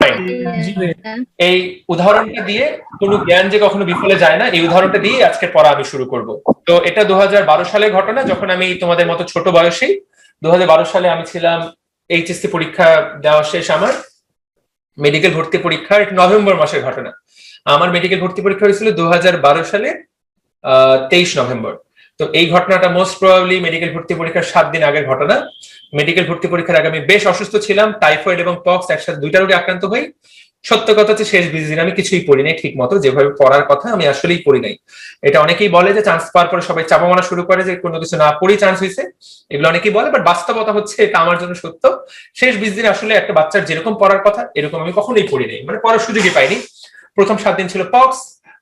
Fine. এই উদাহরণটা দিয়ে কোনো জ্ঞান যে কখনো বিফলে যায় না, এই উদাহরণটা দিয়ে আজকের পড়া আমি শুরু করব। তো এটা 2012 সালের ঘটনা, যখন আমি তোমাদের মতো ছোট বয়সী। 2012 সালে আমি ছিলাম এইচএসসি পরীক্ষা দেওয়া শেষ আমার, মেডিকেল ভর্তি পরীক্ষার নভেম্বর মাসের ঘটনা। আমার মেডিকেল ভর্তি পরীক্ষা হয়েছিল 2012 সালে 23 নভেম্বর। তো এই ঘটনাটা মোস্ট প্রবাবলি মেডিকেল ভর্তি পরীক্ষার 7 দিন আগের ঘটনা। মেডিকেল ভর্তি পরীক্ষার আগে আমি বেশ অসুস্থ ছিলাম, টাইফয়েড এবং পক্স একসাথে দুইটা রোগে আক্রান্ত হই। সত্য কথা হচ্ছে শেষ 20 দিন আমি কিছুই পড়ি নাই ঠিক মতো, যেভাবে পড়ার কথা আমি আসলেই পড়ি নাই। এটা অনেকেই বলে যে চান্স পাওয়ার পরে সবাই চাপা মারা শুরু করে যে কোনো কিছু না পড়ি চান্স হয়েছে, এগুলো অনেকেই বলে, বাট বাস্তবতা হচ্ছে এটা আমার জন্য সত্য। শেষ 20 দিন আসলে একটা বাচ্চার যেরকম পড়ার কথা এরকম আমি কখনোই পড়ি নাই, মানে পড়ার সুযোগই পাইনি। প্রথম 7 দিন ছিল পক্স,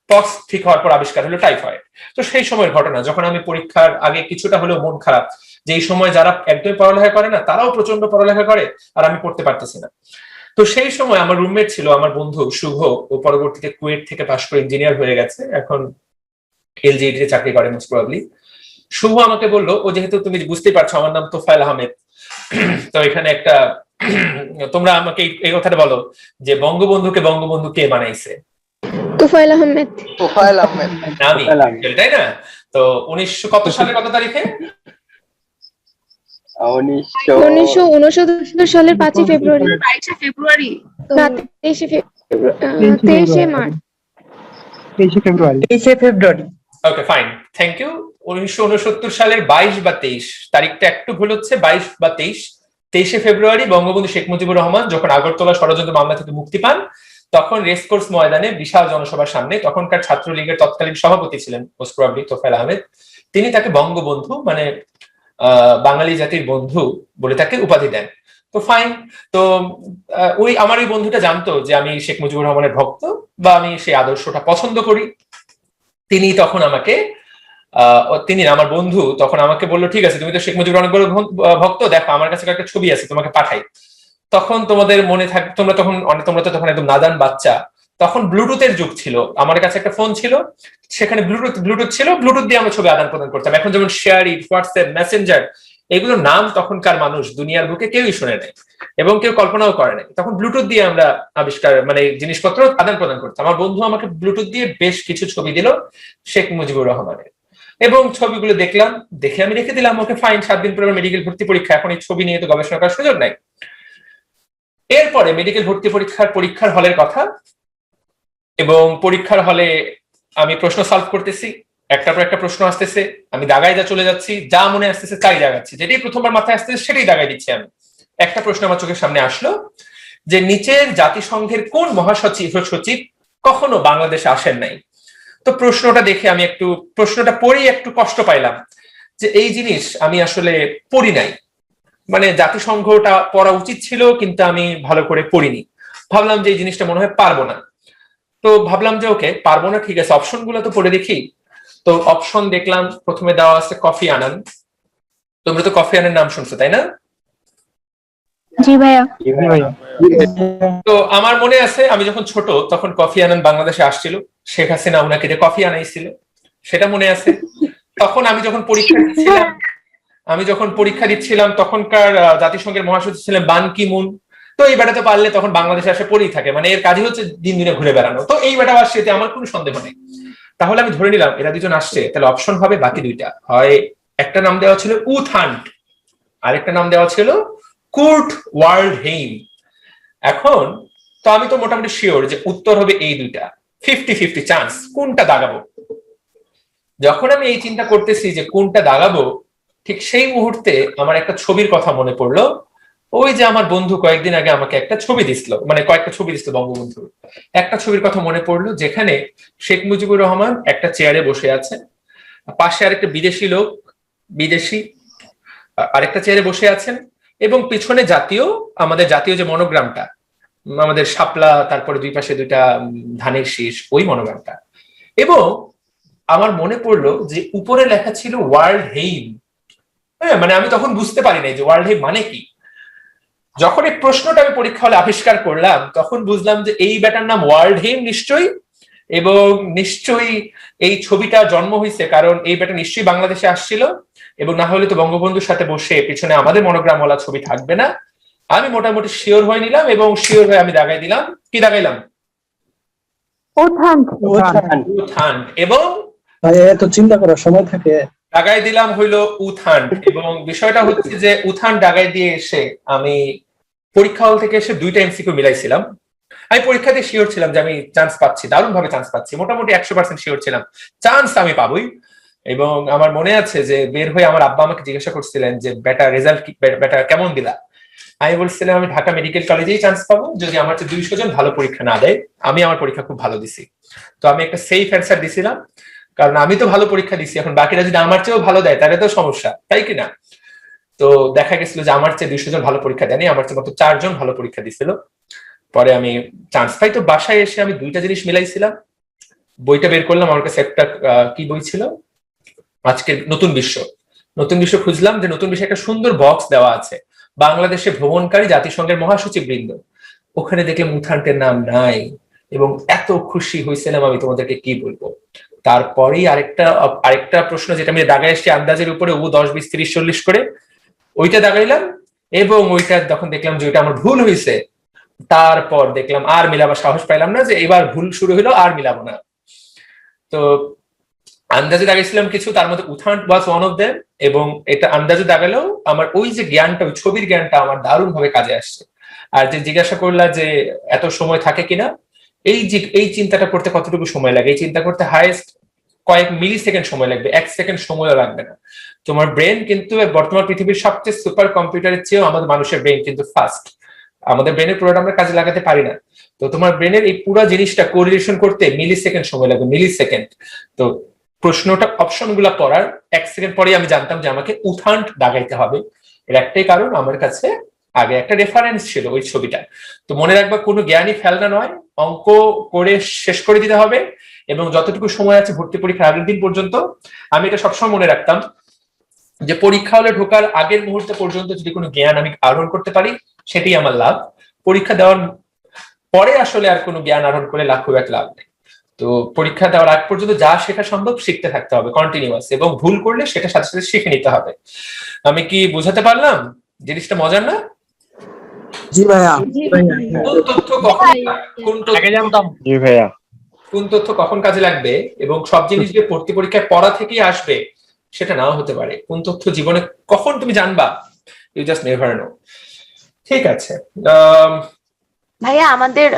পক্স ঠিক হওয়ার পর আবিষ্কার হলো টাইফয়েড। তো সেই সময়ের ঘটনা, যখন আমি পরীক্ষার আগে কিছুটা হলেও মন খারাপ, যে এই সময় যারা একদমই পড়ালেখা করে না তারাও প্রচন্ড পড়ালেখা করে আর আমি পড়তে পারতেছি না। তো সেই সময় আমার রুমমেট ছিল আমার বন্ধু শুভ, ও পরবর্তীতে কুয়েট থেকে পাশ করে ইঞ্জিনিয়ার হয়ে গেছে, এখন এলজিইডি তে চাকরি করে মোস্ট প্রবাবলি। শুভ আমাকে বললো, ও যেহেতু তুমি বুঝতেই পারছো আমার নাম তোফায়েল আহমেদ, তো এখানে একটা তোমরা আমাকে এই কথাটা বলো যে বঙ্গবন্ধুকে বঙ্গবন্ধু কে বানাইছে? তোফায়েল আহমেদ। তোফায়েল আহমেদ নামই, তাই না? তো 1900 কত সালে কত তারিখে? 1969 সালের 5 ফেব্রুয়ারি। 22 ফেব্রুয়ারি না, 23 March. 23 February. Okay fine, thank you. 1969 সালের 22 বা 23 তারিখটা একটু ভুল হচ্ছে, 22 বা 23। 23 ফেব্রুয়ারি বঙ্গবন্ধু শেখ মুজিবুর রহমান যখন আগরতলা ষড়যন্ত্র মামলা থেকে মুক্তি পান, তখন রেসকোর্স ময়দানে বিশাল জনসভার সামনে তখনকার ছাত্রলীগের তৎকালীন সভাপতি ছিলেন মোস্ট প্রবাবলি তোফায়েল আহমেদ, তিনি তাকে বঙ্গবন্ধু মানে বাঙালি জাতির বন্ধু বলে তাকে উপাধি দেন। তো ফাইন। তো ওই আমার ওই বন্ধুটা জানতো যে আমি শেখ মুজিবুর রহমানের ভক্ত বা আমি সেই আদর্শটা পছন্দ করি। তিনি তখন আমাকে তিনি আমার বন্ধু তখন আমাকে বললো, ঠিক আছে তুমি তো শেখ মুজিবুর অনেক বড় ভক্ত, দেখো আমার কাছে একটা ছবি আছে তোমাকে পাঠাই। তখন তোমাদের মনে থাক, তোমরা তো তখন একদম নাদান বাচ্চা, তখন ব্লুটুথের যুগ ছিল, আমার কাছে একটা ফোন ছিল, সেখানে ব্লুটুথ ছিল, ব্লুটুথ দিয়ে আমরা ছবি আদান প্রদান করতাম। এখন যেমন শেয়ার ইট, হোয়াটসঅ্যাপ, মেসেঞ্জার, এগুলোর নাম তখনকার মানুষ দুনিয়ার বুকে কেউই শুনে নাই এবং কেউ কল্পনাও করে নাই। তখন ব্লুটুথ দিয়ে আমরা আবিষ্কার মানে জিনিসপত্র আদান প্রদান করতাম। আমার বন্ধু আমাকে ব্লুটুথ দিয়ে বেশ কিছু ছবি দিল শেখ মুজিবুর রহমানের, এবং ছবিগুলো দেখলাম, দেখে আমি রেখে দিলাম। ওকে ফাইন, 7 দিন পরে মেডিকেল ভর্তি পরীক্ষা, এখন এই ছবি নিয়ে তো গবেষণা করার সুযোগ নাই। এরপরে মেডিকেল ভর্তি পরীক্ষার হলের কথা, এবং পরীক্ষার হলে আমি প্রশ্ন সলভ করতেছি, একটার পর একটা প্রশ্ন আসতেছে, আমি দাগায় চলে যাচ্ছি, যা মনে আসতেছে তাই দাগাচ্ছি, যেটাই প্রথমবার মাথায় আসতেছে সেটাই দাগাই দিচ্ছি আমি। একটা প্রশ্ন আমার চোখের সামনে আসলো যে নিচের জাতিসংঘের কোন মহাসচিব কখনো বাংলাদেশে আসেন নাই? তো প্রশ্নটা দেখে আমি প্রশ্নটা পড়েই একটু কষ্ট পাইলাম যে এই জিনিস আমি আসলে পড়ি নাই, মানে জাতিসংঘটা পড়া উচিত ছিল কিন্তু আমি ভালো করে পড়িনি। ভাবলাম যে এই জিনিসটা মনে হয় পারবো না, তো ভাবলাম যে ওকে পারবো না, ঠিক আছে অপশন গুলো তো পড়ে দেখি। তো অপশন দেখলাম, প্রথমে দেওয়া আছে কফি আনান। তোমরা তো কফি আনান নাম শুনছো তাই না? জি ভাইয়া। তো আমার মনে আছে আমি যখন ছোট তখন কফি আনান বাংলাদেশে আসছিল, শেখ হাসিনা ওনাকে যে কফি আনাইছিল সেটা মনে আছে। তখন আমি যখন পরীক্ষা দিচ্ছিলাম তখনকার জাতিসংঘের মহাসচিব ছিলেন বান কি মুন। তো এই বেটাতে পারলে তখন বাংলাদেশে আসে পড়েই থাকে, মানে এর কাজই হচ্ছে দিন দিনে ঘুরে বেড়ানো। তো এই বেটা আসছে, এতে আমার কোনো সন্দেহ নেই। তাহলে আমি ধরে নিলাম এরা দুজন আসছে, তাহলে অপশন হবে বাকি দুইটা, হয় একটা নাম দেওয়া ছিল উথান্ট, আরেকটা নাম দেওয়া ছিল কুর্ট ওয়াল্ডহেইম। এখন তো আমি তো মোটামুটি শিওর যে উত্তর হবে এই দুইটা, 50-50 চান্স কোনটা দাগাবো। যখন আমি এই চিন্তা করতেছি যে কোনটা দাগাবো, ঠিক সেই মুহূর্তে আমার একটা ছবির কথা মনে পড়লো। ওই যে আমার বন্ধু কয়েকদিন আগে আমাকে একটা ছবি দিছিল, মানে কয়েকটা ছবি দিছিল বঙ্গবন্ধুর, একটা ছবির কথা মনে পড়লো যেখানে শেখ মুজিবুর রহমান একটা চেয়ারে বসে আছে, পাশে আরেকটা বিদেশি আরেকটা চেয়ারে বসে আছেন, এবং পিছনে আমাদের জাতীয় যে মনোগ্রামটা, আমাদের শাপলা, তারপরে দুই পাশে দুইটা ধানের শীষ, ওই মনোগ্রামটা। এবং আমার মনে পড়লো যে উপরে লেখা ছিল ওয়ার্ল্ড হেইম। হ্যাঁ, মানে আমি তখন বুঝতে পারি নাই যে ওয়ার্ল্ড হেইম মানে কি। যখন এই প্রশ্নটা আমি পরীক্ষা হলে আবিষ্কার করলাম তখন বুঝলাম যে এই ব্যাটার নাম ওয়ার্ল্ড হেইম নিশ্চয়ই, এবং নিশ্চয়ই এই ছবিটা জন্ম হয়েছে কারণ এই ব্যাটা নিশ্চয়ই বাংলাদেশে আসছিল, এবং না হলে তো বঙ্গবন্ধুর সাথে বসে পিছনে আমাদের মনোগ্রামওয়ালা ছবি থাকবে না। আমি মোটামুটি শিওর হয়ে নিলাম এবং শিওর হয়ে আমি দাগাই দিলাম, কি দাগাইলাম? উথান্ড। এবং ভাই এত চিন্তা করার সময় থাকে? দাগাই দিলাম হইলো উথান্ড। এবং বিষয়টা হচ্ছে যে উথান দাগাই দিয়ে এসে আমি পরীক্ষা হল থেকে এসে 2টা এমসিকিউ মিলাইছিলাম। আমি পরীক্ষাতে শিওর ছিলাম যে আমি চান্স পাচ্ছি, দারুণ ভাবে চান্স পাচ্ছি, মোটামুটি 100% শিওর ছিলাম চান্স আমি পাবোই। এবং আমার মনে আছে যে বের হয়ে আমার আব্বা আমাকে জিজ্ঞাসা করছিলেন যে বেটা রেজাল্ট বেটা কেমন দিলা। আমি বলছিলাম আমি ঢাকা মেডিকেল কলেজেই চান্স পাবো যদি আমার চেয়ে 200 জন ভালো পরীক্ষা না দেয়। আমি আমার পরীক্ষা খুব ভালো দিছি, তো আমি একটা সেফ অ্যান্সার দিছিলাম, কারণ আমি তো ভালো পরীক্ষা দিছি, এখন বাকিরা যদি আমার চেয়েও ভালো দেয় তাহলে তো সমস্যা, তাই কিনা? তো দেখা গেছিল যে আমার চেয়ে 200 জন ভালো পরীক্ষা দেয়নি, আমার চেয়ে মাত্র 4 জন ভালো পরীক্ষা দিছিল। পরে আমি চান্স পাই। তো বাসায় এসে আমি 2টা জিনিস মিলাইছিলাম, বইটা বের করলাম, আমার কাছে একটা কি বই ছিল, আজকে নতুন বিশ্ব। নতুন বিশ্ব খুঁজলাম, যে নতুন বিশ্বে একটা সুন্দর বক্স দেওয়া আছে বাংলাদেশে ভ্রমণকারী জাতিসংঘের মহাসচিব বৃন্দ, ওখানে দেখলাম উথান্টের নাম নাই এবং এত খুশি হয়েছিলাম আমি তোমাদেরকে কি বলবো। তারপরেই আরেকটা প্রশ্ন যেটা আমি দাগাই এসছি আন্দাজের উপরে, ও 10 20 30 40 করে, ওইটা দাগাইলাম এবং ওইটা যখন দেখলাম যে ওইটা আমার ভুল হয়েছে, তারপর দেখলাম আর মিলাবার সাহস পাইলাম না, যে এবার ভুল শুরু হলো আর মিলাবো না। তো আন্দাজে দাগাইছিলাম কিছু, তার মধ্যে U Thant was one of them. এবং এটা আন্দাজে দাগালেও আমার ওই যে জ্ঞানটা, ওই ছবির জ্ঞানটা আমার দারুণ ভাবে কাজে আসছে। আর যে জিজ্ঞাসা করলা যে এত সময় থাকে কিনা, এই চিন্তাটা করতে কতটুকু সময় লাগে, এই চিন্তা করতে হাইয়েস্ট কয়েক মিলি সেকেন্ড সময় লাগবে, 1 সেকেন্ড সময়ও লাগবে না। তোমার ব্রেন কিন্তু বর্তমান পৃথিবীর সবচেয়ে সুপার কম্পিউটারের চেয়েও আমাদের মানুষের ব্রেন কিন্তু ফাস্ট। আমাদের ব্রেনের পুরোটা আমরা কাজে লাগাতে পারি না। তো তোমার ব্রেনের এই পুরো জিনিসটা কোরিলেশন করতে মিলি সেকেন্ড সময় লাগবে, মিলি সেকেন্ড। তো প্রশ্নটা অপশন গুলা পড়ার 1 সেকেন্ড পরে আমি জানতাম যে আমাকে উথান্ট দাগাইতে হবে। এর একটাই কারণ, আমার কাছে আগে একটা রেফারেন্স ছিল ওই ছবিটা। তো মনে রাখবা, কোনো জ্ঞানী ফেলনা নয়, অঙ্ক করে শেষ করে দিতে হবে। এবং যতটুকু সময় আছে ভর্তি পরীক্ষার আগের দিন পর্যন্ত, আমি এটা সবসময় মনে রাখতাম যে পরীক্ষা হলে ঢোকার আগের মুহূর্তে পর্যন্ত যদি কোনো জ্ঞান আমি আহরণ করতে পারি সেটাই আমার লাভ। পরীক্ষা দেওয়ার পরে আসলে আর কোনো জ্ঞান আহরণ করে লাভ খুব একটা লাভ নেই। তো পরীক্ষা দেওয়ার আগ পর্যন্ত যা শেখা সম্ভব শিখতে থাকতে হবে কন্টিনিউয়াস, এবং ভুল করলে সেটা সাথে সাথে শিখে নিতে হবে। আমি কি বোঝাতে পারলাম? জিনিসটা মজার না? জি ভাইয়া। কোন তথ্য কখন কোন তথ্য কখন কাজে লাগবে এবং সব জিনিস যে ভর্তি পরীক্ষায় পড়া থেকেই আসবে সেটা নাও হতে পারে। কোন তথ্য জীবনে কখন তুমি জানবা, ইউ জাস্ট নেভার নো। ঠিক আছে, ভাইয়া আমাদের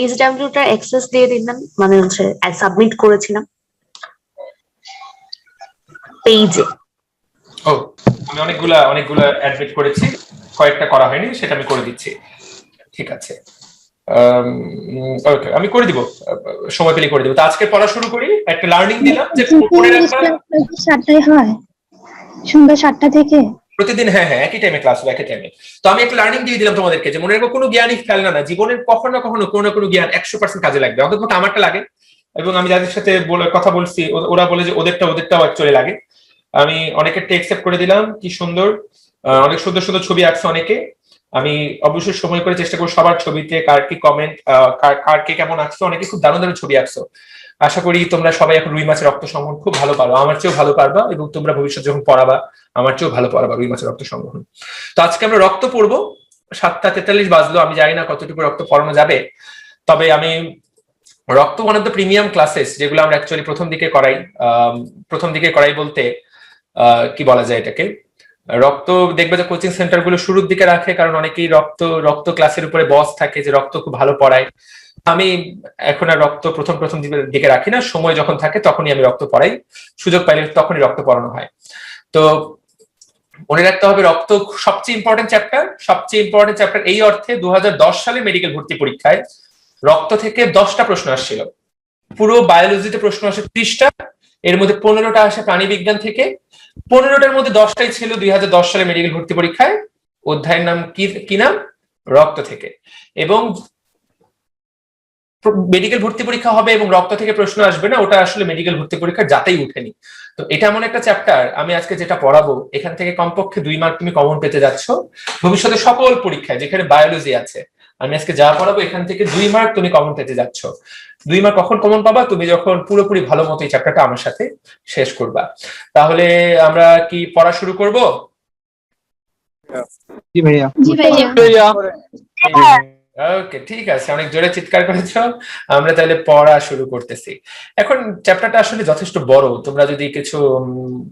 এইচডব্লিউটার অ্যাক্সেস দিয়ে দিলেন, মানে হচ্ছে সাবমিট করেছিলাম পেজে। ও আমি অনেকগুলা অ্যাডমিট করেছি, কয়েকটা করা হয়নি, সেটা আমি করে দিচ্ছি। ঠিক আছে, ওকে আমি করে দিব, সময় পেলে করে দিব। তো আজকে পড়া শুরু করি। একটা লার্নিং দিলাম যে মনে রাখবা 7টায় হয়, সন্ধ্যা 7টা থেকে প্রতিদিন। হ্যাঁ হ্যাঁ, একই টাইমে ক্লাস হবে, একই টাইমে। তো আমি একটা লার্নিং দিয়ে দিলাম তোমাদেরকে, যে মনে রাখবো কোনো জ্ঞানই ফেলনা না, জীবনের কখনো না কখনো কোনো না কোনো জ্ঞান 100% কাজে লাগবে। অন্তত আমারটা লাগে, এবং আমি যাদের সাথে কথা বলছি ওরা বলে যে ওদেরটাও অ্যাকচুয়ালি লাগে। আমি অনেকেরটা একসেপ্ট করে দিলাম, কি সুন্দর, অনেক সুন্দর সুন্দর ছবি আঁকছে অনেকে। আমি অবশ্যই সময় করে চেষ্টা করবো সবার ছবিতে কার কি কমেন্ট, কার কে কেমন আঁকছো। অনেকে খুব দারুণ দারুণ ছবি আঁকছো। আশা করি তোমরা সবাই এখন রুই মাছের রক্ত সংগ্রহণ খুব ভালো পারো, আমার চেয়েও ভালো পারবা, এবং তোমরা ভবিষ্যৎ যখন পড়াবা আমার চেয়েও ভালো পড়াবা রুই মাছের রক্ত সংগ্রহণ। তো আজকে আমরা রক্ত পড়বো। 7টা 43 বাজলো, আমি জানি না কতটুকু রক্ত পড়ানো যাবে, তবে আমি রক্ত one of the premium classes যেগুলো আমরা অ্যাকচুয়ালি প্রথম দিকে করাই বলতে কি বলা যায় এটাকে, রক্ত দেখবে যে কোচিং সেন্টার গুলো শুরুর দিকে রাখে, কারণ অনেকেই রক্ত ক্লাসের উপরে বস থাকে যে রক্ত খুব ভালো পড়ায়। আমি এখন আর রক্ত প্রথম দিকে রাখি না, সময় যখন থাকে তখনই আমি রক্ত পড়াই, সুযোগ পাইলে তখনই রক্ত পড়ানো হয়। তো মনে রাখতে হবে রক্ত সবচেয়ে ইম্পর্টেন্ট চ্যাপ্টার এই অর্থে 2010 সালে মেডিকেল ভর্তি পরীক্ষায় রক্ত থেকে 10টা প্রশ্ন আসছিল। পুরো বায়োলজিতে প্রশ্ন আসে 30টা, এর মধ্যে 15টা আসে প্রাণী বিজ্ঞান থেকে, 15টার মধ্যে 10টাই ছিল 2010 সালে মেডিকেল ভর্তি পরীক্ষায়। অধ্যায়ের নাম কি নাম? রক্ত থেকে। এবং মেডিকেল ভর্তি পরীক্ষা হবে এবং রক্ত থেকে প্রশ্ন আসবে না, ওটা আসলে মেডিকেল ভর্তি পরীক্ষা যাতেই উঠেনি। তো এটা এমন একটা চ্যাপ্টার, আমি আজকে যেটা পড়াবো এখান থেকে কমপক্ষে 2 মার্ক তুমি কমন পেতে যাচ্ছ ভবিষ্যতে সকল পরীক্ষায় যেখানে বায়োলজি আছে। আমি আজকে যা পড়াবো এখান থেকে 2 মার্ক তুমি কমন পেতে যাচ্ছ। 2 মার্ক কখন কমন পাবা? তুমি যখন পুরোপুরি ভালো মতো এই চ্যাপ্টারটা আমার সাথে শেষ করবা। তাহলে আমরা কি পড়া শুরু করব? জি ভাইয়া। জি ভাইয়া। ওকে, ঠিক আছে, অনেক জোরে চিৎকার করেছো। আমরা তাহলে পড়া শুরু করতেছি। এখন চ্যাপ্টারটা আসলে যথেষ্ট বড়, তোমরা যদি কিছু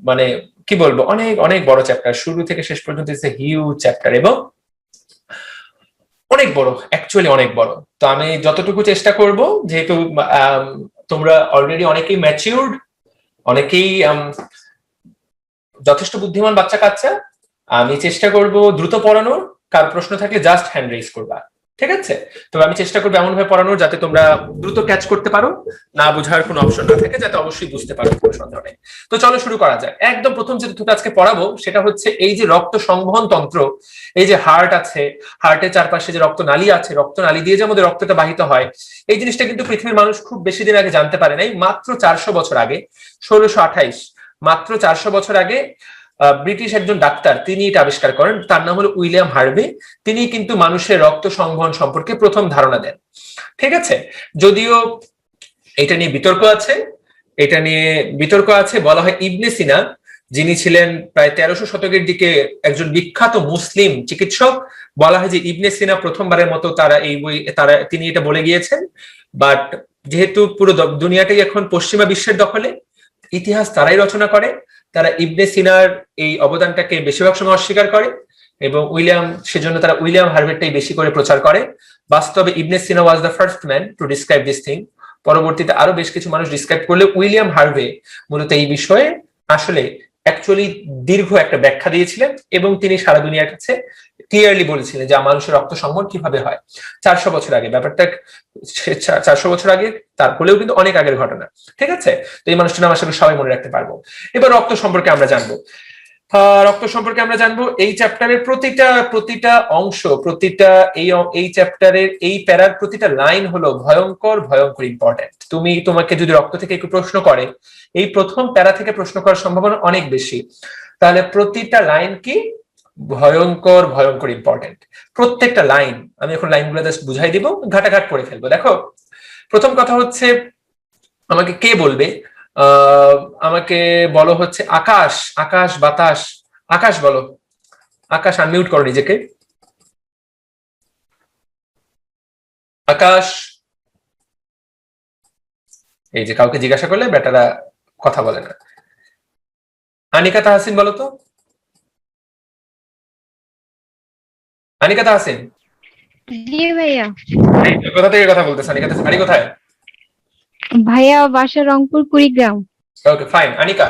মানে কি বলবো, অনেক অনেক বড় চ্যাপ্টার, শুরু থেকে শেষ পর্যন্ত হিউজ চ্যাপ্টার এবং অনেক বড়, অ্যাকচুয়ালি অনেক বড়। তো আমি যতটুকু চেষ্টা করব, যেহেতু তোমরা অলরেডি অনেকেই ম্যাচিউরড, অনেকেই যথেষ্ট বুদ্ধিমান বাচ্চা কাচ্চা, আমি চেষ্টা করব দ্রুত পড়ানোর। কার প্রশ্ন থাকলে জাস্ট হ্যান্ড রেজ করবা, ঠিক আছে? তবে আমি চেষ্টা করবো এমন ভাবে পড়ানোর যাতে তোমরা দ্রুত ক্যাচ করতে পারো, না বোঝার কোনো অপশন না থাকে, যাতে অবশ্যই বুঝতে পারো কোনো সন্দেহ নেই। তো চলো শুরু করা যায়। একদম প্রথম যে তথ্যটা আজকে পড়াবো সেটা হচ্ছে এই যে রক্ত সংবহন তন্ত্র, এই যে হার্ট আছে, হার্টের চারপাশে যে রক্ত নালী আছে, রক্ত নালী দিয়ে যে আমাদের রক্তটা বাহিত হয়, এই জিনিসটা কিন্তু পৃথিবীর মানুষ খুব বেশি দিন আগে জানতে পারে নাই। মাত্র 400 বছর আগে, 1628, মাত্র 400 বছর আগে ব্রিটিশ একজন ডাক্তার তিনি এটা আবিষ্কার করেন, তার নাম হলো উইলিয়াম হার্ভে। তিনি কিন্তু মানুষের রক্ত সংবহন সম্পর্কে প্রথম ধারণা দেন, ঠিক আছে? যদিও এটা নিয়ে বিতর্ক আছে, এটা নিয়ে বিতর্ক আছে। বলা হয় ইবনে সিনা, যিনি ছিলেন প্রায় 1300 শতকের দিকে একজন বিখ্যাত মুসলিম চিকিৎসক, বলা হয় যে ইবনে সিনা প্রথমবারের মতো তিনি এটা বলে গিয়েছেন। বাট যেহেতু পুরো দুনিয়াটাই এখন পশ্চিমা বিশ্বের দখলে, ইতিহাস তারাই রচনা করে, তারা ইবনে সিনার এই অবদানটাকে বেশিরভাগ সময় অস্বীকার করে এবং সেজন্য তারা উইলিয়াম হার্ভেটাই বেশি করে প্রচার করে। বাস্তবে Ibn Sina was the first man to describe this thing. পরবর্তীতে আরো বেশ কিছু মানুষ ডিসক্রাইব করলে উইলিয়াম হার্ভে মূলত এই বিষয়ে আসলে অ্যাকচুয়ালি দীর্ঘ একটা ব্যাখ্যা দিয়েছিলেন এবং তিনি সারা দুনিয়ার কাছে ক্লিয়ারলি বলেছিলেন যে মানুষের রক্ত সংবহন কিভাবে হয়। 400 বছর আগে ব্যাপারটা, 400 বছর আগে, তারপরেও কিন্তু অনেক আগের ঘটনা, ঠিক আছে? তো এই মানুষটার নাম আসলে সবাই মনে রাখতে পারবো। এবার রক্ত সম্পর্কে আমরা জানবো। রক্ত সম্পর্কে আমরা জানবো এই চ্যাপ্টারের প্রতিটা অংশ, এই চ্যাপ্টারের এই প্যারার প্রতিটা লাইন হলো ভয়ঙ্কর ভয়ঙ্কর ইম্পর্টেন্ট। তোমাকে যদি রক্ত থেকে একটু প্রশ্ন করে, এই প্রথম প্যারা থেকে প্রশ্ন করার সম্ভাবনা অনেক বেশি। তাহলে প্রতিটা লাইন কি ভয়ঙ্কর ভয়ঙ্কর ইম্পর্টেন্ট, প্রত্যেকটা লাইন। আমি এখন লাইনগুলো জাস্ট বুঝাই দিব, ঘাটাঘাট করে ফেলবো। দেখো, প্রথম কথা হচ্ছে, আমাকে কে বলবে? আমাকে বলো হচ্ছে আকাশ, আকাশ, বাতাস। আকাশ বলো। আকাশ, আনমিউট করো নিজেকে। আকাশ। এই যে কাউকে জিজ্ঞাসা করলে বেটারা কথা বলে না। আনিকা তাহসিন বলো তো। আনিকা তাহসিন। জি ভাইয়া। কোথা থেকে কথা বলতেছে আনিকা তাহসিন? বাড়ি কোথায়? ভাইয়া বাসা রংপুর কুড়িগ্রাম। ওকে, ফাইন। আনিকা,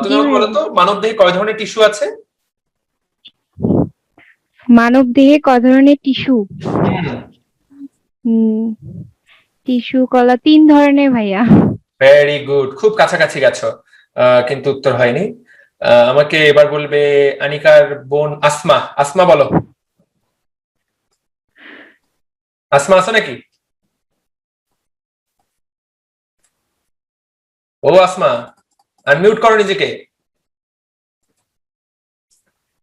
তুমি জি আমাকে বলো ভাইয়া। তো, মানব দেহে কয় ধরনের টিস্যু আছে? মানব দেহে ক ধরনের টিস্যু? টিস্যু কলা 3 ধরনের ভাইয়া। ভেরি গুড, খুব কাছাকাছি গেছো, কিন্তু উত্তর হয়নি। আমাকে এবার বলবে আনিকার বোন আসমা। আসমা বলো। আসমা আছো নাকি? ও আসমা, আনমিউট করো নিজেকে।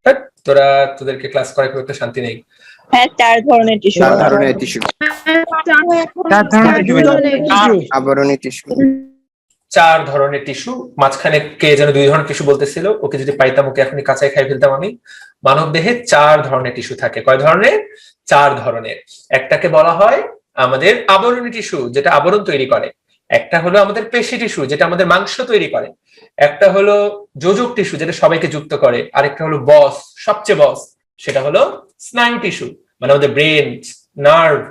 ধ্যাৎ, তোদেরকে ক্লাস করে খুব একটা শান্তি নেই। হ্যাঁ, 4 ধরনের টিস্যু। 4 ধরনের টিস্যু। 4 ধরনের টিস্যু, মাঝখানে কে যেন 2 ধরনের টিস্যু বলতেছিল, ওকে যদি পাইতাম ওকে এখনই কাঁচাই খাই ফেলতাম আমি। মানব দেহে 4 ধরনের টিস্যু থাকে। কয় ধরনের? 4 ধরনের। একটাকে বলা হয় আমাদের আবরণী টিস্যু, যেটা আবরণ তৈরি করে। একটা হলো আমাদের পেশি টিস্যু, যেটা আমাদের মাংস তৈরি করে। একটা হলো যোজক টিস্যু, যেটা সবাইকে যুক্ত করে। আরেকটা হলো বস, সবচেয়ে বস, সেটা হলো স্নায়ু টিস্যু, মানে আমাদের ব্রেন, নার্ভ।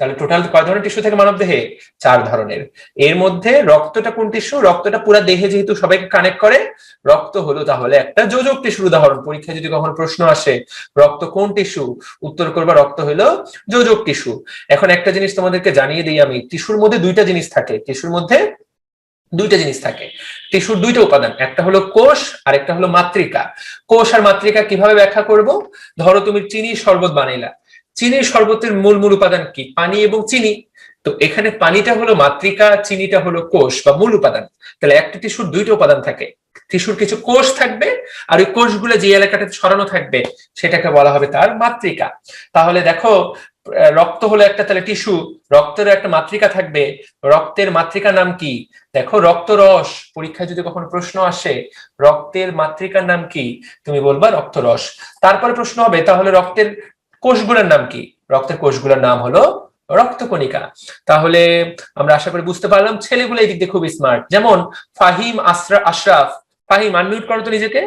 তাহলে টোটাল কয় ধরনের টিস্যু থাকে মানব দেহে? 4 ধরনের। এর মধ্যে রক্তটা কোন টিস্যু? রক্তটা পুরো দেহে যেহেতু সবাইকে কানেক্ট করে, রক্ত হলো তাহলে একটা যোজক টিস্যুর উদাহরণ। পরীক্ষায় যদি কখনো প্রশ্ন আসে রক্ত কোন টিস্যু, উত্তর করবা রক্ত হলো যোজক টিস্যু। এখন একটা জিনিস তোমাদেরকে জানিয়ে দিই আমি, টিস্যুর মধ্যে 2টা জিনিস থাকে। টিস্যুর মধ্যে 2টা জিনিস থাকে। টিস্যুর 2টা উপাদান, একটা হলো কোষ আর একটা হলো মাতৃকা। কোষ আর মাতৃকা কিভাবে ব্যাখ্যা করব? ধরো তুমি চিনির শরবত বানাইলা, চিনির শরবতের মূল মূল উপাদান কি? পানি এবং চিনি। তো এখানে পানিটা হলো মাতৃকা, চিনিটা হলো কোষ বা মূল উপাদান। তাহলে একটা টিস্যুর 2টা উপাদান থাকে। টিস্যুর কিছু কোষ থাকবে, আর ওই কোষগুলো যে এলাকাটাতে ছড়ানো থাকবে সেটাকে বলা হবে তার মাতৃকা। তাহলে দেখো, রক্ত হলো একটা তাহলে টিস্যু, রক্তের একটা মাতৃকা থাকবে, রক্তের মাতৃকার নাম কি? দেখো রক্তরস, পরীক্ষায় যদি কখনো প্রশ্ন আসে রক্তের মাতৃকার নাম কি, তুমি বলবা রক্তরস। তারপরে প্রশ্ন হবে তাহলে রক্তের কোষগুলোর নাম কি? রক্তের কোষগুলোর নাম হলো রক্তকণিকা। তাহলে আমরা আশা করি বুঝতে পারলাম ছেলেগুলো এই দিক দিয়ে খুব স্মার্ট। যেমন ফাহিম আশরাফ, ফাহিম আনমিউট করো তো নিজেকে।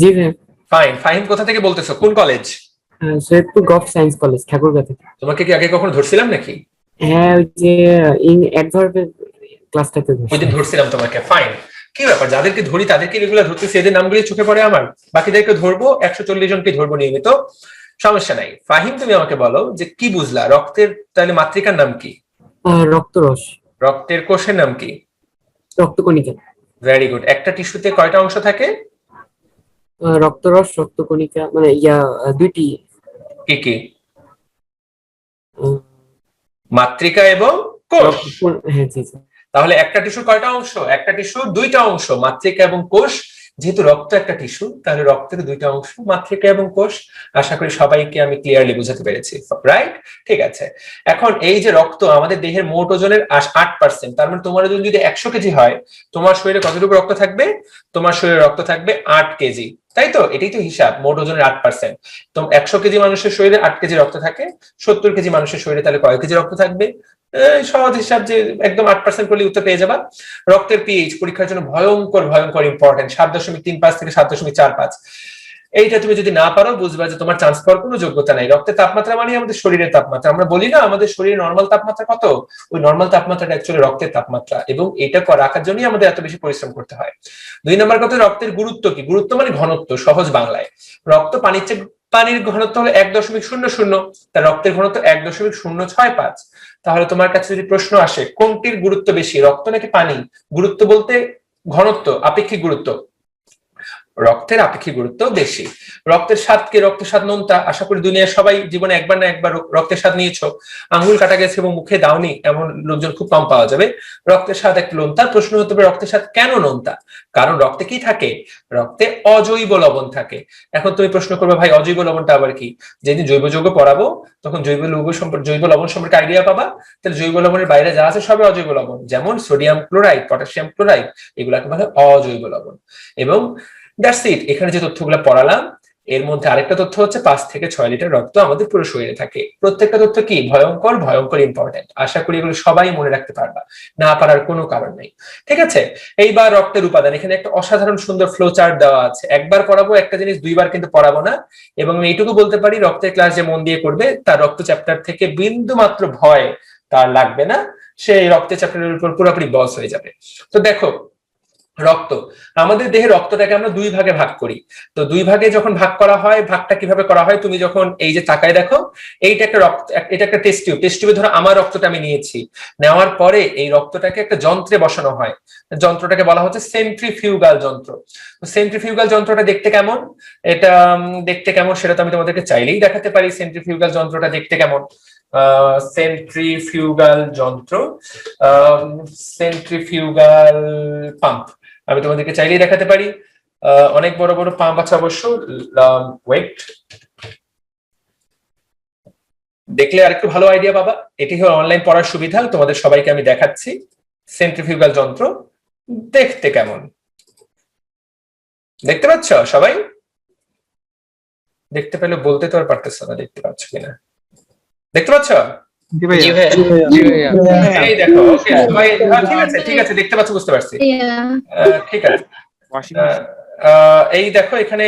জি ভাই। ফাইন, ফাহিম কোথা থেকে বলতেছো, কোন college? Saidpur gov science college, Thakurgaon থেকে। তোমাকে কি আগে কখনো ধরছিলাম নাকি? হ্যাঁ, ওই যে অ্যাডভার্বের ক্লাসটাতে ওই দিন ধরছিলাম তোমাকে। ফাইন, কি ব্যাপার, যাদেরকে ধরি তাদেরকে রেগুলার ধরতেছি, এদের নামগুলি চোখে পড়ে আমার, বাকিদেরকে ধরবো 140 জনকে ধরবো নিয়মিত, সমস্যা নাই। ফাহিম তুমি আমাকে বলো যে কি বুঝলা, রক্তের তাহলে মাতৃকার নাম কি? রক্তরস। রক্তের কোষের নাম কি? রক্তকণিকা। Very good. একটা টিস্যুতে কয়টা অংশ থাকে? রক্তরস, রক্তকণিকা, মানে দুইটি। কি কি? আহ, মাতৃকা এবং কোষ। হ্যাঁ জি জি। তাহলে একটা টিস্যুর কয়টা অংশ? একটা টিস্যুর দুইটা অংশ, মাতৃকা এবং কোষ। যেহেতু রক্ত একটা টিস্যু, তাহলে রক্তের দুইটা অংশ, মাতৃকা এবং কোষ। আশা করি সবাইকে আমি ক্লিয়ারলি বুঝাতে পেরেছি, রাইট? ঠিক আছে। এখন এই যে রক্ত আমাদের দেহের মোট ওজনের 8%, তার মানে তোমার ওজন যদি 100 কেজি হয়, তোমার শরীরে কতটুকু রক্ত থাকবে? তোমার শরীরে রক্ত থাকবে 8 কেজি, তাই তো? এটাই তো হিসাব, মোট ওজনের 8%। তো 100 কেজি মানুষের শরীরে 8 কেজি রক্ত থাকে, 70 কেজি মানুষের শরীরে তাহলে কয় কেজি রক্ত থাকবে? সহজ হিসাব, যে একদম 8% করলে উত্তর পেয়ে যাবা। রক্তের পিএইচ পরীক্ষার জন্য ভয়ঙ্কর ভয়ঙ্কর ইম্পর্টেন্ট, 7.35 থেকে 7.45। এইটা তুমি যদি না পারো বুঝবা যে তোমার চান্স পাওয়ার কোনো যোগ্যতা নাই। রক্তের তাপমাত্রা মানে আমাদের শরীরের তাপমাত্রা। আমরা বলি না আমাদের শরীরের নর্মাল তাপমাত্রা কত, ওই নর্মাল তাপমাত্রাটা অ্যাকচুয়ালি রক্তের তাপমাত্রা, এবং এটা রাখার জন্যই আমাদের এত বেশি পরিশ্রম করতে হয়। 2 নম্বর কথা, রক্তের গুরুত্ব কি? গুরুত্ব মানে ঘনত্ব, সহজ বাংলায়। রক্ত পানির ঘনত্ব হলো 1.00, তার রক্তের ঘনত্ব 1.065। তাহলে তোমার কাছে যদি প্রশ্ন আসে কোনটির গুরুত্ব বেশি, রক্ত নাকি পানি? গুরুত্ব বলতে ঘনত্ব, আপেক্ষিক গুরুত্ব, রক্তের আপেক্ষিক গুরুত্ব বেশি। রক্তের স্বাদ কি? রক্তের স্বাদ নোনতা। আশা করি দুনিয়ার সবাই জীবনে একবার না একবার রক্তের স্বাদ নিয়েছো। আঙ্গুল কাটা গেছে এবং মুখে দাওনি এমন লোকজন খুব কম পাওয়া যাবে। রক্তের স্বাদ একটা নোনতা। প্রশ্ন হতে পারে রক্তের স্বাদ কেন নোনতা? কারণ রক্তে কি থাকে? রক্তে অজৈব লবণ থাকে। এখন তুমি প্রশ্ন করবে ভাই অজৈব লবণটা আবার কি? যেদিন জৈব যৌগ পড়াবো তখন জৈব লবণ সম্পর্কে আইডিয়া পাবা। তাহলে জৈব লবণের বাইরে যা আছে সবই অজৈব লবণ, যেমন সোডিয়াম ক্লোরাইড, পটাশিয়াম ক্লোরাইড, এগুলাকে বলে অজৈব লবণ। এবং দ্যাটস ইট। এখানে যে তথ্যগুলো পড়ালাম এর মধ্যে আরেকটা তথ্য হচ্ছে 5 থেকে 6 লিটার রক্ত আমাদের পুরো শরীরে থাকে। প্রত্যেকটা তথ্য কি ভয়ঙ্কর ভয়ঙ্কর ইম্পর্টেন্ট। আশা করি এগুলো সবাই মনে রাখতে পারবা, না পারার কোনো কারণ নেই। ঠিক আছে, এইবার রক্তের উপাদান। এখানে একটা অসাধারণ সুন্দর ফ্লো চার্ট দেওয়া আছে। একবার পড়াবো একটা জিনিস, দুইবার কিন্তু পড়াবো না। এবং আমি এইটুকু বলতে পারি রক্তের ক্লাস যে মন দিয়ে করবে তার রক্ত চ্যাপ্টার থেকে বিন্দু মাত্র ভয় তার লাগবে না, সেই রক্তের চ্যাপ্টারের উপর পুরোপুরি বস হয়ে যাবে। তো দেখো রক্ত, আমাদের দেহে রক্তটাকে আমরা 2 ভাগে ভাগ করি। তো 2 ভাগে যখন ভাগ করা হয়, ভাগটা কিভাবে করা হয়? তুমি যখন এই যে তাকায় দেখো, এইটা একটা রক্ত, এটা একটা টেস্ট টিউব। টেস্ট টিউবে ধরো আমার রক্তটা আমি নিয়েছি, নেওয়ার পরে এই রক্তটাকে একটা যন্ত্রে বসানো হয়। যন্ত্রটাকে বলা হচ্ছে সেন্ট্রিফিউগাল যন্ত্র। সেন্ট্রিফিউগাল যন্ত্রটা দেখতে কেমন? এটা দেখতে কেমন সেটা তো আমি তোমাদেরকে চাইলেই দেখাতে পারি। সেন্ট্রিফিউগাল যন্ত্রটা দেখতে কেমন? সেন্ট্রিফিউগাল যন্ত্র, সেন্ট্রিফিউগাল পাম্প আমি তোমাদেরকে চাইলেই দেখাতে পারি। অনেক বড় বড় পাম্প আছে অবশ্য। ওয়েট, দেখলে আরেকটু ভালো আইডিয়া পাবা। এটি হলো অনলাইন পড়ার সুবিধা, তোমাদের সবাইকে আমি দেখাচ্ছি সেন্ট্রিফিউগাল যন্ত্র দেখতে কেমন। দেখতে পাচ্ছ সবাই? দেখতে পেলে বলতে তো আর পারতেছ না দেখতে পাচ্ছ কিনা। দেখতে পাচ্ছ? জি ভাইয়া। এই দেখো, ওকে সবাই, ঠিক আছে ঠিক আছে, দেখতে পাচ্ছ, বুঝতে পারছি। ঠিক আছে। Washing machine. এই দেখো এখানে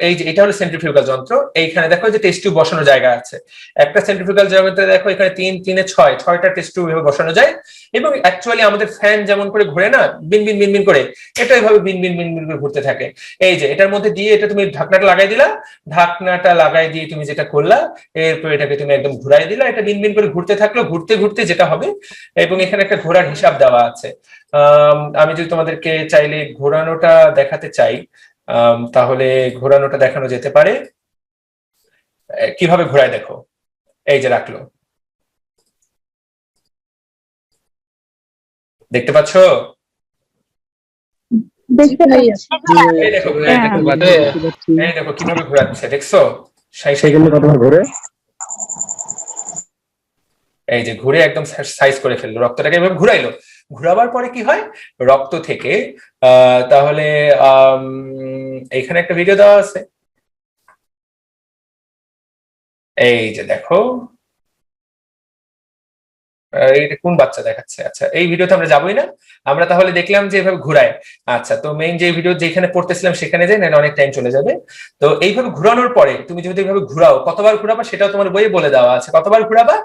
এই যে এটা হলো সেন্ট্রিফিউগাল যন্ত্র। এইখানে দেখো যে টেস্ট টিউব বসানোর জায়গা আছে। একটা সেন্ট্রিফিউগাল যন্ত্রে দেখো এখানে 3 3 6 6টা টেস্ট টিউব এভাবে বসানো যায়। এবং অ্যাকচুয়ালি আমাদের ফ্যান যেমন করে ঘুরে না বিন বিন বিন বিন করে, এটা এভাবে বিন বিন বিন বিন করে ঘুরতে থাকে। এই যে এটার মধ্যে দিয়ে এটা তুমি ঢাকনাটা লাগাই দিলা, ঢাকনাটা লাগাই দিয়ে তুমি যেটা করলা, এরপর এটাকে তুমি একদম ঘুরাই দিলা, এটা বিন বিন করে ঘুরতে থাকলো, ঘুরতে ঘুরতে যেটা হবে। এবং এখানে একটা ঘোরার হিসাব দেওয়া আছে। আমি যদি তোমাদেরকে চাইলে ঘোরানোটা দেখাতে চাই, তাহলে ঘোরানোটা দেখানো যেতে পারে। কিভাবে ঘোরায় দেখো, এই যে রাখলো, দেখতে পাচ্ছ? দেখতে পাচ্ছি। এই দেখো এই দেখো কিভাবে ঘোরাচ্ছে, দেখছো? সেকেন্ডে কতবার ঘুরে? এই যে ঘুরে একদম সাইজ করে ফেললো, রক্তটাকে এভাবে ঘুরাইলো। ঘুরাবার পরে কি হয়, রক্ত থেকে তাহলে এইখানে একটা ভিডিও দেওয়া আছে, এই যে দেখো এইটা কোন বাচ্চা দেখাচ্ছে। আচ্ছা, এই ভিডিওতে আমরা যাবোই না, আমরা তাহলে দেখলাম যে এভাবে ঘুরায়। আচ্ছা, তো মেইন যে ভিডিও যেখানে পড়তেছিলাম সেখানে যাই, না অনেক টাইম চলে যাবে। তো এইভাবে ঘুরানোর পরে তুমি যদি এইভাবে ঘুরাও, কতবার ঘুরাবা সেটাও তোমার বইয়ে বলে দেওয়া আছে। কতবার ঘুরাবা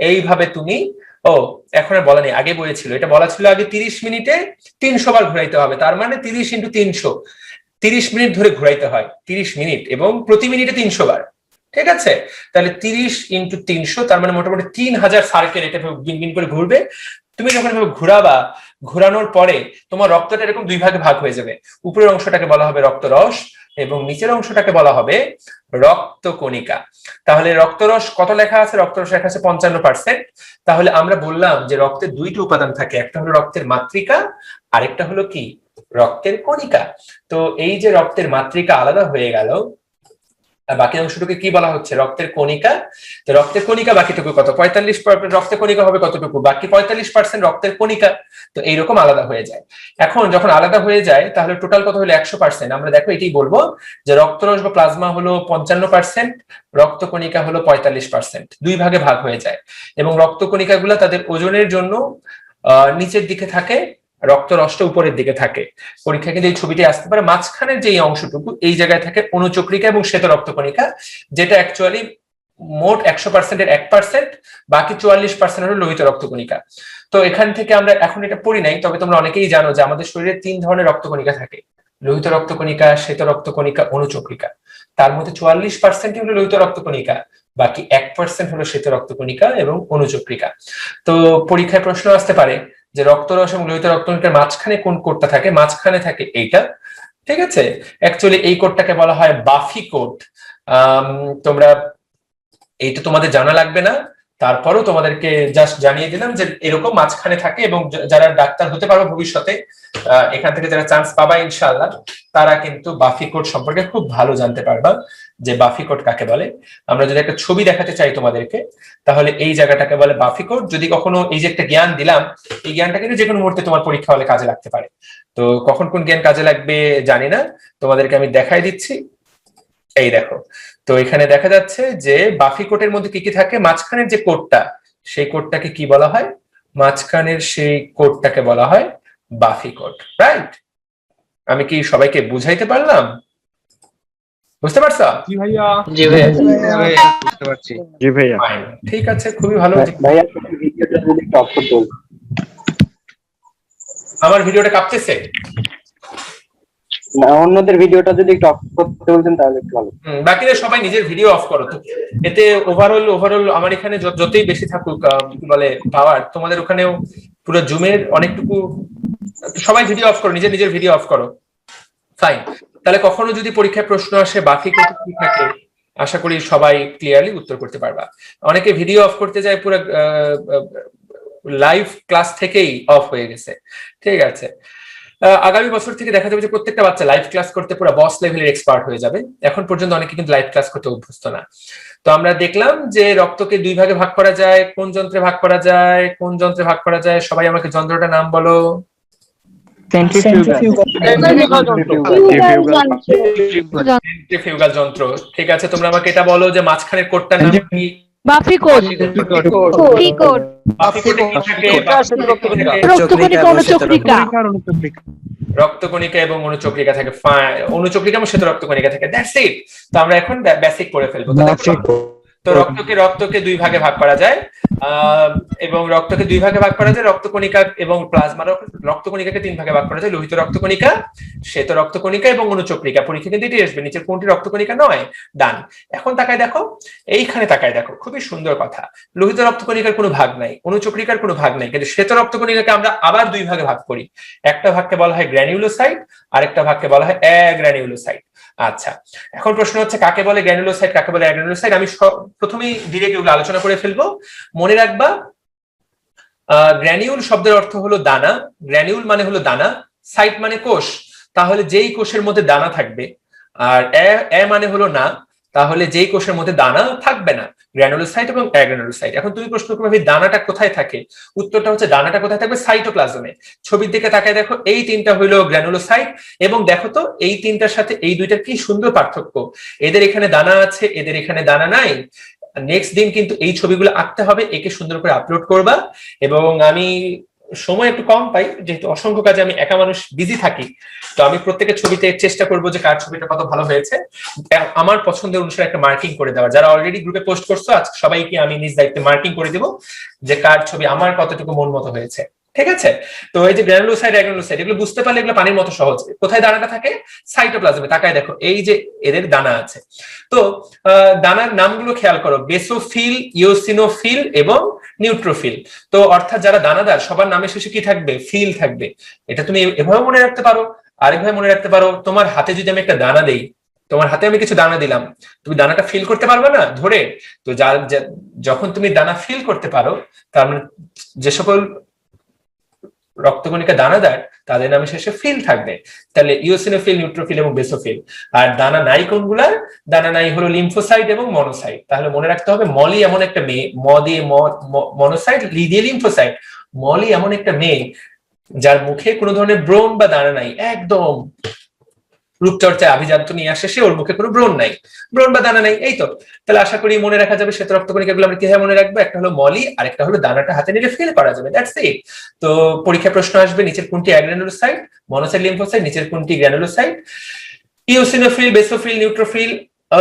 এইভাবে তুমি, এখন আর বলা নেই, আগে বলেছিল, এটা বলা ছিল আগে 30 মিনিটে 300 বার ঘুরাইতে হবে। তার মানে 30 × 300, 30 মিনিট ধরে ঘুরাইতে হয়, 30 মিনিট, এবং প্রতি মিনিটে 300 বার। ঠিক আছে, তাহলে 30 × 300, তার মানে মোটামুটি 3000 সার্কেল এটা গিন গিন করে ঘুরবে। তুমি যখন এভাবে ঘুরাবা, ঘুরানোর পরে তোমার রক্তটা এরকম দুই ভাগে ভাগ হয়ে যাবে। উপরের অংশটাকে বলা হবে রক্তরস এবং নিচের অংশটাকে বলা হবে রক্তকণিকা। তাহলে রক্তরস কত লেখা আছে? রক্তরস লেখা আছে 55%। তাহলে আমরা বললাম যে রক্তের দুইটি উপাদান থাকে, একটা হলো রক্তের মাতৃকা, আরেকটা হলো কি, রক্তের কণিকা। তো এই যে রক্তের মাতৃকা আলাদা হয়ে গেল, বাকি অংশটুকু কি বলা হচ্ছে? রক্তের কণিকা। তো রক্তের কণিকা বাকিটুকু কত? 45% রক্তের কণিকা হবে কতটুকু? বাকি 45% রক্তের কণিকা। তো এইরকম আলাদা হয়ে যায়। এখন যখন আলাদা হয়ে যায় তাহলে টোটাল কত হলো? 100%। আমরা দেখো এটাই বলবো যে রক্তরস বা প্লাজমা হলো 55%, রক্ত কণিকা হলো 45%, দুই ভাগে ভাগ হয়ে যায়। এবং রক্ত কণিকা গুলা তাদের ওজনের জন্য নিচের দিকে থাকে, রক্তরসটা উপরের দিকে থাকে। পরীক্ষায় কিন্তু এই ছবিটি আসতে পারে। মাঝখানের যে অংশটুকু, এই জায়গায় থাকে অনুচক্রিকা এবং শ্বেত রক্তকণিকা, যেটা অ্যাকচুয়ালি মোট 100%-এর 1%, বাকি 44% হলো লোহিত রক্তকণিকা। তো এখান থেকে আমরা এখন এটা পড়ি নাই, তবে তোমরা অনেকেই জানো যে আমাদের শরীরে 3 ধরনের রক্তকণিকা থাকে, লোহিত রক্তকণিকা, শ্বেত রক্তকণিকা, অনুচক্রিকা। তার মধ্যে 44% হলো লোহিত রক্তকণিকা, বাকি 1% হলো শ্বেত রক্তকণিকা এবং অনুচক্রিকা। তো পরীক্ষায় প্রশ্ন আসতে পারে যে রক্তরস এবং লোহিত রক্তকণিকার মাঝখানে কোন কোডটা থাকে? মাঝখানে থাকে এইটা। ঠিক আছে, অ্যাকচুয়ালি এই কোডটাকে বলা হয় বাফি কোড। তোমরা এইটা তোমাদের জানা লাগবে না, তারপরও তোমাদেরকে জাস্ট জানিয়ে দিলাম যে এরকম মাঝখানে থাকে। এবং যারা ডাক্তার হতে পারবে ভবিষ্যতে, এখান থেকে যারা চান্স পাবা ইনশাআল্লাহ, তারা কিন্তু বাফি কোড সম্পর্কে খুব ভালো জানতে পারবা যে বাফি কোড কাকে বলে। আমরা যদি একটা ছবি দেখাতে চাই তোমাদেরকে, তাহলে এই জায়গাটাকে বলে বাফি কোড। যদি কখনো এই যে একটা জ্ঞান দিলাম, এই জ্ঞানটা কিন্তু যে কোনো মুহূর্তে তোমার পরীক্ষা হলে কাজে লাগতে পারে। তো কখন কোন জ্ঞান কাজে লাগবে জানি না, তোমাদেরকে আমি দেখাই দিচ্ছি। এই দেখো, তো এখানে দেখা যাচ্ছে যে বাফি কোডের মধ্যে কি কি থাকে। মাঝখানের যে কোডটা, সেই কোডটাকে কি বলা হয়? মাঝখানের সেই কোডটাকে বলা হয় বাফি কোড, রাইট? আমি কি সবাইকে বুঝাইতে পারলাম? বুঝতে পারছো? জি ভাইয়া। জি ভাইয়া। বুঝতে পারছি। জি ভাইয়া। Fine, ঠিক আছে, খুবই ভালো। ভাইয়া ভিডিওটা যদি একটু অফ করতে বলতেন। আমার ভিডিওটা কাঁপতেছে? না, অন্যদের ভিডিওটা যদি একটু অফ করতে বলতেন তাহলে একটু ভালো। বাকিরা সবাই নিজের ভিডিও অফ করো তো। এতে ওভারঅল আমার এখানে যতই বেশি থাকুক কি বলে পাওয়ার, তোমাদের ওখানেও পুরো জুমের অনেকটুকু। সবাই ভিডিও অফ করো, নিজের ভিডিও অফ করো। ফাইন। তাহলে কখনো যদি পরীক্ষায় প্রশ্ন আসে বাফি কোড কি থাকে, আশা করি সবাই ক্লিয়ারলি উত্তর করতে পারবা। অনেকে ভিডিও অফ করতে যায়, পুরো লাইভ ক্লাস থেকেই অফ হয়ে গেছে। ঠিক আছে, আগামী বছর থেকে দেখা যাবে যে প্রত্যেকটা বাচ্চা লাইভ ক্লাস করতে পুরো বস লেভেলের এক্সপার্ট হয়ে যাবে। এখন পর্যন্ত অনেকে কিন্তু লাইভ ক্লাস করতে অভ্যস্ত না। তো আমরা দেখলাম যে রক্তকে দুই ভাগে ভাগ করা যায়। কোন যন্ত্রে ভাগ করা যায়? কোন যন্ত্রে ভাগ করা যায়? সবাই আমাকে যন্ত্রটার নাম বলো। সেন্ট্রিফিউগাল যন্ত্র। ঠিক আছে, তোমরা আমাকে এটা বলো যে মাঝখানের কোডটার নাম কি? বাফি কোড। কি কোড? বাফি কোডে কি থাকে? রক্তকণিকা, অনুচক্রিকা। রক্তকণিকা এবং অনুচক্রিকা থাকে। অনুচক্রিকা এবং শ্বেত রক্তকণিকা থাকে। That's it. তো আমরা এখন বেসিক করে ফেলবো। তো রক্তকে দুই ভাগে ভাগ করা যায়, এবং রক্তকে দুই ভাগে ভাগ করা যায় রক্তকণিকা এবং প্লাজমা। রক্তকণিকাকে 3 ভাগে ভাগ করা যায়, লোহিত রক্তকণিকা, শ্বেত রক্তকণিকা এবং অনুচক্রিকা। পরীক্ষা কিন্তু এটি আসবে, নিচের কোনটি রক্তকণিকা নয়। ডান। এখন তাকায় দেখো, এইখানে তাকায় দেখো, খুবই সুন্দর কথা। লোহিত রক্তকণিকার কোনো ভাগ নাই, অনুচক্রিকার কোনো ভাগ নাই, কিন্তু শ্বেত রক্তকণিকাকে আমরা আবার দুই ভাগে ভাগ করি। একটা ভাগকে বলা হয় গ্র্যানিউলোসাইট, আরেকটা ভাগকে বলা হয় অ্যাগ্র্যানিউলোসাইট। আচ্ছা, এখন প্রশ্ন হচ্ছে কাকে বলে গ্র্যানুলোসাইট, কাকে বলে অ্যাগ্রানুলোসাইট? আমি প্রথমেই ডিরেক্ট এগুলো আলোচনা করে ফেলবো। মনে রাখবা, গ্র্যানিউল শব্দের অর্থ হলো দানা, গ্র্যানিউল মানে হলো দানা, সাইট মানে কোষ। তাহলে যেই কোষের মধ্যে দানা থাকবে, আর এ মানে হলো না, তাহলে যেই কোষের মধ্যে দানা থাকবে না, গ্র্যানুলোসাইট এবং অ্যাগ্রানুলোসাইট। এখন তুমি প্রশ্ন করবে দানাটা কোথায় থাকে, উত্তরটা হচ্ছে দানাটা কোথায় থাকবে, সাইটোপ্লাজমে। ছবির দিকে তাকায় দেখো, এই তিনটা হইলো গ্র্যানুলোসাইট, এবং দেখো তো এই তিনটার সাথে এই দুইটার কি সুন্দর পার্থক্য, এদের এখানে দানা আছে, এদের এখানে দানা নাই। নেক্সট দিন কিন্তু এই ছবিগুলো আঁকতে হবে, একে সুন্দর করে আপলোড করবা। এবং আমি সময় একটু কম পাই, যেহেতু অসংখ্য কাজে আমি একা মানুষ বিজি থাকি, তো আমি প্রত্যেকের ছবিতে চেষ্টা করবো যে কার ছবিটা কত ভালো হয়েছে আমার পছন্দের অনুসারে একটা মার্কিং করে দেওয়া। যারা অলরেডি গ্রুপে পোস্ট করছো, আজকে সবাইকে আমি নিজ দায়িত্বে মার্কিং করে দিব যে কার ছবি আমার কতটুকু মন মতো হয়েছে। ঠিক আছে? তো এই যে গ্র্যানুলোসাইট অ্যাগ্রানুলোসাইট এগুলো বুঝতে পারলে এগুলো পানির মতো সহজ। কোথায় দানাটা থাকে? সাইটোপ্লাজমে। তাকায় দেখো, এই যে এদের দানা আছে। তো দানার নামগুলো খেয়াল করো, বেসোফিল, ইওসিনোফিল এবং নিউট্রোফিল। তো অর্থাৎ যারা দানাদার সবার নামের শেষে কি থাকবে? ফিল থাকবে। এটা তুমি এভাবে মনে রাখতে পারো, আরেকভাবে মনে রাখতে পারো, তোমার হাতে যদি আমি একটা দানা দেই, তোমার হাতে আমি কিছু দানা দিলাম, তুমি দানাটা ফিল করতে পারবে না ধরে? তো যখন তুমি দানা ফিল করতে পারো, তার মানে যে সকল রক্তকণিকা দানাদার তাদের নামে শেষে ফিল থাকবে। তাহলে ইওসিনোফিল, নিউট্রোফিল এবং বেসোফিল। আর দানা নাই কোনগুলার? দানা নাই হলো লিম্ফোসাইট এবং মনোসাইট। তাহলে মনে রাখতে হবে, মলি এমন একটা মেয়ে, ম দিয়ে মনোসাইট, লি দিয়ে লিম্ফোসাইট। মলি এমন একটা মেয়ে যার মুখে কোনো ধরনের ব্রণ বা দানা নাই, একদম রূপচর্চায় আভিজাত্য নিয়ে আসে সে, ওর মুখে কোনো ব্রণ নাই, ব্রণ বা দানা নাই। এই তো, তাহলে আশা করি মনে রাখা যাবে শ্বেত রক্তকণিকাগুলো আমরা কিভাবে মনে রাখবো। একটা হলো মলি, আর একটা হলো দানাটা হাতে নিলে ফিল করা যাবে, দ্যাটস ইট। তো পরীক্ষা প্রশ্ন আসবে, নিচের কোনটি অ্যাগ্রানুলোসাইট, মনোসাইট, লিম্ফোসাইট, নিচের কোনটি গ্র্যানুলোসাইট, ইওসিনোফিল, বেসোফিল, নিউট্রোফিল।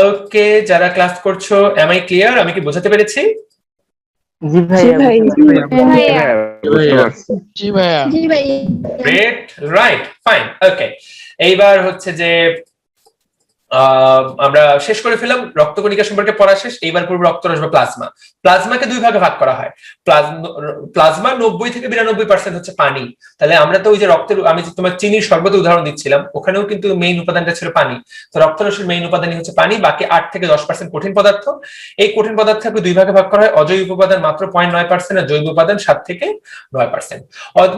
ওকে, যারা ক্লাস করছো, এম আই ক্লিয়ার? আমি কি বোঝাতে পেরেছি? জি ভাইয়া। জি ভাইয়া। জি ভাই। গ্রেট, রাইট, ফাইন, ওকে। এইবার হচ্ছে যে আমরা শেষ করে ফেলাম রক্তকণিকা সম্পর্কে পড়া শেষ। এইবার পড়বো রক্তরস বা প্লাজমা। প্লাজমাকে দুই ভাগে ভাগ করা হয়। প্লাজমা 90 থেকে 92% হচ্ছে পানি। তাহলে আমরা তো ওই যে রক্তের, আমি তোমার চিনির শরবতের উদাহরণ দিচ্ছিলাম, ওখানেও কিন্তু মেইন উপাদানটা ছিল পানি। তো রক্তরসের মেইন উপাদানই হচ্ছে পানি, বাকি 8 থেকে 10% কঠিন পদার্থ। এই কঠিন পদার্থকে দুই ভাগে ভাগ করা হয়, অজৈব উপাদান মাত্র 0.9% আর জৈব উপাদান 7 থেকে 9%।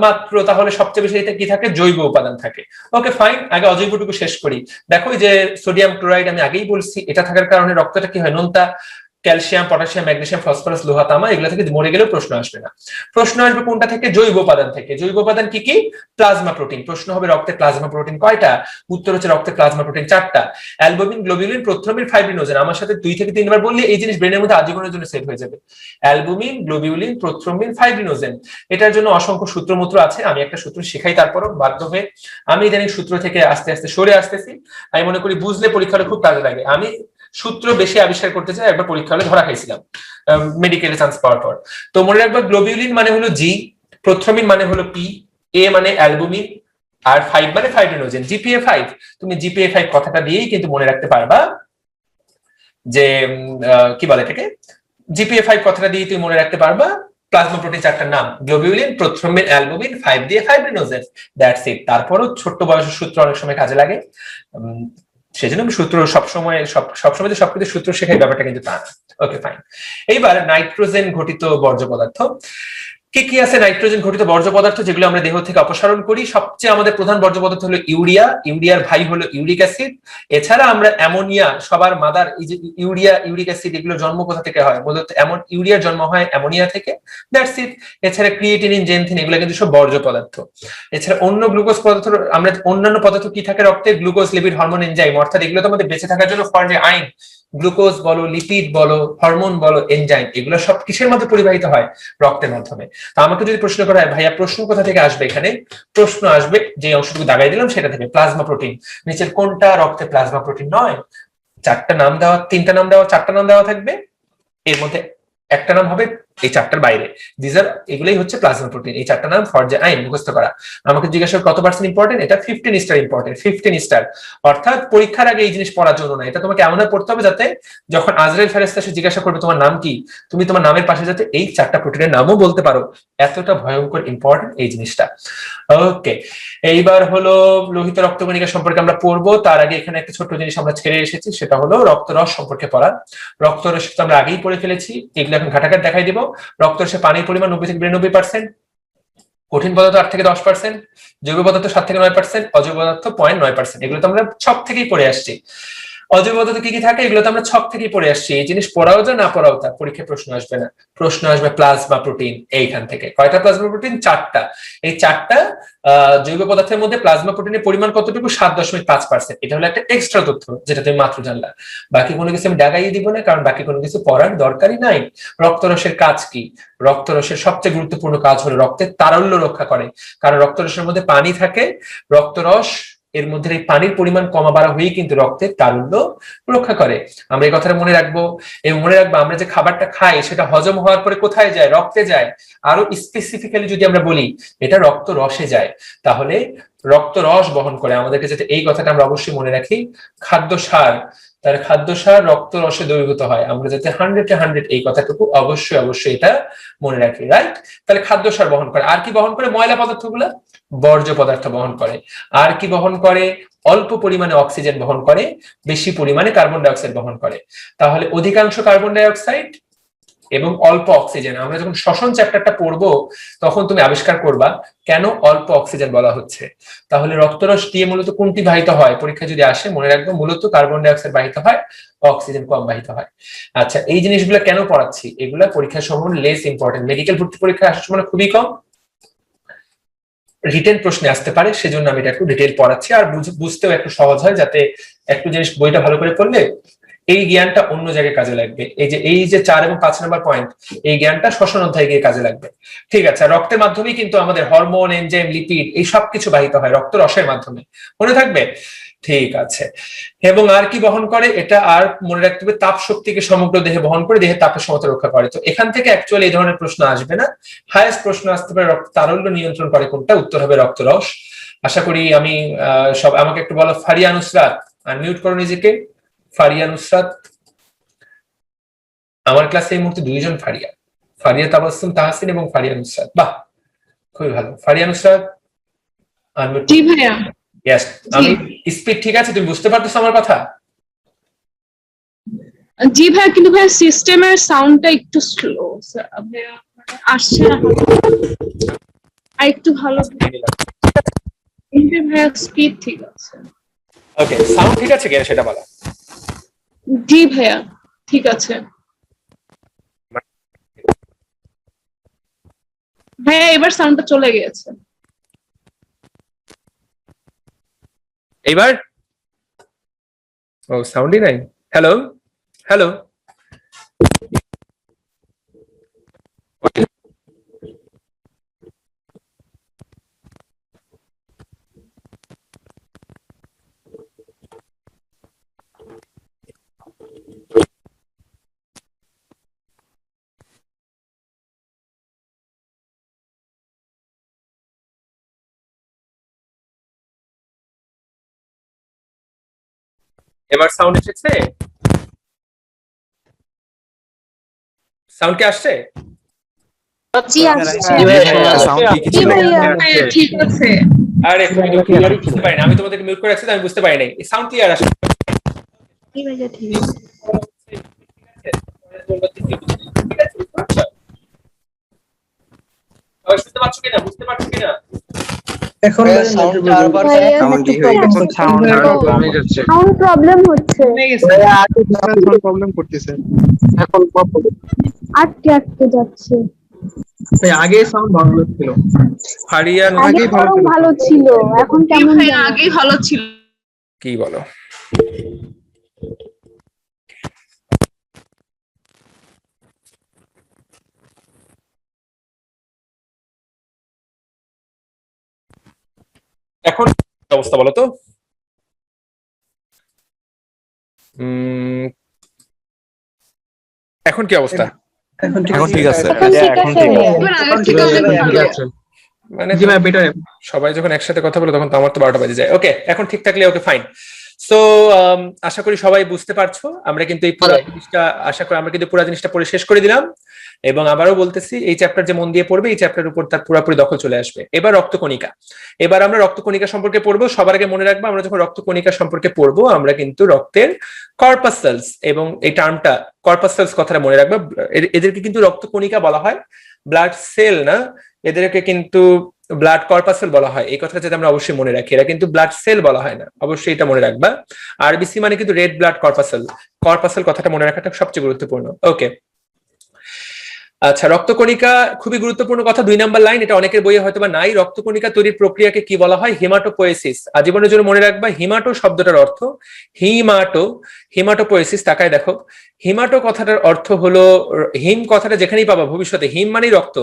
মাত্র তাহলে সবচেয়ে বেশি এটা কি থাকে? জৈব উপাদান থাকে। ওকে ফাইন, আগে অজৈবটুকু শেষ করি। দেখো এই যে সোডিয়াম ক্লোরাইড, আমি আগেই বলছি, এটা থাকার কারণে রক্তটা কি হয়? নোনতা। ক্যালসিয়াম, পটাশিয়াম, ম্যাগনেসিয়াম, ফসফরাস, লোহা, তামা এগুলো থেকে মরে গেলেও প্রশ্ন আসবে না। প্রশ্ন আসবে কোনটা থেকে? জৈব উপাদান থেকে। জৈব উপাদান কি কি? Plasma protein. প্রশ্ন হবে রক্তে প্লাজমা প্রোটিন কয়টা? উত্তর হচ্ছে রক্তে প্লাজমা প্রোটিন 4টা। Albumin, globulin, prothrombin, fibrinogen. আমার সাথে 2 থেকে 3 বার বললে এই জিনিস ব্রেনের মধ্যে আজীবনের জন্য সেভ হয়ে যাবে। Albumin, globulin, prothrombin, fibrinogen. এটার জন্য অসংখ্য সূত্রমূত্র আছে, আমি একটা সূত্র শিখাই, তারপরও বাধ্য হয়ে আমি ইদানিং সূত্র থেকে আস্তে আস্তে সরে আসতেছি। আমি মনে করি বুঝলে পরীক্ষা হলে খুব কাজে লাগে। আমি সূত্র বেশি আবিষ্কার করতে চাই, একবার পরীক্ষা হলে ধরা খাইছিলাম মেডিকেলে চান্স পাওয়ার পর। তো মনে রাখবা, গ্লোবিউলিন মানে হলো জি, প্রোথ্রোমিন মানে হলো পি, এ মানে অ্যালবুমিন, আর 5 মানে ফাইব্রিনোজেন। জিপিএ 5, তুমি জিপিএ 5 কথাটা দিয়েই কিন্তু মনে রাখতে পারবা যে কি বলে এটাকে, জিপিএ 5 কথাটা দিয়ে তুমি মনে রাখতে পারবা প্লাজমা প্রোটিন 4টার নাম, গ্লোবিউলিন, প্রোথ্রোমিন, অ্যালবুমিন, 5 দিয়ে ফাইব্রিনোজেন, দ্যাটস ইট। তারপরও ছোট্ট বয়সের সূত্র অনেক সময় কাজে লাগে, সেজন্য আমি সূত্র সবসময় যে সবকিছু সূত্র শেখাই ব্যাপারটা কিন্তু তা না। Okay fine. এইবার নাইট্রোজেন ঘটিত বর্জ্য পদার্থ। কি কি আছে নাইট্রোজেন ঘটিত বর্জ্য পদার্থ যেগুলো আমরা দেহ থেকে অপসারণ করি? সবচেয়ে আমাদের প্রধান বর্জ্য পদার্থ হলো ইউরিয়া, ইউরিয়ার ভাই হলো ইউরিক অ্যাসিড। এছাড়া আমরা অ্যামোনিয়া, সবার মাদার এই যে ইউরিয়া, ইউরিক অ্যাসিড, এগুলো জন্ম কোথা থেকে হয়? মূলত ইউরিয়ার জন্ম হয় অ্যামোনিয়া থেকে, দ্যাটস ইট। এছাড়া ক্রিয়েটিনিন, জেনথিন, এগুলো কিন্তু সব বর্জ্য পদার্থ। এছাড়া অন্য গ্লুকোজ পদার্থ, আমরা অন্যান্য পদার্থ কি থাকে রক্তে? Glucose, lipid, hormone, enzyme. অর্থাৎ এগুলো তো আমাদের বেঁচে থাকার জন্য ফর্জে আইন। গ্লুকোজ বলো, লিপিড বলো, হরমোন বলো, এনজাইম, এগুলো সব কিসের মধ্যে পরিবাহিত হয়? রক্তের মাধ্যমে। তো আমাকে যদি প্রশ্ন করা হয়, ভাইয়া প্রশ্ন কোথা থেকে আসবে? এখানে প্রশ্ন আসবে যে অংশটুকু দাগাই দিলাম সেটা থেকে, প্লাজমা প্রোটিন। নিচের কোনটা রক্তে প্লাজমা প্রোটিন নয়? 4টা নাম দেওয়া, 3টা নাম দেওয়া, 4টা নাম দেওয়া থাকবে, এর মধ্যে একটা নাম হবে এই 4টার বাইরে। এগুলোই হচ্ছে প্লাজমা প্রোটিন। এই 4টা নাম ফর্জে আইন মুখস্থ করা। আমাকে জিজ্ঞাসা কত পার্সেন্ট ইম্পর্টেন্ট? এটা 15 স্টার ইম্পর্টেন্ট, 15 স্টার। অর্থাৎ পরীক্ষার আগে এই জিনিস পড়ার জন্য না, এটা তোমাকে এমন পড়তে হবে যাতে যখন আজরাইল ফেরেশতা এসে জিজ্ঞাসা করবে তোমার নাম কি, তুমি তোমার নামের পাশে যাতে এই 4টা প্রোটিনের নামও বলতে পারো। এতটা ভয়ঙ্কর ইম্পর্টেন্ট এই জিনিসটা। ওকে, এইবার হলো লোহিত রক্তকণিকা সম্পর্কে আমরা পড়বো। তার আগে এখানে একটা ছোট্ট জিনিস আমরা ছেড়ে এসেছি, সেটা হলো রক্তরস সম্পর্কে পড়া। রক্তরস তো আমরা আগেই পড়ে ফেলেছি, এগুলো এখন ঘাটাঘাট দেখাই দিব। রক্তরসে পানির পরিমাণ 90 থেকে 92%। কঠিন পদার্থ 8 থেকে 10%, জৈব পদার্থ 7 থেকে 9%, অজৈব পদার্থ 0.9%। এগুলো তো আমরা ছক থেকেই পড়ে আসছি। অজৈব পদার্থ কি কি থাকে এগুলো তো আমরা ছক থেকেই পড়ে আসছি। এই জিনিস পড়াও যা না পড়াও তা, পরীক্ষায় প্রশ্ন আসবে না। প্রশ্ন আসবে প্লাজমা প্রোটিন, এইখান থেকে। কয়টা প্লাজমা প্রোটিন? 4টা। এই 4টা জৈব পদার্থের মধ্যে প্লাজমা প্রোটিনের পরিমাণ কতটুকু? 7.5%। এটা হলো একটা এক্সট্রা তথ্য যেটা তুমি মাত্র জানলা। বাকি কোনো কিছু আমি দাগাইয়ে দিব না, কারণ বাকি কোনো কিছু পড়ার দরকারই নাই। রক্তরসের কাজ কি? রক্তরসের সবচেয়ে গুরুত্বপূর্ণ কাজ হলো রক্তের তারল্য রক্ষা করে, কারণ রক্তরসের মধ্যে পানি থাকে। রক্তরস এর মধ্যে এই পানির পরিমাণ কমা বাড়া হয়েই কিন্তু রক্তের তারল্য রক্ষা করে। আমরা এই কথাটা মনে রাখবো। এবং মনে রাখবো আমরা যে খাবারটা খাই সেটা হজম হওয়ার পরে কোথায় যায়? রক্তে যায়। আরো স্পেসিফিক্যালি যদি আমরা বলি, এটা রক্ত রসে যায়। তাহলে রক্ত রস বহন করে, আমাদেরকে যাতে এই কথাটা আমরা অবশ্যই মনে রাখি। খাদ্য সার, তার খাদ্য সার রক্ত রসে দ্রবীভূত হয়। আমরা যাতে 100 এই কথাটুকু অবশ্যই এটা মনে রাখি, রাইট? তাহলে খাদ্য সার বহন করে। আর কি বহন করে? ময়লা পদার্থগুলো, বর্জ্য পদার্থ বহন করে। আর কি বহন করে? অল্প পরিমাণে অক্সিজেন বহন করে, বেশি পরিমাণে কার্বন ডাই অক্সাইড বহন করে। তাহলে অধিকাংশ কার্বন ডাই অক্সাইড এবং অল্প অক্সিজেন। আমরা যখন শ্বসন চ্যাপ্টারটা পড়বো তখন তুমি আবিষ্কার করবা কেন অল্প অক্সিজেন বলা হচ্ছে। তাহলে রক্তরস দিয়ে মূলত কোনটি বাহিত হয়? পরীক্ষা যদি আসে মনে রাখবো, মূলত কার্বন ডাই অক্সাইড বাহিত হয়, অক্সিজেন কম বাহিত হয়। আচ্ছা, এই জিনিসগুলো কেন পড়াচ্ছি? এগুলা পরীক্ষার সময় লেস ইম্পর্টেন্ট। মেডিকেল ভর্তি পরীক্ষা আসার সময় খুবই কম, রিটেন প্রশ্নে আসতে পারে, সেজন্য আমি এটা একটু ডিটেইল পড়াচ্ছি। আর বুঝতেও একটু সহজ হয়, যাতে একটু জিনিস বইটা ভালো করে পড়লে এই জ্ঞানটা অন্য জায়গায় কাজে লাগবে। এই যে 4 এবং 5 নম্বর পয়েন্ট, এই জ্ঞানটা শ্বসন অধ্যায়ে গিয়ে কাজে লাগবে। ঠিক আছে, রক্তের মাধ্যমেই কিন্তু আমাদের হরমোন, এনজাইম, লিপিড এই সব কিছু বাহিত হয় রক্ত রসের মাধ্যমে, মনে থাকবে? ঠিক আছে। এবং আর কি বহন করে? এটা আর মনে রাখতে হবে, তাপ শক্তিকে সমগ্র দেহে বহন করে দেহের তাপের সমতা রক্ষা করে। তো এখান থেকে অ্যাকচুয়ালি এই ধরনের প্রশ্ন আসবে না। হাইয়েস্ট প্রশ্ন আসতে পারে রক্ত তারল্য নিয়ন্ত্রণ করে কোনটা? উত্তর হবে রক্তরস। আশা করি আমি সব, আমাকে একটু বলো ফারিয়া নুসরাত, আনমিউট করো নিজেকে। ফারিয়া নুসরাত, আমার ক্লাসে এই মুহূর্তে 2 জন ফারিয়া, ফারিয়া তাবাসসুম তাহসিন এবং ফারিয়া নুসরাত। বাহ, খুবই ভালো। ফারিয়া নুসরাত আনমিউট। জি ভাইয়া। ইয়েস, আমি স্পিড ঠিক আছে? তুমি বুঝতে পারতেছো আমার কথা? জি ভাইয়া, কিন্তু ভাইয়া সিস্টেমের সাউন্ডটা একটু স্লো ভাইয়া, আসছে না। আর একটু ভালো ভাইয়া, স্পিড ঠিক আছে? ওকে, সাউন্ড ঠিক আছে কিনা সেটা বলো। জি ভাইয়া ঠিক আছে। ভাইয়া এবার সাউন্ডটা চলে গেছে। এইবার? ও, সাউন্ডই নাই। হ্যালো হ্যালো, এবার সাউন্ড এসেছে? সাউন্ড কি আসছে? জি আসছে। ঠিক আছে। আরে ক্লিয়ারই বুঝতে পারি না, আমি তোমাদেরকে মিউট করে রাখছি, আমি বুঝতে পারি নাই। সাউন্ড ক্লিয়ার আসছে? জি ভাইয়া ঠিক আছে। শুনতে পাচ্ছ কিনা, বুঝতে পারছো কিনা? এখন সাউন্ড প্রবলেম হচ্ছে। প্রবলেম করতেছে। এখন আটকে যাচ্ছে। আগে সাউন্ড ভালো ছিল, ফারিয়া আগে ভালো ছিল, এখন কেমন ভাইয়া আগেই ভালো ছিল। কি বলো? এখন অবস্থা বলো তো? এখন কি অবস্থা? এখন ঠিক আছে। মানে সবাই যখন একসাথে কথা বলে তখন তো আমার তো 12টা বাজে যায়। ওকে, এখন ঠিক থাকলে ওকে, ফাইন। সো আশা করি সবাই বুঝতে পারছো। আমরা কিন্তু এই পুরো জিনিসটা, আশা করি আমরা কিন্তু পুরো জিনিসটা পড়ে শেষ করে দিলাম। এবং আবারও বলতেছি, এই চ্যাপ্টার যে মন দিয়ে পড়বে এই চ্যাপ্টারের উপর তার পুরোপুরি দখল চলে আসবে। এবার রক্তকণিকা, এবার আমরা রক্তকণিকা সম্পর্কে পড়বো। সবার আগে মনে রাখবো, আমরা যখন রক্তকণিকা সম্পর্কে পড়বো আমরা কিন্তু রক্তের কর্পাসেলস, এবং এই টার্মটা কর্পাসেলস কথাটা মনে রাখবো, এদেরকে কিন্তু রক্তকণিকা বলা হয়, ব্লাড সেল না। এদেরকে কিন্তু ব্লাড কর্পাসেল বলা হয়, এই কথাটা যাতে আমরা অবশ্যই মনে রাখি। এরা কিন্তু ব্লাড সেল বলা হয় না, অবশ্যই এটা মনে রাখবা। আরবিসি মানে কিন্তু রেড ব্লাড কর্পাসেল, কর্পাসেল কথাটা মনে রাখাটা সবচেয়ে গুরুত্বপূর্ণ। ওকে, আচ্ছা, রক্তকণিকা খুবই গুরুত্বপূর্ণ কথা, 2 নাম্বার লাইন, এটা অনেকের বইয়ে হয়তো বা নাই। রক্তকণিকা তৈরির প্রক্রিয়াকে কি বলা হয়? হিমাটোপোয়েসিস। আজীবনের জন্য মনে রাখবা, হিমাটো শব্দটার অর্থ হিমাটোপোয়েসিস। তাকায় দেখো, হিমাটো কথাটার অর্থ হলো, হিম কথাটা যেখানেই পাবা ভবিষ্যতে, হিম মানে রক্ত,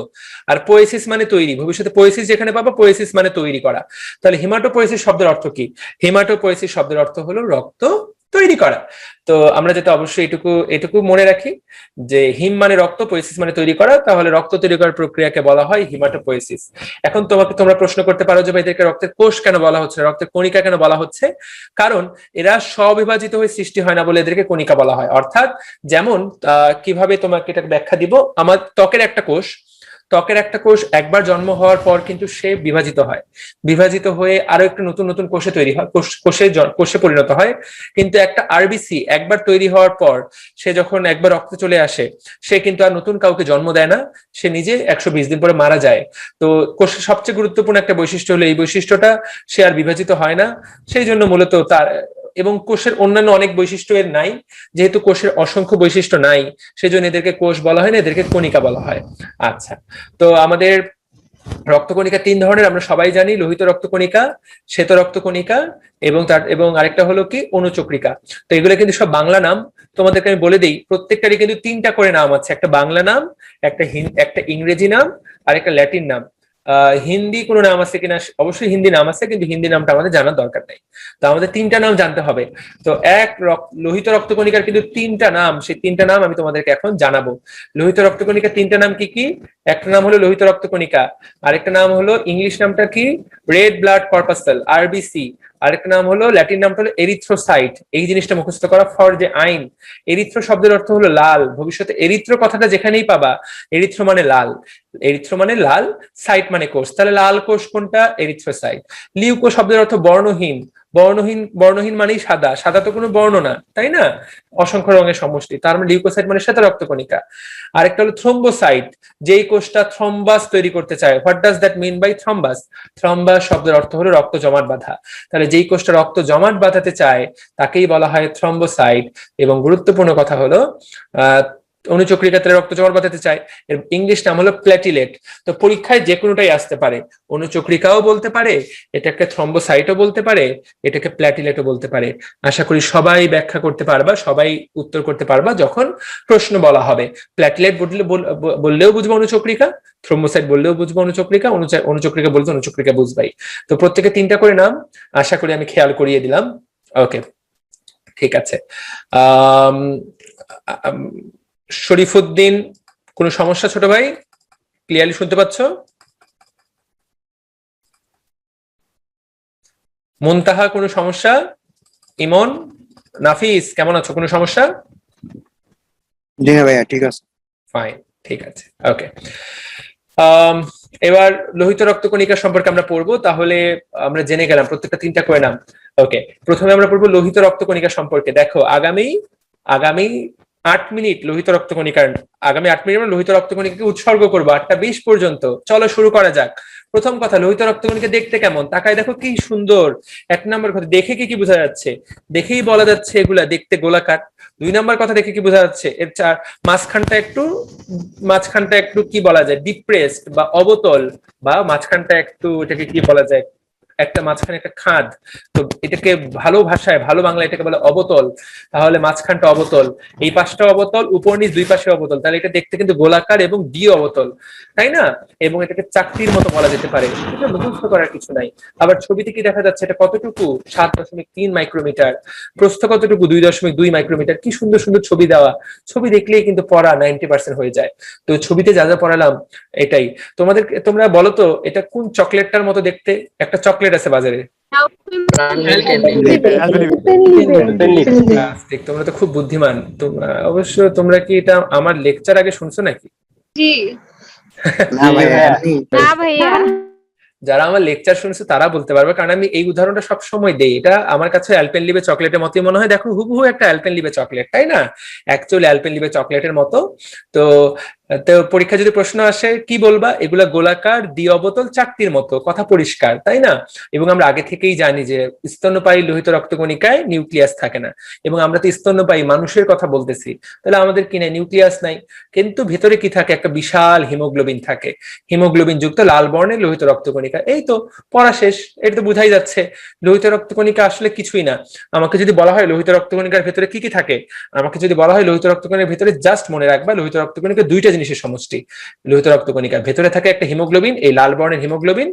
আর পোয়েসিস মানে তৈরি, ভবিষ্যতে পোয়েসিস যেখানে পাবা, পোয়েসিস মানে তৈরি করা। তাহলে হিমাটোপোয়েসিস শব্দের অর্থ কি? হিমাটোপোয়েসিস শব্দের অর্থ হলো রক্ত তৈরি করা। তো আমরা যাতে অবশ্যই এটুকু মনে রাখি যে হিম মানে রক্ত, পোয়েসিস মানে তৈরি করা, তাহলে রক্ত তৈরি করার প্রক্রিয়াকে বলা হয় হিমাটোপোয়েসিস। এখন তোমরা প্রশ্ন করতে পারো যে ভাই এদেরকে রক্তের কোষ কেন বলা হচ্ছে, রক্তের কণিকা কেন বলা হচ্ছে? কারণ এরা স্ববিভাজিত হয়ে সৃষ্টি হয় না বলে এদেরকে কণিকা বলা হয়। অর্থাৎ যেমন কিভাবে তোমাকে এটা ব্যাখ্যা দিব, আমার ত্বকের একটা কোষ একবার জন্ম হওয়ার পর কিন্তু সে বিভাজিত হয়ে আরো একটু নতুন নতুন কোষে তৈরি হয়, কোষে পরিণত হয়। কিন্তু একটা আরবিসি একবার তৈরি হওয়ার পর সে যখন একবার রক্তে চলে আসে, সে কিন্তু আর নতুন কাউকে জন্ম দেয় না, সে নিজে 120 দিন পরে মারা যায়। তো কোষের সবচেয়ে গুরুত্বপূর্ণ একটা বৈশিষ্ট্য হলো এই বৈশিষ্ট্যটা, সে আর বিভাজিত হয় না। সেই জন্য মূলত তার, এবং কোষের অন্যান্য অনেক বৈশিষ্ট্য এর নাই, যেহেতু কোষের অসংখ্য বৈশিষ্ট্য নাই, সেজন্য এদেরকে কোষ বলা হয় না, এদেরকে কণিকা বলা হয়। আচ্ছা, তো আমাদের রক্তকণিকা 3 ধরনের, আমরা সবাই জানি, লোহিত রক্তকণিকা, শ্বেত রক্তকণিকা, এবং আরেকটা হলো কি অনুচক্রিকা। তো এগুলো কিন্তু সব বাংলা নাম। তোমাদেরকে আমি বলে দিই, প্রত্যেকটারই কিন্তু 3টা করে নাম আছে, একটা বাংলা নাম, একটা ইংরেজি নাম, আর একটা ল্যাটিন নাম। হিন্দি কোনো নাম আছে কিনা, অবশ্যই হিন্দি নাম আছে, কিন্তু হিন্দি নামটা আমাদের জানার দরকার নেই। তো আমাদের 3টা নাম জানতে হবে। তো লোহিত রক্তকণিকার কিন্তু 3টা নাম, সেই 3টা নাম আমি তোমাদেরকে এখন জানাবো। লোহিত রক্তকণিকার 3টা নাম কি কি? একটা নাম হলো লোহিত রক্তকণিকা, আরেকটা নাম হলো, ইংলিশ নামটা কি, রেড ব্লাড কর্পাসেল, আরবিসি, আরেকটা নাম হলো, ল্যাটিন নামটা হলো এরিথ্রোসাইট। এই জিনিসটা মুখস্থ করা ফর যে আইন। এরিথ্রো শব্দের অর্থ হলো লাল, ভবিষ্যতে এরিথ্রো কথাটা যেখানেই পাবা, এরিথ্রো মানে লাল, সাইট মানে কোষ, তাহলে লাল কোষ কোনটা? এরিথ্রোসাইট। লিউকো শব্দের অর্থ বর্ণহীন, বর্ণহীন মানেই সাদা, সাদা তো কোনো বর্ণ না, তাই না, অসংখ্য রঙের সমষ্টি, তার মানে লিউকোসাইট মানে শ্বেত রক্তকণিকা। আরেকটা হলো থ্রোম্বোসাইট, যেই কোষটা থ্রম্বাস তৈরি করতে চায়। What does that mean by thrombus? Thrombus শব্দের অর্থ হলো রক্ত জমাট বাঁধা, তাহলে যেই কোষটা রক্ত জমাট বাঁধাতে চায় তাকেই বলা হয় থ্রম্বোসাইট। এবং গুরুত্বপূর্ণ কথা হলো, অনুচক্রিকাতে রক্ত জমাট বাঁধাতে চায়, এর ইংলিশ নাম হলো প্ল্যাটিলেট। তো পরীক্ষায় যে কোনোটাই আসতে পারে, অনুচক্রিকাও বলতে পারে, এটাকে থ্রম্বোসাইটও বলতে পারে, এটাকে প্ল্যাটিলেটও বলতে পারে। আশা করি সবাই ব্যাখ্যা করতে পারবা, সবাই উত্তর করতে পারবা যখন প্রশ্ন বলা হবে। প্ল্যাটিলেট বললেও বুঝবো অনুচক্রিকা, থ্রম্বোসাইট বললেও বুঝবো অনুচক্রিকা, অনুচক্রিকা বলতে অনুচক্রিকা বুঝবাই। তো প্রত্যেকে 3টা করে নাম, আশা করি আমি খেয়াল করিয়ে দিলাম। ওকে, ঠিক আছে। শরীফুদ্দিন, কোনো সমস্যা ছোট ভাই? ক্লিয়ারলি শুনতে পাচ্ছ? মুনতাহা, কোনো সমস্যা? ইমন, নাফিস, কেমন আছো? কোনো সমস্যা? জি হ্যাঁ ভাইয়া, ঠিক আছে। ফাইন, ঠিক আছে, ওকে। এবার লোহিত রক্তকণিকা সম্পর্কে আমরা পড়বো, তাহলে আমরা জেনে গেলাম প্রত্যেকটা 3টা করে নাম। ওকে, প্রথমে আমরা পড়বো লোহিত রক্তকণিকা সম্পর্কে। দেখো, আগামী 8 মিনিট লোহিত রক্তকণিকার, আগামী 8 মিনিট আমরা লোহিত রক্তকণিকাকে উৎসর্গ করবো 8টা 20 পর্যন্ত। চলো শুরু করা যাক। প্রথম কথা, লোহিত রক্তকণিকা দেখতে কেমন? তাকায় দেখো, কি সুন্দর। 1 নম্বর কথা, দেখে কি বোঝা যাচ্ছে? দেখেই বলা যাচ্ছে এগুলা দেখতে গোলাকার। 2 নম্বর কথা, দেখে কি বোঝা যাচ্ছে? এর মাঝখানটা একটু কি বলা যায়, ডিপ্রেসড বা অবতল, বা মাঝখানটা একটু, এটাকে কি বলা যায়, একটা মাঝখানে একটা খাদ। তো এটাকে ভালো ভাষায়, ভালো বাংলা এটাকে বলে অবতল। তাহলে মাঝখানটা অবতল, এই পাশটা অবতল, উপর নিচ 2 পাশে অবতল, তাহলে এটা দেখতে কিন্তু গোলাকার এবং ডি অবতল, তাই না? এবং এটাকে চাকতির মতো বলা যেতে পারে, এটা মুখস্থ করার কিছু নাই। আবার ছবিতে কি দেখা যাচ্ছে, এটা কতটুকু? 7.3 মাইক্রোমিটার। প্রস্থ কতটুকু? 2.2 মাইক্রোমিটার। কি সুন্দর সুন্দর ছবি দেওয়া, ছবি দেখলেই কিন্তু পড়া 90% হয়ে যায়। তো ছবিতে যা যা পড়ালাম এটাই। তোমরা বলো তো, এটা কোন চকলেটটার মতো দেখতে? একটা চকলেট আছে বাজারে, তোমরা তো খুব বুদ্ধিমান। তোমরা কি এটা আমার লেকচার আগে শুনছো নাকি? জি না ভাইয়া, যারা আমার লেকচার শুনছে তারা বলতে পারবে, কারণ আমি এই উদাহরণটা সবসময় দেই। এটা আমার কাছে অ্যালপেনলিবে চকলেটের মতোই মনে হয়। দেখো, হুবহু একটা অ্যালপেনলিবে চকলেট, তাই না? অ্যাকচুয়ালি অ্যালপেনলিবে চকলেটের মতো। তো তো পরীক্ষা যদি প্রশ্ন আসে কি বলবা, এগুলা গোলাকার দ্বি অবতল চাকতির মতো, কথা পরিষ্কার তাই না? এবং আমরা আগে থেকেই জানি যে স্তন্যপায়ী লোহিত রক্তকণিকায় নিউক্লিয়াস থাকে না, এবং আমরা তো স্তন্যপায়ী মানুষের কথা বলতেছি, তাহলে আমাদের কি নাই, নিউক্লিয়াস নাই, কিন্তু ভেতরে কি থাকে, একটা বিশাল হিমোগ্লোবিন থাকে, হিমোগ্লোবিন যুক্ত লাল বর্ণের লোহিত রক্তকণিকা। এই তো পড়া শেষ, এটা তো বোঝাই যাচ্ছে। লোহিত রক্তকণিকা আসলে কিছুই না। আমাকে যদি বলা হয় লোহিত রক্তকণিকার ভেতরে কি কি থাকে, আমাকে যদি বলা হয় লোহিত রক্তকণিকার ভেতরে, জাস্ট মনে রাখবা লোহিত রক্তকণিকা দুইটা জিনিসের সমষ্টি। লোহিত রক্তকণিকার ভেতরে থাকে একটা হিমোগ্লোবিন, এই লাল বর্ণের হিমোগ্লোবিন,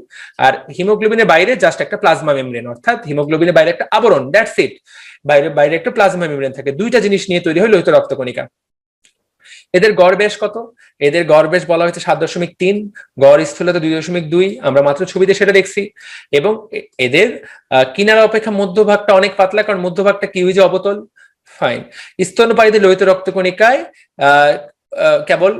আর হিমোগ্লোবিনের বাইরে জাস্ট একটা প্লাজমা মেমব্রেন, অর্থাৎ হিমোগ্লোবিনের বাইরে একটা আবরণ, দ্যাটস ইট। বাইরে বাইরে একটা প্লাজমা মেমব্রেন থাকে। দুইটা জিনিস নিয়ে তৈরি হয় লোহিত রক্তকণিকা। এদের গড় বেশ কত? এদের গড় বেশ বলা হয়েছে 7.3, গড় স্থূলতা 2.2, আমরা মাত্র ছবিতে সেটা দেখছি। এবং এদের কিনারা অপেক্ষা মধ্যভাগটা অনেক পাতলা, কারণ মধ্যভাগটা কি হয়েছে, অবতল। ফাইন। স্তন্যপায়ীদের লোহিত রক্তকণিকায় কেবল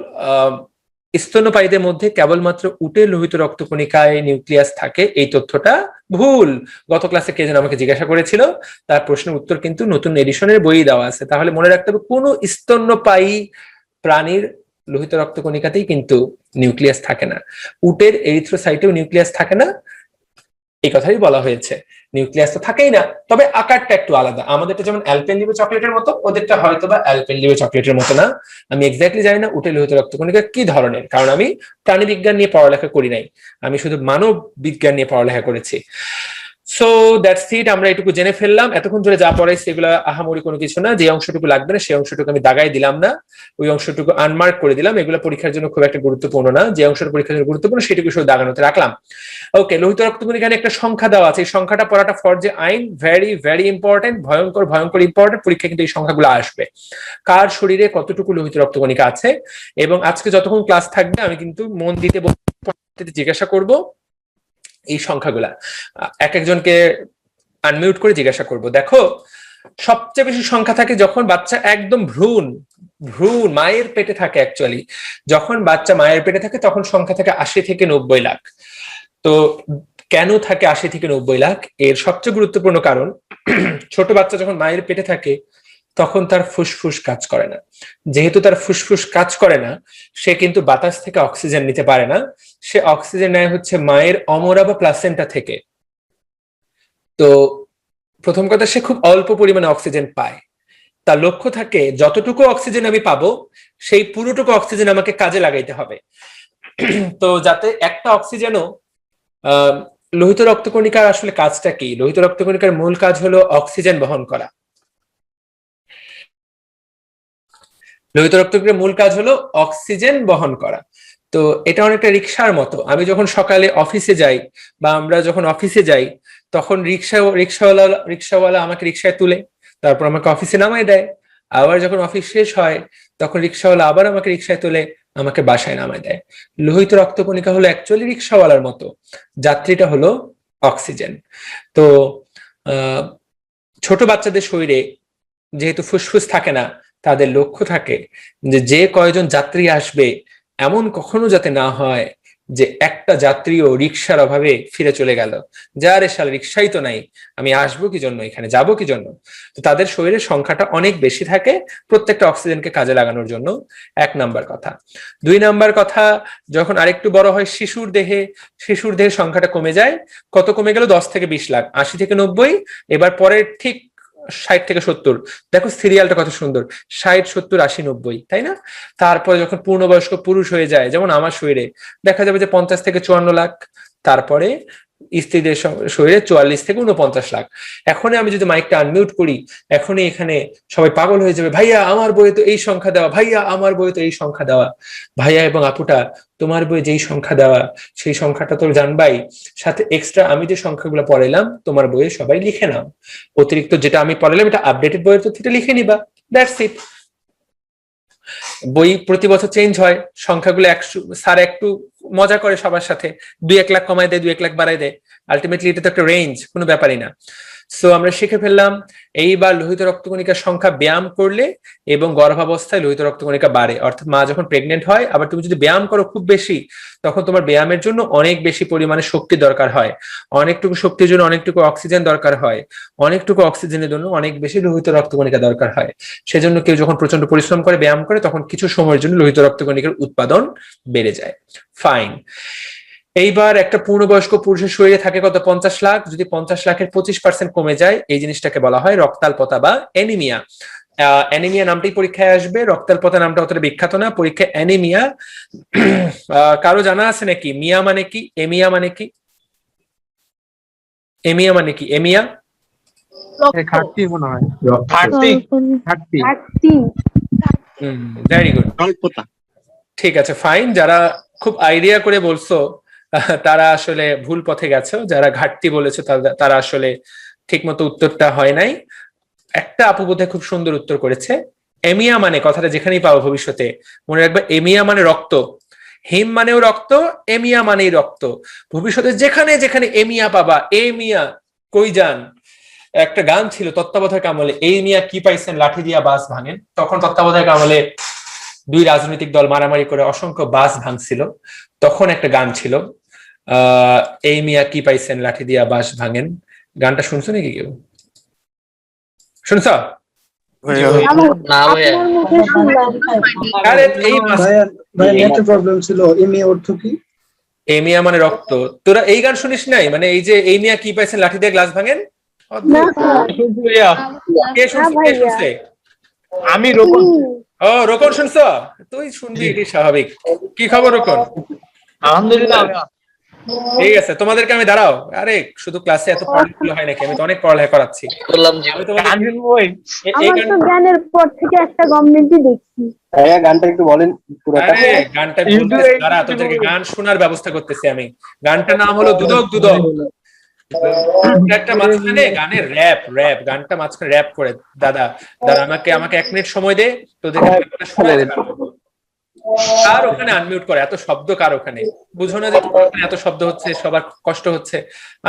স্তন্যপায়ীদের মধ্যে কেবলমাত্র উটের লোহিত রক্তকণিকায় নিউক্লিয়াস থাকে, এই তথ্যটা ভুল। গত ক্লাসে কে যেন আমাকে জিজ্ঞাসা করেছিল, তার প্রশ্নের উত্তর কিন্তু নতুন এডিশনের বই দেওয়া আছে। তাহলে মনে রাখতে হবে, কোন স্তন্যপায়ী প্রাণীর লোহিত রক্তকণিকাতেই কিন্তু নিউক্লিয়াস থাকে না। উটের এরিথ্রোসাইটেও নিউক্লিয়াস থাকে না, এই কথাই বলা হয়েছে। নিউক্লিয়াস তো থাকেই না, তবে আকারটা একটু আলাদা। আমাদেরটা যেমন অ্যালপেনলিবে চকলেটের মতো, ওদেরটা হয়তো বা অ্যালপেনলিবে চকলেটের মতো না। আমি এক্স্যাক্টলি জানি না উটের লোহিত রক্তকণিকা কি ধরনের, কারণ আমি প্রাণী বিজ্ঞান নিয়ে পড়ালেখা করি নাই, আমি শুধু মানব বিজ্ঞান নিয়ে পড়ালেখা করেছি। সো দ্যাটস ইট, আমরা এটুকু জেনে ফেললাম। এতক্ষণ ধরে যা পড়াইছি এগুলো আহামরি কোনো কিছু না। যে অংশটুকু লাগবে না সেই অংশটুকু আমি দাগাই দিলাম না, ওই অংশটুকু আনমার্ক করে দিলাম। এগুলো পরীক্ষার জন্য খুব একটা গুরুত্বপূর্ণ না, যে অংশটা পরীক্ষার জন্য গুরুত্বপূর্ণ সেটুকু শুধু দাগানোতে রাখলাম। ওকে, লোহিত রক্তকণিকায় একটা সংখ্যা দেওয়া আছে, এই সংখ্যাটা পড়াটা ফরজে আইন, ভেরি ভেরি ইম্পর্টেন্ট, ভয়ঙ্কর ভয়ঙ্কর ইম্পর্টেন্ট। পরীক্ষা কিন্তু এই সংখ্যাগুলো আসবে, কার শরীরে কতটুকু লোহিত রক্তকণিকা আছে। এবং আজকে যতক্ষণ ক্লাস থাকবে আমি কিন্তু মন দিতে জিজ্ঞাসা করব এই সংখ্যাগুলা, এক একজনকে আনমিউট করে জিজ্ঞাসা করব। দেখো, সবচেয়ে বেশি সংখ্যা থাকে যখন বাচ্চা একদম ভ্রূণ মায়ের পেটে থাকে। অ্যাকচুয়ালি যখন বাচ্চা মায়ের পেটে থাকে তখন সংখ্যা থাকে 80 থেকে 90 লাখ। তো কেন থাকে 80 থেকে 90 লাখ? এর সবচেয়ে গুরুত্বপূর্ণ কারণ, ছোট বাচ্চা যখন মায়ের পেটে থাকে তখন তার ফুসফুস কাজ করে না। যেহেতু তার ফুসফুস কাজ করে না, সে কিন্তু বাতাস থেকে অক্সিজেন নিতে পারে না, সে অক্সিজেন নেয় হচ্ছে মায়ের অমরা বা প্লাসেন্টা থেকে। তো প্রথম কথা, সে খুব অল্প পরিমাণে অক্সিজেন পায়। তার লক্ষ্য থাকে যতটুকু অক্সিজেন আমি পাবো সেই পুরোটুকু অক্সিজেন আমাকে কাজে লাগাইতে হবে। তো যাতে একটা অক্সিজেনও, লোহিত রক্তকণিকার আসলে কাজটা কি? লোহিত রক্তকণিকার মূল কাজ হলো অক্সিজেন বহন করা। লোহিত রক্তকণিকার মূল কাজ হলো অক্সিজেন বহন করা। তো এটা অনেকটা রিক্সার মতো। আমি যখন সকালে অফিসে যাই বা আমরা যখন অফিসে যাই তখন রিক্সাওয়ালা আমাকে রিক্সায় তুলে, তারপর আমাকে অফিসে নামাই দেয়। আবার যখন অফিস শেষ হয় তখন রিক্সাওয়ালা আবার আমাকে রিক্সায় তুলে আমাকে বাসায় নামায় দেয়। লোহিত রক্তকণিকা হলো অ্যাকচুয়ালি রিক্সাওয়ালার মতো, যাত্রীটা হলো অক্সিজেন। তো ছোট বাচ্চাদের শরীরে যেহেতু ফুসফুস থাকে না, তাদের লক্ষ্য থাকে যে কয়জন যাত্রী আসবে এমন কখনো যাতে না হয় যে একটা যাত্রীও রিক্সার অভাবে ফিরে চলে গেল, যারে সাল রিক্সাই তো নাই, আমি আসবো কি জন্য, এখানে যাবো কি জন্য। তো তাদের শরীরের সংখ্যাটা অনেক বেশি থাকে প্রত্যেকটা অক্সিজেনকে কাজে লাগানোর জন্য, 1 নাম্বার কথা। 2 নাম্বার কথা, যখন আরেকটু বড় হয় শিশুর দেহে সংখ্যাটা কমে যায়। কত কমে গেল? 10 থেকে 20 লাখ, 80 থেকে 90, এবার পরের ঠিক 60 থেকে 70। দেখো সিরিয়ালটা কত সুন্দর, 60, 70, 80, 90, তাই না? তারপরে যখন পূর্ণবয়স্ক পুরুষ হয়ে যায়, যেমন আমার শরীরে দেখা যাবে যে 50 থেকে 54 লাখ, তারপরে স্ত্রীদের শরীরে 44 থেকে 49 লাখ। এখনই আমি যদি মাইকটা আনমিউট করি, এখনই এখানে সবাই পাগল হয়ে যাবে, ভাইয়া আমার বইয়ে তো এই সংখ্যা দেওয়া, ভাইয়া আমার বইয়ে তো এই সংখ্যা দেওয়া। ভাইয়া এবং আপুটা, তোমার বইয়ে যেই সংখ্যা দেওয়া সেই সংখ্যাটা তো জানবাই, সাথে এক্সট্রা আমি যে সংখ্যাগুলো পড়াইলাম তোমার বইয়ে সবাই লিখে নাও। অতিরিক্ত যেটা আমি পড়াইলাম এটা আপডেটেড বইয়ের তথ্যটা লিখে নিবা, দ্যাটস ইট। বই প্রতি বছর চেঞ্জ হয়, সংখ্যাগুলো স্যার একটু মজা করে সবার সাথে, 2-1 লাখ কমায় দেয়, 2-1 লাখ বাড়ায় দেয়, আলটিমেটলি এটা তো একটা রেঞ্জ, কোনো ব্যাপারই না। সো আমরা শিখে ফেললাম এইবার লোহিত রক্তকণিকার সংখ্যা ব্যায়াম করলে এবং গর্ভাবস্থায় লোহিত রক্তকণিকা বাড়ে, অর্থাৎ মা যখন প্রেগনেন্ট হয়, আবার তুমি যদি ব্যায়াম করো খুব বেশি, তখন তোমার ব্যায়ামের জন্য অনেক বেশি পরিমাণে শক্তি দরকার হয়, অনেকটুকু শক্তির জন্য অনেকটুকু অক্সিজেন দরকার হয়, অনেকটুকু অক্সিজেনের জন্য অনেক বেশি লোহিত রক্তকণিকা দরকার হয়। সেজন্য কেউ যখন প্রচন্ড পরিশ্রম করে, ব্যায়াম করে, তখন কিছু সময়ের জন্য লোহিত রক্তকণিকার উৎপাদন বেড়ে যায়। ফাইন। এইবার একটা পূর্ণবয়স্ক পুরুষের শরীরে থাকে কত? 50 লাখ। যদি 50 লাখের 25% কমে যায়, এই জিনিসটাকে বলা হয় রক্তাল্পতা বা অ্যানিমিয়া। অ্যানিমিয়া নামটাই পরীক্ষায় আসবে, রক্তাল্পতা নামটা অতটা বিখ্যাত না, পরীক্ষায় অ্যানিমিয়া। কারো জানা আছে নাকি মিয়া মানে কি, এমিয়া মানে কি? এমিয়া মানে কি? এমিয়া ঘাটতি মনে হয়। ঘাটতি। ঘাটতি। ভেরি গুড, অল্পতা। ঠিক আছে, ফাইন। যারা খুব আইডিয়া করে বলছো তারা আসলে ভুল পথে গেছো, যারা ঘাটতি বলেছো তারা আসলে ঠিক মতো উত্তরটা হয় নাই। একটা আপু বোধহয় খুব সুন্দর উত্তর করেছে। এমিয়া মানে, কথাটা যেখানেই পাবো ভবিষ্যতে মনে রাখবে, এমিয়া মানে রক্ত, হিম মানেও রক্ত, এমিয়া মানেই রক্ত। ভবিষ্যতে যেখানে যেখানে এমিয়া পাবা, এমিয়া কই যান। একটা গান ছিল তত্ত্বাবধায়ক আমলে, এই মিয়া কি পাইছেন লাঠি দিয়া বাস ভাঙেন। তখন তত্ত্বাবধায়ক আমলে দুই রাজনৈতিক দল মারামারি করে অসংখ্য বাস ভাঙছিল, তখন একটা গান ছিল এই মিয়া কি পাইছেন লাঠি দিয়া বাস ভাঙেন। গানটা শুনছো নাকি কেউ? শুনছ? আরে এই প্রবলেম ছিল। এমএ অর্থ কি? এমিয়া মানে রক্ত। তোরা এই গান শুনিস নাই? মানে এই যে এই মিয়া কি পাইছেন লাঠি দিয়ে গ্লাস ভাঙেন, কে শুনছে? আমি রোপণ। ও রোকন শুনছ? তুই শুনবি, এটি স্বাভাবিক। কি খবর রোকন? আলহামদুলিল্লাহ। ঠিক আছে, তোমাদেরকে আমি দাঁড়াও, আরে শুধু ক্লাসে এত পড়ালেখা হয় নাকি? আমি তো অনেক পড়ালেখা করাচ্ছি। আমি তোমাদের আমার তো জ্ঞানের পর থেকে একটা গভর্নমেন্টই দেখছি। গানটা একটু বলেন। আরে গানটা বলতেছি, দাঁড়া, তোদেরকে গান শোনার ব্যবস্থা করতেছি আমি। গানটার নাম হলো দুদক দুদক। একটা মাঝখানে গানের র্যাপ, গানটা মাঝখানে র্যাপ করে। দাদা দাদা আমাকে 1 মিনিট সময় দে, তোদেরকে কার ওখানে আনমিউট করে? এত শব্দ কার ওখানে? বুঝো না যে এত শব্দ হচ্ছে, সবার কষ্ট হচ্ছে,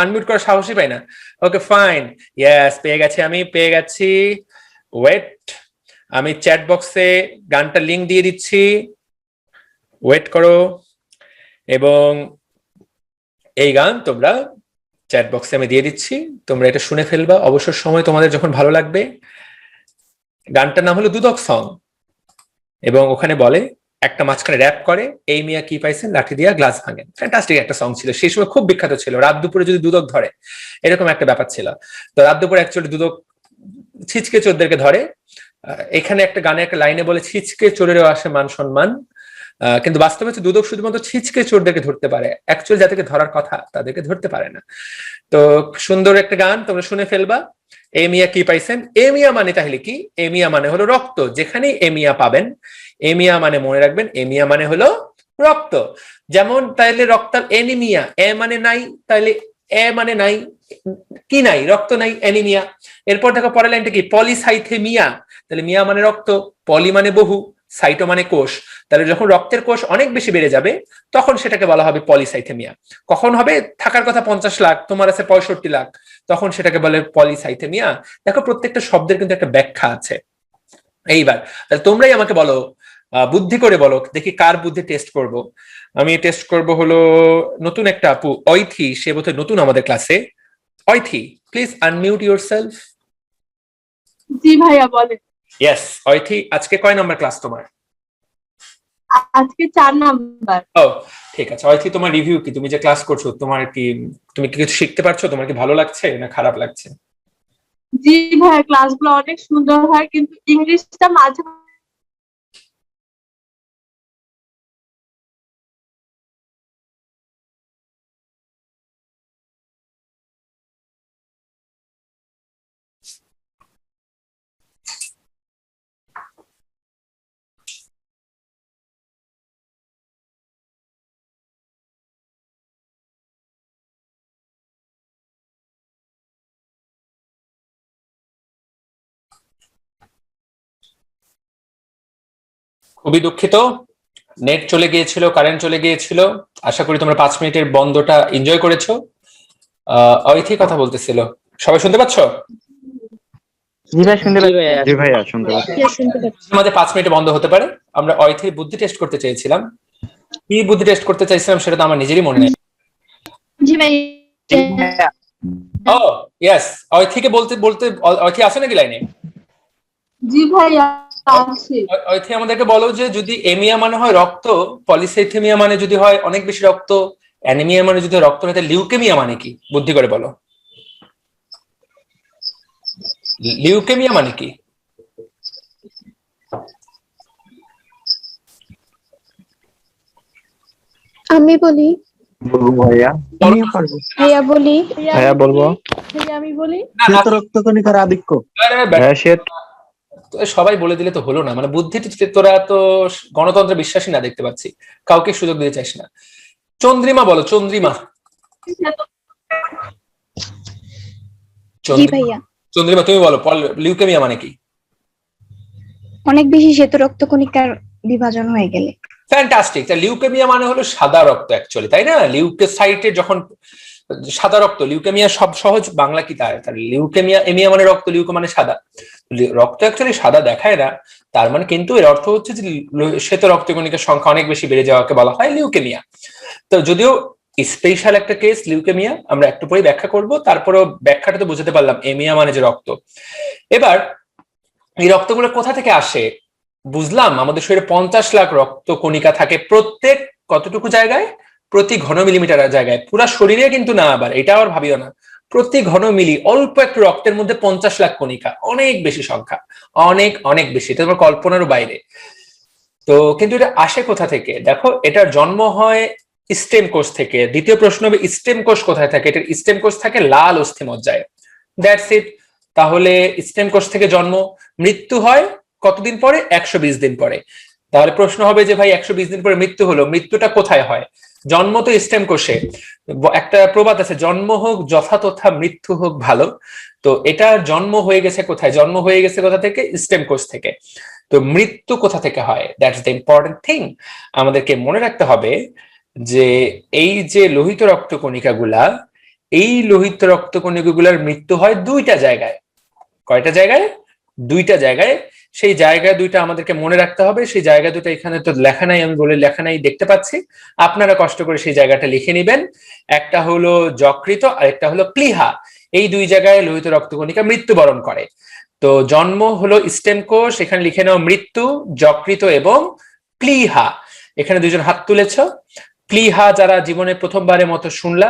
আনমিউট করার সাহসই পাই না। ওকে ফাইন, ইয়েস, পেয়ে গেছি। ওয়েট, আমি চ্যাট বক্সে গানটা লিংক দিয়ে দিচ্ছি, ওয়েট করো। এবং এই গান তোমরা চ্যাট বক্সে আমি দিয়ে দিচ্ছি, তোমরা এটা শুনে ফেলবা অবসর সময় তোমাদের যখন ভালো লাগবে। গানটার নাম হলো দুদক সং, এবং ওখানে বলে, একটা মাঝখানে র্যাপ করে, এই মিয়া কি পাইছেন লাঠি দিয়া গ্লাস ভাঙেন। ফ্যান্টাস্টিক একটা সং ছিল, সেই সময় খুব বিখ্যাত ছিল। রাত দুপুরে যদি দুদক ধরে, এরকম একটা ব্যাপার ছিল। তো রাত দুপুরে অ্যাকচুয়ালি দুদক ছিচকে চোরদেরকে ধরে। এখানে একটা গানে একটা লাইনে বলে, ছিচকে চোরেরও আসে মান সম্মান। কিন্তু বাস্তবে হচ্ছে দুদক শুধুমাত্র ছিচকে চোরদেরকে ধরতে পারে, অ্যাকচুয়ালি যাদেরকে ধরার কথা তাদেরকে ধরতে পারে না। তো সুন্দর একটা গান, তোমরা শুনে ফেলবা। এমিয়া কি পাইছেন, এমিয়া মানে তাহলে কি? এমিয়া মানে হলো রক্ত। যেখানেই এমিয়া পাবেন, এমিয়া মানে মনে রাখবেন, এমিয়া মানে হলো রক্ত। যেমন তাইলে রক্তাল এনিমিয়া, এ মানে নাই, তাইলে এ মানে নাই, কি নাই? রক্ত নাই, এনিমিয়া। এরপর দেখো পরের লাইনটা কি? পলিসাইথেমিয়া, তাহলে মিয়া মানে রক্ত, পলি মানে বহু, সাইটো মানে কোষ। তাহলে যখন রক্তের কোষ অনেক বেশি বেড়ে যাবে, তখন সেটাকে বলা হবে পলিসাইথেমিয়া। কখন হবে? থাকার কথা 50 লাখ, তোমার আছে 65 লাখ, তখন সেটাকে বলে পলিসাইথেমিয়া। দেখো প্রত্যেকটা শব্দের কিন্তু একটা ব্যাখ্যা আছে। এইবার তাহলে তোমরাই আমাকে বলো, বুদ্ধি করে বলো, দেখি কার বুদ্ধি টেস্ট করব। আমি টেস্ট করব হলো নতুন একটা আপু, অইথি, সে বোধহয় নতুন আমাদের ক্লাসে। অইথি, প্লিজ আনমিউট ইউরসেলফ। জি ভাইয়া বলেন। ইয়েস, অইথি, আজকে কয় নাম্বার ক্লাস তোমার? আজকে 4 নাম্বার। ও ঠিক আছে। অইথি, তোমার রিভিউ কি? তুমি যে ক্লাস করছো, তুমি কি কিছু শিখতে পারছো? তোমার কি ভালো লাগছে না খারাপ লাগছে? জি ভাইয়া, ক্লাসগুলো অনেক সুন্দর হয়, কিন্তু ইংলিশটা মাঝে খুবই দুঃখিত, নেট চলে গিয়েছিল, কারেন্ট চলে গিয়েছিল। আশা করি তোমরা 5 মিনিটের বন্ধটা এনজয় করেছো। অইথি কথা বলতেছিল, সবাই শুনতে পাচ্ছ? জি ভাই শুনতে পাচ্ছি। জি ভাইয়া শুনতে পাচ্ছি। আমাদের 5 মিনিটে বন্ধ হতে পারে। আমরা অয়থির বুদ্ধি টেস্ট করতে চেয়েছিলাম, কি বুদ্ধি টেস্ট করতে চাইছিলাম সেটা তো আমার নিজেরই মনে নেই। জি ভাই ও ইয়েস, অয়থিকে বলতে বলতে, অয়থি আছে নাকি লাইনে? জি ভাইয়া আছে। অয়থি আমাদেরকে বলো যে যদি এমিয়া মানে হয় রক্ত, পলিসাইথেমিয়া মানে যদি হয় অনেক বেশি রক্ত, অ্যানিমিয়া মানে যদি রক্ত হয়, তাহলে লিউকেমিয়া মানে কি? বুদ্ধি করে বলো, লিউকেমিয়া মানে কি? আমি বলি, বলবো ভাইয়া, আমিও পারবো। ভাইয়া বলি, ভাইয়া বলবো। ভাইয়া আমি বলি। শ্বেত রক্তকণিকার আধিক্য। ভাইয়া সে তো সবাই বলে দিলে তো হলো না, মানে বুদ্ধিটা তোরা তো গণতন্ত্রে বিশ্বাসী না দেখতে পাচ্ছি, কাউকে সুযোগ দিতে চাইস না। চন্দ্রিমা বলো, চন্দ্রিমা। জি ভাইয়া, চন্দ্রিমা তুমি বলো, লিউকেমিয়া মানে কি? অনেক বেশি শ্বেত রক্তকণিকার বিভাজন হয়ে গেলে। ফ্যান্টাস্টিক। তা লিউকেমিয়া মানে হলো সাদা রক্ত অ্যাকচুয়ালি, তাই না? লিউকোসাইটের যখন সাদা রক্ত, লিউকেমিয়া সব সহজ বাংলা কি তার? লিউকেমিয়া, এমিয়া মানে রক্ত, লিউকো মানে সাদা। রক্ত অ্যাকচুয়ালি সাদা দেখায় না, তার মানে কিন্তু এর অর্থ হচ্ছে যে শ্বেত রক্তকণিকার সংখ্যা অনেক বেশি বেড়ে যাওয়াকে বলা হয় লিউকেমিয়া। তো যদিও স্পেশাল একটা কেস লিউকেমিয়া, আমরা একটু পরে ব্যাখ্যা করব, তারপরেও ব্যাখ্যাটা তো বুঝতে পারলাম, এমিয়া মানে যে রক্ত। এবার এই রক্তগুলো কোথা থেকে আসে বুঝলাম। আমাদের শরীরে 50 লাখ রক্ত কণিকা থাকে, প্রত্যেক কতটুকু জায়গায়? প্রতি ঘন মিলিমিটার জায়গায়, পুরা শরীরে কিন্তু না, আবার এটা আবার ভাবিও না, প্রতি ঘন মিলি অল্প একটু রক্তের মধ্যে 50 লাখ কণিকা, অনেক বেশি সংখ্যা, অনেক অনেক বেশি, এটা তোমার কল্পনারও বাইরে। তো কিন্তু এটা আসে কোথা থেকে? দেখো, এটার জন্ম হয় স্টেম কোষ থেকে। দ্বিতীয় প্রশ্ন হবে স্টেম কোষ কোথায় থাকে? এটার স্টেম কোষ থাকে লাল অস্থিমজ্জায়। That's it. তাহলে স্টেম কোষ থেকে জন্ম, মৃত্যু হয় কতদিন পরে? 120 দিন পরে। তাহলে প্রশ্ন হবে যে ভাই 120 দিন পরে মৃত্যু হলো, মৃত্যুটা কোথায় হয়? জন্ম তো স্টেম কোষে। একটা প্রবাদ আছে, জন্ম হোক যথাতথা, মৃত্যু হোক ভালো। তো এটা জন্ম হয়ে গেছে কোথায়? জন্ম হয়ে গেছে কোথা থেকে? স্টেম কোষ থেকে। তো মৃত্যু কোথা থেকে হয়? That's the important thing. আমাদেরকে মনে রাখতে হবে যে এই যে লোহিত রক্তকণিকাগুলা, এই লোহিত রক্তকণিকাগুলার মৃত্যু হয় 2টা জায়গায়। কয়টা জায়গায়? 2টা জায়গায়। সেই জায়গা 2টা আমাদেরকে মনে রাখতে হবে। সেই জায়গা 2টা এখানে তো লেখা নাই, আমি বলে লেখা নাই দেখতে পাচ্ছি, আপনারা কষ্ট করে সেই জায়গাটা লিখে নেবেন। একটা হলো যকৃত আর একটা হলো প্লীহা। এই 2 জায়গায় লোহিত রক্তকণিকা মৃত্যুবরণ করে। তো জন্ম হলো স্টেম কোষ, এখানে লিখে নাও মৃত্যু যকৃত এবং প্লীহা। এখানে 2জন হাত তুলেছ। প্লীহা যারা জীবনে প্রথমবারের মতো শুনলা,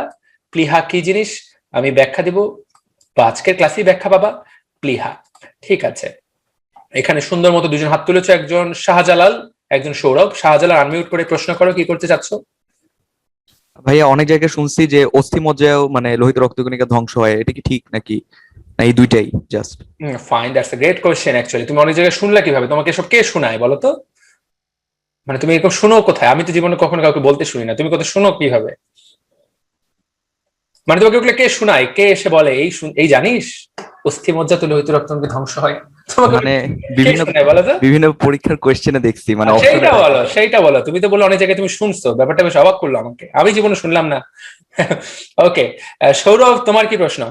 প্লীহা কি জিনিস আমি ব্যাখ্যা দিব, বা আজকের ক্লাসেই ব্যাখ্যা পাবা। প্লীহা, ঠিক আছে। এখানে সুন্দর মতো 2জন হাত তুলেছ, একজন শাহজালাল, একজন সৌরভ। শাহজালাল আনমিউট করে প্রশ্ন করো, কি করতে চাচ্ছ? ভাইয়া অনেক জায়গায় শুনছি যে অস্থিমজ্জায়ও মানে লোহিত রক্তকণিকা ধ্বংস হয়, এটা কি ঠিক নাকি না এই দুইটাই just? Fine, that's a great question. Actually তুমি অনেক জায়গায় শুনলা কিভাবে? তোমাকে সব কে শোনায় বলো তো? মানে তুমি এরকম শুনো কোথায়? আমি তো জীবনে কখনো কাউকে বলতে শুনি না, তুমি কোথায় শুনো কিভাবে? মানে তোমাকে ওগুলো কে শোনায়? কে এসে বলে এই জানিস অস্থিমজ্জা তো লোহিত রক্তকণিকা ধ্বংস হয়? তোমাকে মানে কে শোনায় বলো তো? বিভিন্ন পরীক্ষার কোয়েশ্চেনে দেখছি, মানে সেইটা বলো। তুমি তো বলো অনেক জায়গায় তুমি শুনছো, ব্যাপারটা বেশ অবাক করলো আমাকে, আমি জীবনে শুনলাম না। ওকে, সৌরভ তোমার কি প্রশ্ন?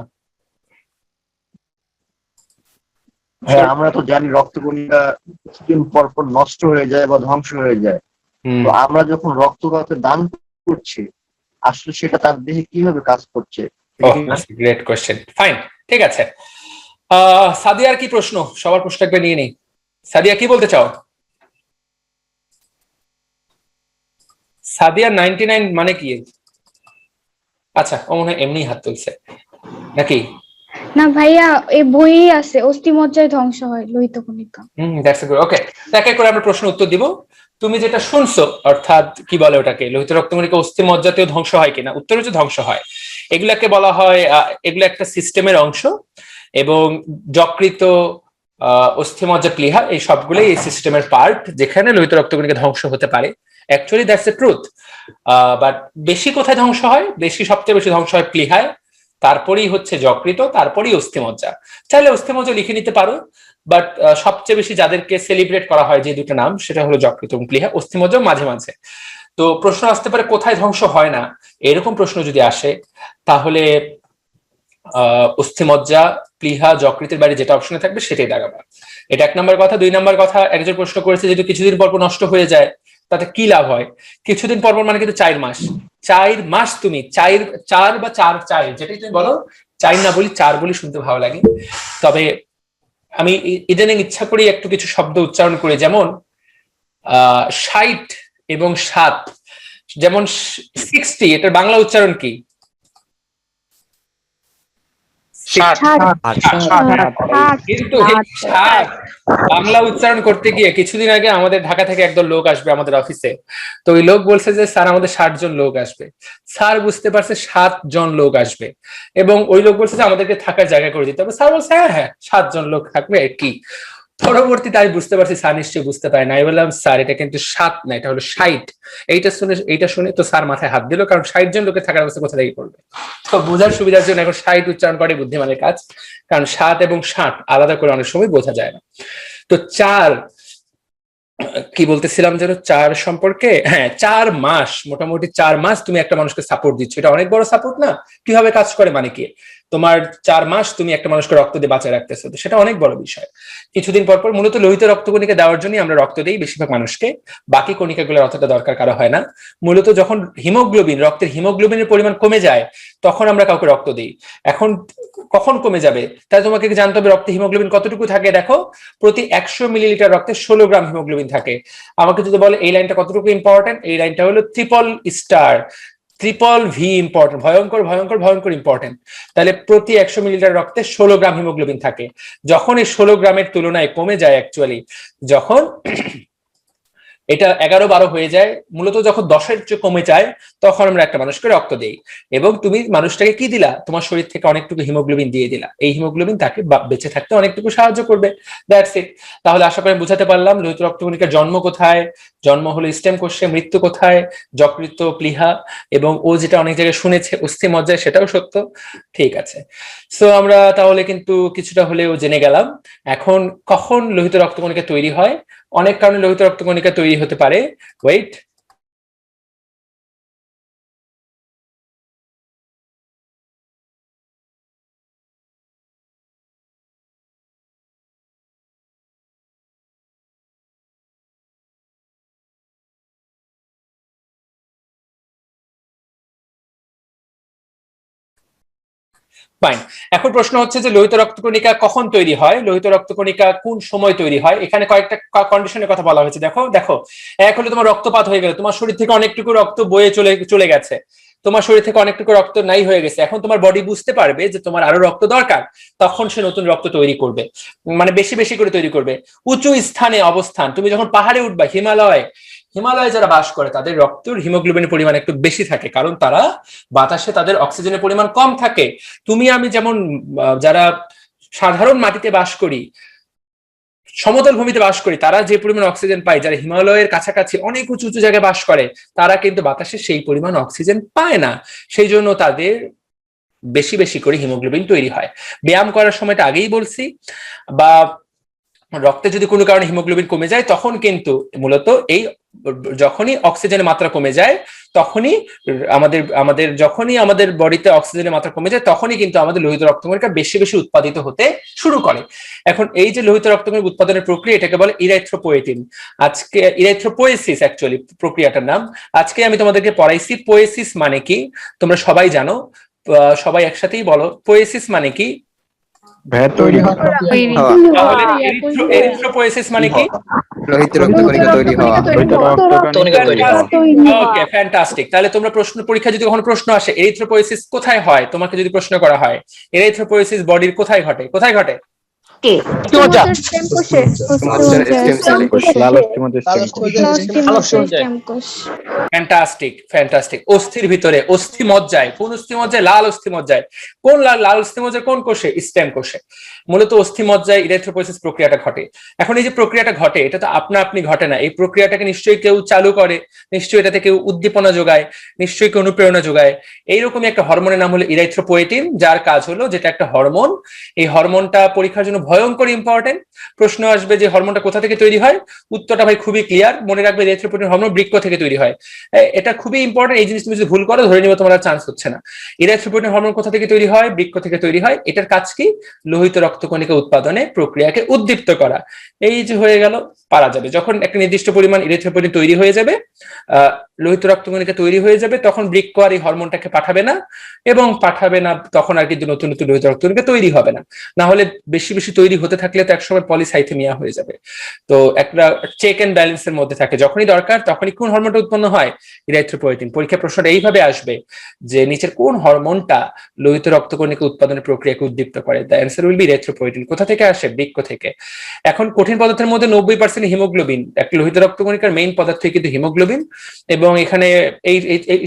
হ্যাঁ, আমরা তো জানি রক্তকণিকা কিছুদিন পর পর নষ্ট হয়ে যায় বা ধ্বংস হয়ে যায়। তো আমরা যখন রক্ত কাউকে দান করছি, আসলে সেটা তার দেহে কিভাবে কাজ করছে? গ্রেট কোয়েশ্চেন, ফাইন, ঠিক আছে। সাদিয়ার কি প্রশ্ন? সবার প্রশ্ন একবার নিয়ে নিই। সাদিয়া কি বলতে চাও? সাদিয়া 99 মানে কি? আচ্ছা, ও মনে হয় এমনি হাত তুলছে নাকি? না ভাইয়া, এই বইয়ে আছে অস্থিমজ্জায় ধ্বংস হয় লোহিত কণিকা। That's good. ওকে, এক এক করে আমরা প্রশ্ন উত্তর দিব। তুমি যেটা শুনছো, অর্থাৎ কি বলে ওটাকে, লোহিত রক্তকণিকা অস্থিমজ্জাতেও ধ্বংস হয় কিনা, উত্তর হচ্ছে ধ্বংস হয়। এগুলাকে বলা হয়, এগুলো একটা সিস্টেমের অংশ, এবং যকৃত, অস্থিমজ্জা, প্লীহা, এই সবগুলোই এই সিস্টেমের পার্ট, যেখানে লোহিত রক্তকণিকা ধ্বংস হতে পারে। Actually that's a truth. But বেশি কোথায় ধ্বংস হয়? সবচেয়ে বেশি ধ্বংস হয় প্লীহায়, তারপরেই হচ্ছে যকৃত, তারপরেই অস্থিমজ্জা। চাইলে অস্থিমজ্জা লিখে নিতে পারো, বাট সবচেয়ে বেশি যাদেরকে সেলিব্রেট করা হয় যে 2টা নাম, সেটা হলো যকৃত এবং প্লীহা। অস্থিমজ্জা মাঝে মাঝে। তো প্রশ্ন আসতে পারে কোথায় ধ্বংস হয় না, এরকম প্রশ্ন যদি আসে, তাহলে অস্থিমজ্জা, প্লীহা, যকৃতের বাইরে যেটা অপশনে থাকবে সেটাই দাগাবা। এটা 1 নম্বর কথা। 2 নম্বর কথা, একজন প্রশ্ন করেছে যেহেতু কিছুদিন পর পর নষ্ট হয়ে যায় তাতে কি লাভ হয়? কিছুদিন পর পর মানে কিন্তু 4 মাস। 4 মাস তুমি 4 বা 4 যেটাই তুমি বলো, 4 না বলি 4 বলি, শুনতে ভালো লাগে। তবে আমি ইদানিং ইচ্ছা করি একটু কিছু শব্দ উচ্চারণ করে, যেমন 60 এবং 7, যেমন 60 এটার বাংলা উচ্চারণ কি? কিন্তু এই 60 বাংলা উচ্চারণ করতে গিয়ে কিছুদিন আগে আমাদের ঢাকা থেকে একদল লোক আসবে আমাদের অফিসে। তো ওই লোক বলছে যে স্যার আমাদের 60 জন লোক আসবে। স্যার বুঝতে পারছে 7 জন লোক আসবে, এবং ওই লোক বলছে যে আমাদেরকে থাকার জায়গা করে দিতে হবে। স্যার বলছে হ্যাঁ 7 জন লোক থাকবে কি। পরবর্তীতে আমি বুঝতে পারছি স্যার নিশ্চয়ই বুঝতে পারে না। আমি বললাম স্যার এটা কিন্তু 7 না, এটা হলো 60। এইটা শুনে তো স্যার মাথায় হাত দিল, কারণ 60 জন লোকের থাকার অবস্থা কোথা থেকে করবে। তো বোঝার সুবিধার জন্য এখন 60 উচ্চারণ করে বুদ্ধিমানের কাজ, কারণ 7 এবং 60 আলাদা করে অনেক সময় বোঝা যায় না। তো 4 কি বলতেছিলাম যেন 4 সম্পর্কে, হ্যাঁ 4 মাস, মোটামুটি 4 মাস তুমি একটা মানুষকে সাপোর্ট দিচ্ছ। এটা অনেক বড় সাপোর্ট না? কিভাবে কাজ করে মানে কি, তোমার 4 মাস তুমি একটা মানুষকে রক্ত দিয়ে বাঁচায় রাখতেছো, সেটা অনেক বড় বিষয়। কিছুদিন পর পর মূলত লোহিত রক্তকণিকা দেওয়ার জন্য আমরা রক্ত দিই বেশিরভাগ মানুষকে, বাকি কণিকাগুলোর অতটা দরকার কারো হয় না। মূলত যখন হিমোগ্লোবিন, রক্তের হিমোগ্লোবিনের পরিমাণ কমে যায় তখন আমরা কাউকে রক্ত দিই। এখন কখন কমে যাবে তাই তোমাকে জানতে হবে রক্তে হিমোগ্লোবিন কতটুকু থাকে। দেখো, প্রতি 100 মিলিলিটার রক্তে 16 গ্রাম হিমোগ্লোবিন থাকে। আমাকে যদি বলে এই লাইনটা কতটুকু ইম্পর্টেন্ট, এই লাইনটা হলো ট্রিপল ভি ইম্পর্টেন্ট, ভয়ঙ্কর ভয়ঙ্কর ভয়ঙ্কর ইম্পর্টেন্ট। তাহলে প্রতি 100 মিলিলিটার রক্তে 16 গ্রাম হিমোগ্লোবিন থাকে। যখন এই 16 গ্রামের তুলনায় কমে যায়, অ্যাকচুয়ালি যখন এটা 11-12 হয়ে যায়, মূলত যখন 10-এর চেয়ে কমে যায় তখন আমরা একটা মানুষকে রক্ত দেই, এবং তুমি মানুষটাকে কি দিলা, তোমার শরীর থেকে অনেকটুকু হিমোগ্লোবিন দিয়ে দিলা। এই হিমোগ্লোবিন তাকে বেঁচে থাকতে অনেকটুকু সাহায্য করবে। That's it. তাহলে আশা করি বুঝাতে পারলাম লোহিত রক্তকণিকার জন্ম কোথায়, জন্ম হলো স্টেম কোষে, মৃত্যু কোথায়, যকৃত, প্লীহা, এবং ও যেটা অনেক জায়গায় শুনেছে অস্থিমজ্জায়, সেটাও সত্য। ঠিক আছে, সো আমরা তাহলে কিন্তু কিছুটা হলেও জেনে গেলাম। এখন কখন লোহিত রক্তকণিকা তৈরি হয়? অনেক কারণে লোহিত রক্তকণিকা তৈরি হতে পারে। Wait, fine. এখন প্রশ্ন হচ্ছে যে লোহিত রক্তকণিকা কখন তৈরি হয়, লোহিত রক্তকণিকা কোন সময় তৈরি হয়। এখানে কয়েকটা কন্ডিশনের কথা বলা হয়েছে। দেখো, এক হলো তোমার রক্তপাত হয়ে গেল, তোমার শরীর থেকে অনেকটুকু রক্ত বয়ে চলে গেছে, তোমার শরীর থেকে অনেকটুকু রক্ত নাই হয়ে গেছে। এখন তোমার বডি বুঝতে পারবে যে তোমার আরো রক্ত দরকার, তখন সে নতুন রক্ত তৈরি করবে, মানে বেশি বেশি করে তৈরি করবে। উঁচু স্থানে অবস্থান, তুমি যখন পাহাড়ে উঠবা, হিমালয়ে যারা বাস করে তাদের রক্তের হিমোগ্লোবিনের পরিমাণ একটু বেশি থাকে, কারণ তারা বাতাসে তাদের অক্সিজেনের পরিমাণ কম থাকে। তুমি আমি যেমন যারা সাধারণ মাটিতে বাস করি, সমতল ভূমিতে বাস করি, তারা যে পরিমাণ অক্সিজেন পায়, যারা হিমালয়ের কাছাকাছি অনেক উঁচু উঁচু জায়গায় বাস করে তারা কিন্তু বাতাসে সেই পরিমাণ অক্সিজেন পায় না, সেই জন্য তাদের বেশি বেশি করে হিমোগ্লোবিন তৈরি হয়। ব্যায়াম করার সময়টা আগেই বলছি, বা রক্তে যদি কোনো কারণে হিমোগ্লোবিন কমে যায় তখন কিন্তু মূলত এই যখনই অক্সিজেনের মাত্রা কমে যায় তখনই আমাদের বডিতে অক্সিজেনের মাত্রা কমে যায়, তখনই কিন্তু আমাদের লোহিত রক্তকণিকা বেশি বেশি উৎপাদিত হতে শুরু করে। এখন এই যে লোহিত রক্তকণিকা উৎপাদনের প্রক্রিয়া, এটাকে বলে ইরাইথ্রোপোয়েটিন। আজকে ইরাইথ্রোপোয়েসিস অ্যাকচুয়ালি প্রক্রিয়াটার নাম। আজকে আমি তোমাদেরকে পড়াইছি পোয়েসিস মানে কি, তোমরা সবাই জানো, সবাই একসাথেই বলো পোয়েসিস মানে কি। তৈরি হয়। তাহলে এরিথ্রোপোয়েসিস মানে কি? লোহিত রক্তকণিকা তৈরি হওয়া। ওকে, ফ্যান্টাস্টিক। তাহলে তোমরা পরীক্ষা যদি কখনো প্রশ্ন আসে এরিথ্রোপোয়েসিস কোথায় হয়, তোমাকে যদি প্রশ্ন করা হয় এরিথ্রোপোয়েসিস বডির কোথায় ঘটে, কোথায় ঘটে? ফ্যান্টাস্টিক। অস্থির ভিতরে, অস্থিমজ্জায়। কোন অস্থিমজ্জায়? লাল অস্থিমজ্জায়। কোন লাল অস্থিমজ্জায় কোন কোষে? স্টেম কোষে। মূলত অস্থিমজ্জায় ইরাইথ্রোপোয়েসিস প্রক্রিয়াটা ঘটে। এখন এই যে প্রক্রিয়াটা ঘটে, এটা তো আপনি ঘটে না। এই প্রক্রিয়াটাকে নিশ্চয়ই কেউ চালু করে, নিশ্চয়ই এটাতে কেউ উদ্দীপনা যোগায়, নিশ্চয়ই কেউ অনুপ্রেরণা যোগায়। এইরকমই একটা হরমোনের নাম হলো ইরাইথ্রোপোয়েটিন, যার কাজ হলো, যেটা একটা হরমোন, এই হরমোনটা পরীক্ষার জন্য ভয়ঙ্কর ইম্পর্টেন্ট। প্রশ্ন আসবে যে হরমোনটা কোথা থেকে তৈরি হয়, উত্তরটা ভাই খুবই ক্লিয়ার, মনে রাখবে ইরিথ্রোপয়েটিন হরমোন বৃক্ক থেকে তৈরি হয়। এটা খুবই ইম্পর্টেন্ট, এই জিনিস তুমি যদি ভুল করো ধরে নিব তোমার আর চান্স হচ্ছে না। ইরিথ্রোপয়েটিন হরমোন কোথা থেকে তৈরি হয়, বৃক্ক থেকে তৈরি হয়। এটার কাজ কি, লোহিত রক্তকণিকা উৎপাদনে প্রক্রিয়াকে উদ্দীপ্ত করা। এই যে হয়ে গেল, পারা যাবে যখন একটা নির্দিষ্ট পরিমাণ ইরিথ্রোপয়েটিন তৈরি হয়ে যাবে, লোহিত রক্তকণিকা তৈরি হয়ে যাবে, তখন বৃক্ক আর এই হরমোনটাকে পাঠাবে না, এবং পাঠাবে না তখন আর কিন্তু নতুন নতুন লোহিত রক্তকণিকা তৈরি হবে না। না হলে বেশি বেশি তৈরি হতে থাকলে তো একসময় পলিসাইথেমিয়া হয়ে যাবে। তো একটা চেক এন্ড ব্যালেন্সের মধ্যে থাকে, যখনই দরকার তখনই কোন হরমোনটা উৎপন্ন হয়, ইরিথ্রোপয়েটিন। পরীক্ষা প্রশ্নটা এইভাবে আসবে যে নিচের কোন হরমোনটা লোহিত রক্তকণিকা উৎপাদনের প্রক্রিয়াকে উদ্দীপ্ত করে, the answer will be erythropoietin. কোথা থেকে আসে, বৃক্ক থেকে। এখন কঠিন পদার্থের মধ্যে 90% হিমোগ্লোবিন, একটা লোহিত রক্তকণিকার মেইন পদার্থ কিন্তু হিমোগ্লোবিন, এবং এখানে এই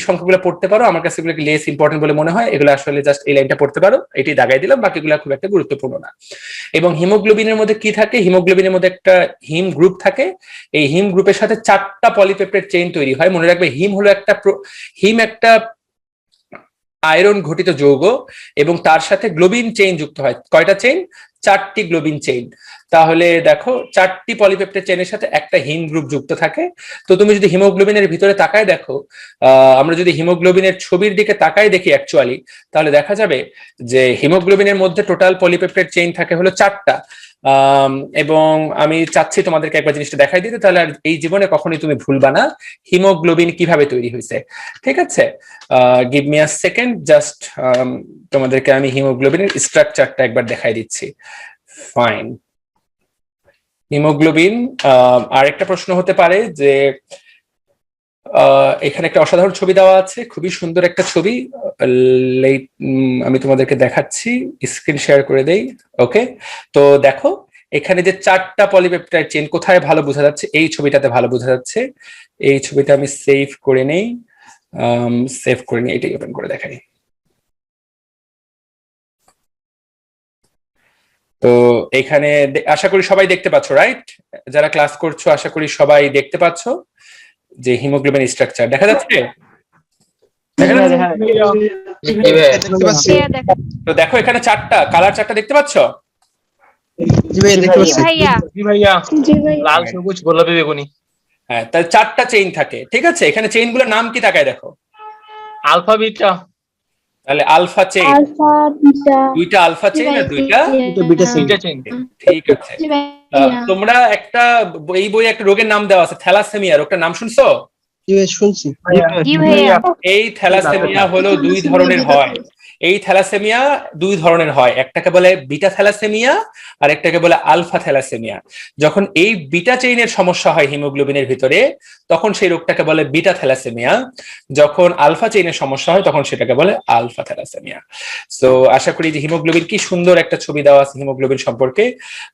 সংখ্যাগুলো পড়তে পারো, আমার কাছে এগুলো লেস ইম্পর্টেন্ট বলে মনে হয়, এগুলো আসলে জাস্ট এই লাইনটা পড়তে পারো, এটি দাগাই দিলাম, বাকিগুলো খুব একটা গুরুত্বপূর্ণ না। এবং হিমোগ্লোবিনের মধ্যে কি থাকে, হিমোগ্লোবিনের মধ্যে একটা হিম গ্রুপ থাকে, এই হিম গ্রুপের সাথে 4টা পলিপেপটাইড চেইন তৈরি হয়। মনে রাখবে হিম হলো একটা আয়রন ঘটিত যৌগ, এবং তার সাথে গ্লোবিন চেইন যুক্ত হয়। কয়টা চেইন, 4টি গ্লোবিন চেইন। তাহলে দেখো 4টি পলিপেপটাইড চেইনের সাথে একটা হিম গ্রুপ যুক্ত থাকে। তো তুমি যদি হিমোগ্লোবিনের ভিতরে তাকায় দেখো, আমরা যদি হিমোগ্লোবিনের ছবির দিকে তাকায় দেখি অ্যাকচুয়ালি, তাহলে দেখা যাবে যে হিমোগ্লোবিনের মধ্যে টোটাল পলিপেপটাইড চেইন থাকে হলো 4টা। এবং আমি চাচ্ছি তোমাদেরকে একবার জিনিসটা দেখাই দিতে, তাহলে আর এই জীবনে কখনোই তুমি ভুলবা না হিমোগ্লোবিন কিভাবে তৈরি হয়েছে। ঠিক আছে, give me a second, just তোমাদেরকে আমি হিমোগ্লোবিনের স্ট্রাকচারটা একবার দেখাই দিচ্ছি। Fine, haemoglobin. আরেকটা প্রশ্ন হতে পারে যে এখানে একটা অসাধারণ ছবি দেওয়া আছে, খুবই সুন্দর একটা ছবি, আমি তোমাদেরকে দেখাচ্ছি, স্ক্রিন শেয়ার করে দেই। ওকে, তো দেখো এখানে যে 4টা পলিপেপটাইড চেইন কোথায় ভালো বোঝা যাচ্ছে, এই ছবিটাতে ভালো বোঝা যাচ্ছে। এই ছবিটা আমি সেভ করে নেই, এটাই ওপেন করে দেখাই। তো এখানে আশা করি সবাই দেখতে পাচ্ছ, রাইট? যারা ক্লাস করছো আশা করি সবাই দেখতে পাচ্ছ যে হিমোগ্লোবিন স্ট্রাকচার দেখা যাচ্ছে। তো দেখো এখানে 4টা কালার, 4টা দেখতে পাচ্ছ? লাল, সবুজ, গোলাপি, বেগুনি। হ্যাঁ, তাহলে 4টা চেইন থাকে। ঠিক আছে, এখানে চেইন গুলোর নাম কি তাকায় দেখো। Alpha, beta. তাহলে আলফা চেইন, আলফা বিটা, 2টা আলফা চেইন আর 2টা বিটা চেইন। ঠিক আছে। তোমরা একটা এই বইয়ে একটা রোগের নাম দেওয়া আছে, থ্যালাসেমিয়া। রোগটার নাম শুনছো? শুনছি। এই থ্যালাসেমিয়া হলো 2 ধরনের হয়। এই থ্যালাসেমিয়া 2 ধরনের হয়, একটাকে বলে বিটা থ্যালাসেমিয়া আর একটাকে বলে আলফা থ্যালাসেমিয়া। যখন এই বিটা চেইনের সমস্যা হয় হিমোগ্লোবিনের ভিতরে, তখন সেই রোগটাকে বলে বিটা থ্যালাসেমিয়া। যখন আলফা চেইনের সমস্যা হয় তখন সেটাকে বলে আলফা থ্যালাসেমিয়া। সো আশা করি যে হিমোগ্লোবিন কি সুন্দর একটা ছবি দেওয়া আছে হিমোগ্লোবিন সম্পর্কে,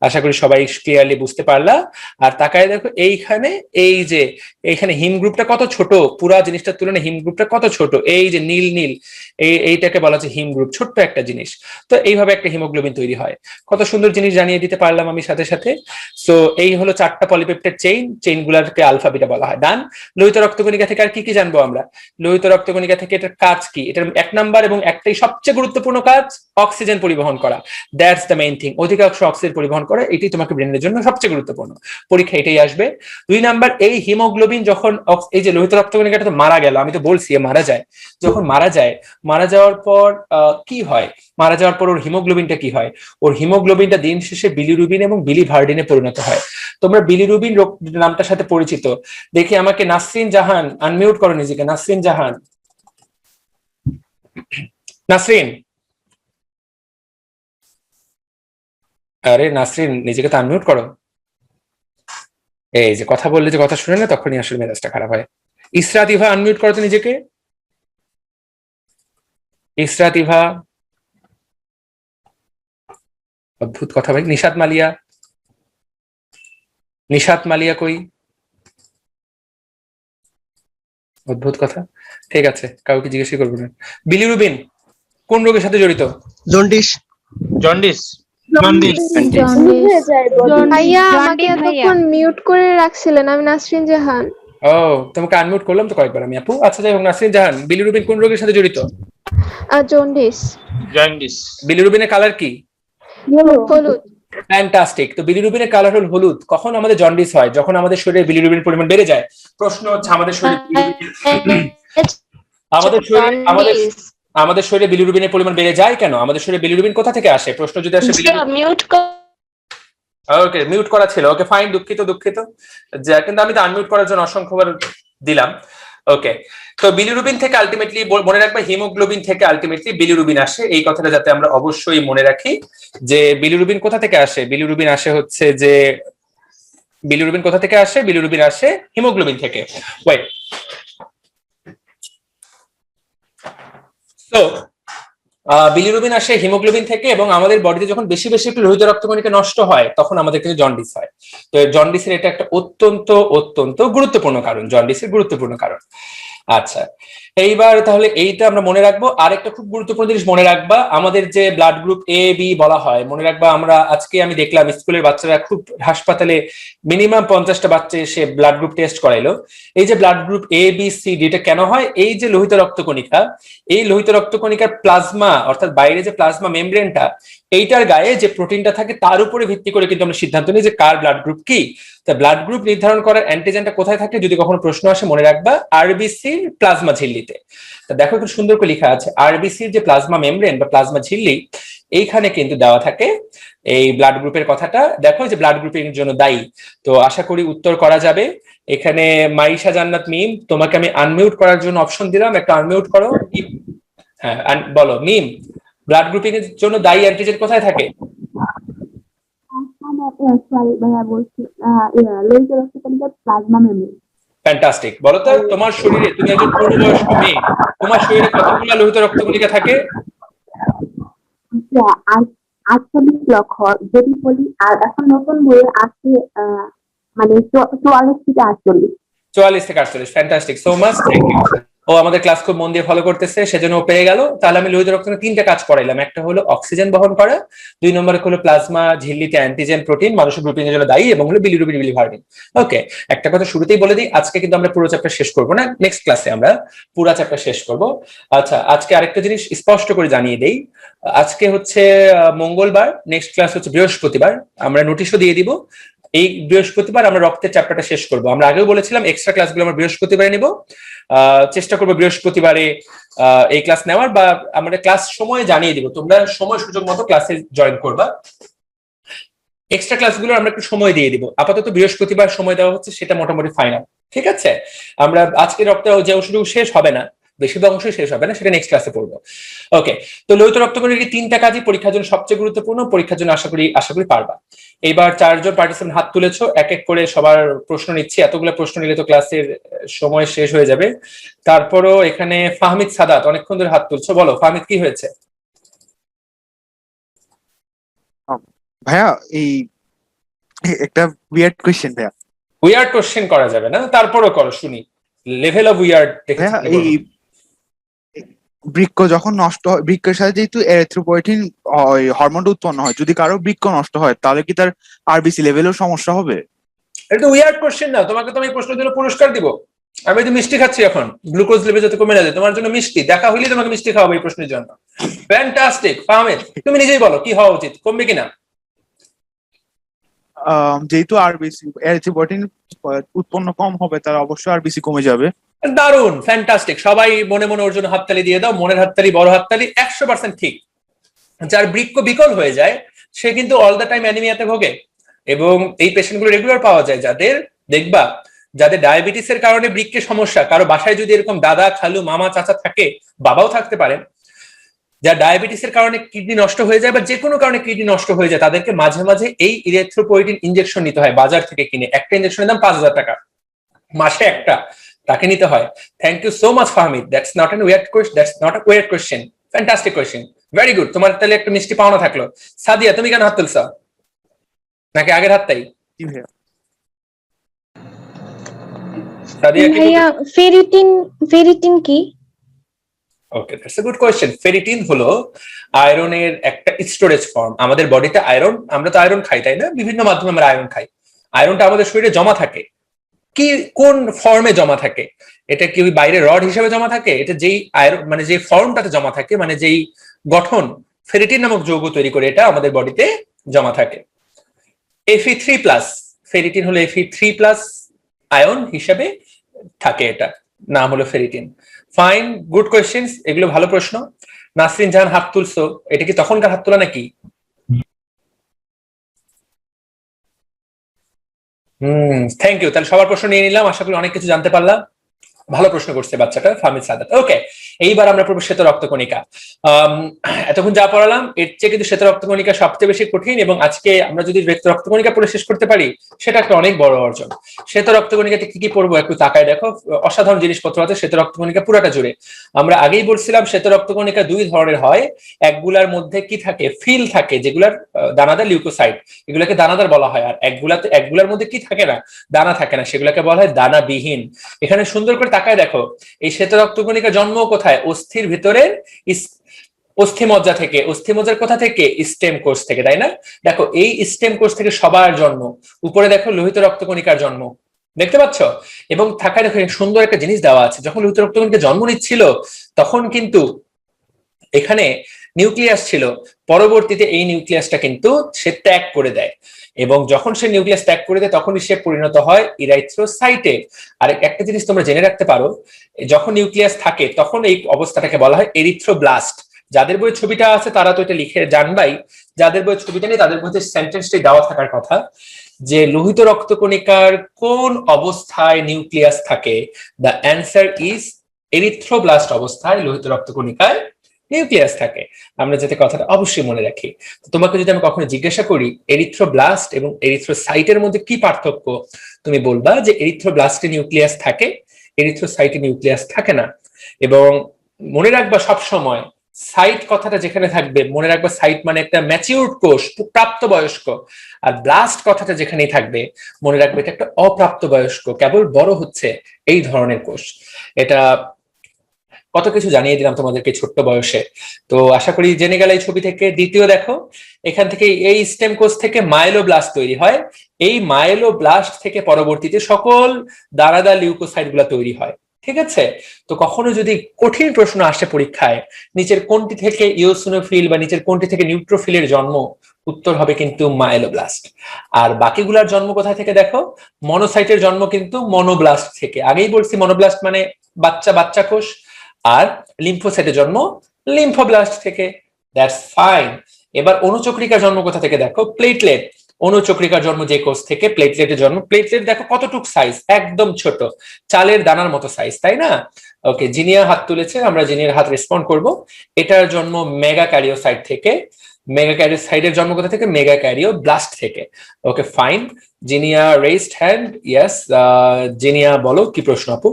আশা করি সবাই ক্লিয়ারলি বুঝতে পারলা। আর তাকায় দেখো এইখানে, এই যে এইখানে হিম গ্রুপটা কত ছোট, পুরা জিনিসটার তুলনায় হিম গ্রুপটা কত ছোট, এই যে নীল নীল, এইটাকে বলা হচ্ছে হিম গ্রুপ, ছোট্ট একটা জিনিস। তো এইভাবে একটা হিমোগ্লোবিন তৈরি হয়। কত সুন্দর জিনিস জানিয়ে দিতে পারলাম আমি সাথে সাথে। সো এই হলো 4টা পলিপেপটাইড চেইন গুলাকে আলফা বিটা বলা হয়। ডান। লোহিত রক্তকণিকা থেকে আর কি কি জানবো আমরা? লোহিত রক্তকণিকা থেকে এটার কাজ কি, এটার 1 নাম্বার এবং একটাই সবচেয়ে গুরুত্বপূর্ণ কাজ, অক্সিজেন পরিবহন করা। দ্যাটস দ্য মেইন থিং, অধিকাংশ অক্সিজেন পরিবহন করা, এটাই তোমাকে ব্রেনের জন্য সবচেয়ে গুরুত্বপূর্ণ। পরীক্ষা এটাই আসবে। 2 নাম্বার, এই হিমোগ্লোবিন যখন এই যে লোহিত রক্তকণিকাটা তো মারা গেল, আমি তো বলছি মারা যায়, যখন মারা যাওয়ার পর কি হয়, মারা যাওয়ার পর ওর হিমোগ্লোবিনটা কি হয়, ওর হিমোগ্লোবিনটা দিন শেষে বিলিরুবিন এবং বিলিভার্ডিনে পরিণত হয়। তোমরা বিলিরুবিন রোগ নামটার সাথে পরিচিত দেখি, আমাকে নাসরিন জাহান আনমিউট করো নিজেকে। নাসরিন জাহান, নাসরিন, আরে নাসরিন নিজেকে তো আনমিউট করো। এই যে কথা বললে যে কথা শুনে না, তখনই আসলে মেজাজটা খারাপ হয়। ইসরাত ইভা আনমিউট করো তো নিজেকে। ইসরাত ইভা, অদ্ভুত কথা ভাই। নিশাত মালিয়া কই? অদ্ভুত কথা। ঠিক আছে, কাউকে জিজ্ঞেস করবো না। বিলিরুবিন কোন রোগের সাথে জড়িত? জন্ডিস। জন্ডিস। ভাইয়া আমাকে এতক্ষণ মিউট করে রাখছিলেন, আমি নাসরিন জাহান। ও, তোমাকে আনমিউট করলাম তো কয়েকবার আমি আপু। আচ্ছা যাই হোক, নাসরিন জাহান, বিলিরুবিন কোন রোগের সাথে জড়িত? জন্ডিস। জন্ডিস। বিলিরুবিনের কালার কি? হলুদ। ফ্যান্টাস্টিক। তো বিলিরুবিনের কালার হল হলুদ। কখন আমাদের জন্ডিস হয়? যখন আমাদের শরীরে বিলিরুবিনের পরিমাণ বেড়ে যায়। প্রশ্ন হচ্ছে আমাদের শরীরে আমাদের শরীরে বিলিরুবিনের পরিমাণ বেড়ে যায় কেন? আমাদের শরীরে বিলিরুবিন কোথা থেকে আসে? প্রশ্ন যদি আসে মিউট ওকে, মিউট করা ছিল। ওকে ফাইন, দুঃখিত। কিন্তু আমি তো আনমিউট করার জন্য অসংখ্যবার দিলাম। ওকে, তো বিলিরুবিন থেকে আলটিমেটলি মনে রাখবে হিমোগ্লোবিন থেকে আলটিমেটলি বিলিরুবিন আসে। এই কথাটা যাতে আমরা অবশ্যই মনে রাখি যে বিলিরুবিন কোথা থেকে আসে। বিলিরুবিন কোথা থেকে আসে? বিলিরুবিন আসে হিমোগ্লোবিন থেকে। ওয়েট, তো বিলিরুবিন আসে হিমোগ্লোবিন থেকে এবং আমাদের বডিতে যখন বেশি বেশি একটু লোহিত রক্তকণিকা নষ্ট হয় তখন আমাদের কিন্তু জন্ডিস হয়। তো জন্ডিসের এটা একটা অত্যন্ত গুরুত্বপূর্ণ কারণ, জন্ডিসের গুরুত্বপূর্ণ কারণ। আচ্ছা, এইবার তাহলে এইটা আমরা মনে রাখবো। আর একটা খুব গুরুত্বপূর্ণ জিনিস মনে রাখবা, আমাদের যে ব্লাড গ্রুপ এ বি বলা হয়, মনে রাখবা আমরা আজকে আমি দেখলাম স্কুলের বাচ্চারা খুব হাসপাতালে মিনিমাম 50টা বাচ্চা এসে ব্লাড গ্রুপ টেস্ট করাইলো। এই যে blood group A B C D এটা কেন হয়? এই যে লোহিত রক্তকণিকা, এই লোহিত রক্তকণিকার প্লাজমা অর্থাৎ বাইরে যে প্লাজমা মেমব্রেনটা, এইটার গায়ে যে প্রোটিনটা থাকে তার উপরে ভিত্তি করে কিন্তু আমরা সিদ্ধান্ত নিই যে কার ব্লাড গ্রুপ কি। তা ব্লাড গ্রুপ নির্ধারণ করার অ্যান্টিজেনটা কোথায় থাকে? যদি কখনো প্রশ্ন আসে মনে রাখবা আরবিসির প্লাজমা ঝিল্লিতে। তা দেখো খুব সুন্দর করে লেখা আছে আরবিসির যে প্লাজমা মেমব্রেন বা প্লাজমা ঝিল্লি, এইখানে কিন্তু দেওয়া থাকে এই ব্লাড গ্রুপের কথাটা। দেখো যে ব্লাড গ্রুপের জন্য দায়ী। তো আশা করি উত্তর করা যাবে। এখানে মাইশা জান্নাত মিম, তোমাকে আমি আনমিউট করার জন্য অপশন দিলাম, একটা আনমিউট করো। হ্যাঁ বলো মিম, ব্লাড গ্রুপিং এর জন্য দায়ী অ্যান্টিজেন কোথায় থাকে? ফ্যান্টাস্টিক। বলো তো তোমার শরীরে, তুমি একজন পূর্ণবয়স্ক মেয়ে, তোমার শরীরে কতগুলো লোহিত রক্তকণিকা থাকে? 48 লক্ষ যদি বলি, আর এখন নতুন বইয়ে আছে মানে 44 থেকে 48। 44 থেকে 48। Fantastic, so much, thank you. ও আমাদের ক্লাস খুব মন দিয়ে ফলো করতেছে, সেজন্য ও পেয়ে গেল। তাহলে আমি লোহিত রক্তকণিকা 3টা কাজ করাইলাম। একটা হলো অক্সিজেন বহন করা, 2 নম্বরে হলো প্লাজমা ঝিল্লিতে অ্যান্টিজেন প্রোটিন মানুষের গ্রুপিং এর জন্য দায়ী, এবং হলো বিলিরুবিন বিলিভার্ডিন। ওকে, একটা কথা শুরুতেই বলে দিই, আজকে কিন্তু আমরা পুরো চ্যাপ্টার শেষ করব না, নেক্সট ক্লাসে আমরা পুরো চ্যাপ্টার শেষ করব। আচ্ছা, আজকে আরেকটা জিনিস স্পষ্ট করে জানিয়ে দেই, আজকে হচ্ছে মঙ্গলবার, নেক্সট ক্লাস হচ্ছে বৃহস্পতিবার। আমরা নোটিশও দিয়ে দিব, এই বৃহস্পতিবার আমরা রক্তের চ্যাপ্টারটা শেষ করব। আমরা আগেও বলেছিলাম এক্সট্রা ক্লাসগুলো আমরা বৃহস্পতিবারে নিব। চেষ্টা করবো বৃহস্পতিবারে এই ক্লাস নেওয়ার, বা আমরা ক্লাস সময় জানিয়ে দিব, তোমরা সময় সুযোগ মতো ক্লাসে জয়েন করবা। এক্সট্রা ক্লাসগুলো আমরা একটু সময় দিয়ে দিব। আপাতত বৃহস্পতিবার সময় দেওয়া হচ্ছে, সেটা মোটামুটি ফাইনাল, ঠিক আছে? আমরা আজকে রক্ত যে অংশটুকু শেষ হবে না, বেশিরভাগ অংশ শেষ হবে না, সেটা নেক্সট ক্লাসে পড়বো। ওকে, তো লোহিত রক্তকণিকার 3টা কাজই পরীক্ষার জন্য সবচেয়ে গুরুত্বপূর্ণ, পরীক্ষার জন্য আশা করি পারবা। এইবার 4 জন পার্টিসিপেন্ট হাত তুলেছো, এক এক করে সবার প্রশ্ন নিচ্ছি। এতগুলো প্রশ্ন নিলে তো ক্লাসের সময় শেষ হয়ে যাবে। তারপরও এখানে ফাহমিদ সাদাত অনেকক্ষণ ধরে হাত তুলছো, বলো ফাহমিদ কি হয়েছে? ভাইয়া এই একটা উইয়ার্ড কোশ্চেন ভাইয়া। উইয়ার্ড কোশ্চেন করা যাবে না, তারপরও করো শুনি। লেভেল অফ উইয়ার্ড দেখেছি। এই বৃক্ক যখন নষ্ট হয়, বৃক্কের সাথে যেহেতু এরিথ্রোপয়েটিন হরমোনটা উৎপন্ন হয়, যদি কারো বৃক্ক নষ্ট হয় তাহলে কি তার আরবিসি লেভেলেও সমস্যা হবে? এটা তো উইয়ার্ড কোশ্চেন না, তোমাকে তো আমি প্রশ্নের জন্য পুরস্কার দিব। আমি তো মিষ্টি খাচ্ছি এখন, গ্লুকোজ লেভেল যাতে কমে না যায়, তোমার জন্য মিষ্টি দেখা হইলে তোমাকে মিষ্টি খাওয়াবো এই প্রশ্নের জন্য। ফ্যান্টাস্টিক ফাহমিদ, তুমি নিজেই বলো কি হওয়া উচিত, কমবে কিনা? যেহেতু আরবিসি এরিথ্রোপয়েটিন উৎপন্ন কম হবে, তার অবশ্যই আরবিসি কমে যাবে। দারুণ, ফ্যান্টাস্টিক। সবাই মনে মনে ওর জন্য হাততালি দিয়ে দাও, মনের হাততালি, বড় হাততালি। 100% ঠিক। যার বৃক্ক বিকল হয়ে যায় সে কিন্তু অল দ্য টাইম অ্যানিমিয়াতে ভোগে, এবং এই পেশেন্টগুলো রেগুলার পাওয়া যায়। যাদের দেখবা, যাদের ডায়াবেটিসের কারণে বৃক্কের সমস্যা, কারো বাসায় যদি এরকম দাদা খালু মামা চাচা থাকে, বাবাও থাকতে পারেন, যার ডায়াবেটিসের কারণে কিডনি নষ্ট হয়ে যায় বা যে কোনো কারণে কিডনি নষ্ট হয়ে যায়, তাদেরকে মাঝে মাঝে এই ইরিথ্রোপয়েটিন ইনজেকশন নিতে হয় বাজার থেকে কিনে। একটা ইনজেকশনের দাম 5000 টাকা, মাসে একটা, তাকে নিতে হয়। Thank you so much Fahmid, that's not an weird question, that's not a weird question, fantastic question, very good. তোমার তাহলে একটা মিষ্টি পাওনা থাকলো। সাদিয়া, তুমি কেন হাত তুলছো, নাকি আগের হাতটাই? সাদিয়া ভাইয়া ফেরিটিন কি? Okay, that's a good question. Ferritin হলো আয়রনের একটা স্টোরেজ ফর্ম। আমাদের বডিতে আয়রন, আমরা তো আয়রন খাই তাই না, বিভিন্ন মাধ্যমে আমরা আয়রন খাই। আয়রনটা আমাদের শরীরে জমা থাকে, কি কোন ফর্মে জমা থাকে? এটা কি ওই বাইরে রড হিসেবে জমা থাকে? এটা যেই আয়রন মানে যে ফর্মটাতে জমা থাকে, মানে যেই গঠন ফেরিটিন নামক যৌগ তৈরি করে, এটা আমাদের বডিতে জমা থাকে। Fe3+, ফেরিটিন হলো Fe3+ আয়ন হিসেবে থাকে, এটা নাম হলো ফেরিটিন। ফাইন, গুড কোয়েশ্চেন্স, এগুলো ভালো প্রশ্ন। নাসরিন জাহান হাত তুলছো, এটা কি তখনকার হাত তোলা নাকি? Thank you. তাহলে সবার প্রশ্ন নিয়ে নিলাম, আশা করি অনেক কিছু জানতে পারলাম। ভালো প্রশ্ন করছে বাচ্চাটা, ফাহমিদ সাদাত। ওকে, এইবার আমরা পড়বো শ্বেত রক্তকণিকা। এতক্ষণ যা পড়ালাম এর চেয়ে কিন্তু শ্বেত রক্তকণিকা সবচেয়ে বেশি কঠিন, এবং আজকে আমরা যদি শ্বেত রক্তকণিকা পড়ে শেষ করতে পারি সেটা একটা অনেক বড় অর্জন। শ্বেত রক্তকণিকাতে কি কি পড়বো একটু তাকায় দেখো, অসাধারণ জিনিসপত্র আছে শ্বেত রক্তকণিকা পুরাটা জুড়ে। আমরা আগেই বলছিলাম শ্বেত রক্তকণিকা দুই ধরনের হয়, একগুলার মধ্যে কি থাকে, ফিল থাকে, যেগুলার দানাদার লিউকোসাইট, এগুলোকে দানাদার বলা হয়। আর একগুলার মধ্যে কি থাকে না, দানা থাকে না, সেগুলোকে বলা হয় দানাবিহীন। এখানে সুন্দর করে তাকায় দেখো, এই শ্বেত রক্তকণিকা জন্ম কোথায়? অস্থির ভিতরের অস্থিমজ্জা থেকে। অস্থিমজ্জার কোথা থেকে? স্টেম কোষ থেকে, তাই না? দেখো এই স্টেম কোষ থেকে সবার জন্ম। উপরে দেখো লোহিত রক্তকণিকার জন্ম, দেখতে পাচ্ছ? এবং থাকায় দেখো সুন্দর একটা জিনিস দেওয়া আছে, যখন লোহিত রক্তকণিকা জন্ম নিচ্ছিল তখন কিন্তু এখানে নিউক্লিয়াস ছিল, পরবর্তীতে এই নিউক্লিয়াসটা কিন্তু সে ত্যাগ করে দেয়, এবং যখন সে নিউক্লিয়াস ত্যাগ করে দেয় তখনই সে পরিণত হয় ইরাইথ্রোসাইটে। আর একটা জিনিস তোমরা জেনে রাখতে পারো, যখন নিউক্লিয়াস থাকে তখন এই অবস্থাটাকে বলা হয় এরিথ্রোব্লাস্ট। যাদের বই ছবিটা আছে তারা তো এটা লিখে জানবাই, যাদের বই ছবিটা নেই তাদের মধ্যে সেন্টেন্সটাই দেওয়া থাকার কথা যে লোহিত রক্তকণিকার কোন অবস্থায় নিউক্লিয়াস থাকে। দ্য অ্যান্সার ইজ এরিথ্রোব্লাস্ট অবস্থায় লোহিত রক্তকণিকায় নিউক্লিয়াস থাকে। আমরা যাতে কথাটা অবশ্যই মনে রাখি। তোমাকে যদি আমি কখনো জিজ্ঞাসা করি এরিথ্রোব্লাস্ট এবং এরিথ্রোসাইটের মধ্যে কি পার্থক্য, তুমি বলবা যে এরিথ্রোব্লাস্টে নিউক্লিয়াস থাকে, এরিথ্রোসাইটে নিউক্লিয়াস থাকে না। এবং মনে রাখবা সব সময় সাইট কথাটা যেখানে থাকবে মনে রাখবা সাইট মানে একটা ম্যাচিউরড কোষ, প্রাপ্তবয়স্ক। আর ব্লাস্ট কথাটা যেখানেই থাকবে মনে রাখবে এটা একটা অপ্রাপ্তবয়স্ক, কেবল বড় হচ্ছে এই ধরনের কোষ। এটা কত কিছু জানিয়ে দিলাম তোমাদেরকে ছোট্ট বয়সে। তো আশা করি জেনে গেলে এই ছবি থেকে। দ্বিতীয় দেখো, এখান থেকে এই স্টেম কোষ থেকে মাইলোব্লাস্ট তৈরি হয়, এই মাইলোব্লাস্ট থেকে পরবর্তীতে সকল দানাদার লিউকোসাইট গুলা তৈরি হয়। ঠিক আছে? তো কখনো যদি কঠিন প্রশ্ন আসে পরীক্ষায়, নিচের কোনটি থেকে ইওসিনোফিল বা নিচের কোনটি থেকে নিউট্রোফিলের জন্ম, উত্তর হবে কিন্তু মাইলোব্লাস্ট। আর বাকিগুলার জন্ম কোথায় থেকে দেখো, মনোসাইটের জন্ম কিন্তু মনোব্লাস্ট থেকে। আগেই বলছি মনোব্লাস্ট মানে বাচ্চা বাচ্চা কোষ, আর লিম্ফোসাইটের জন্ম লিম্ফোব্লাস্ট থেকে। That's fine. এবার অনুচক্রিকার জন্ম কোথা থেকে দেখো, প্লেটলেট। অনুচক্রিকার জন্ম যে কোষ থেকে, প্লেটলেটের জন্ম। প্লেটলেট দেখো কতটুক সাইজ, একদম ছোট, চালের দানার মতো সাইজ, তাই না? ওকে, জিনিয়া হাত তুলেছে, আমরা জিনিয়ার হাত রেসপন্ড করব। এটার জন্ম মেগা ক্যারিওসাইট থেকে। মেগা ক্যারিওসাইটের জন্ম কোথা থেকে? মেগা ক্যারিওব্লাস্ট থেকে। Okay fine, Zinia raised hand. Yes, Zinia বলো কি প্রশ্ন আপু?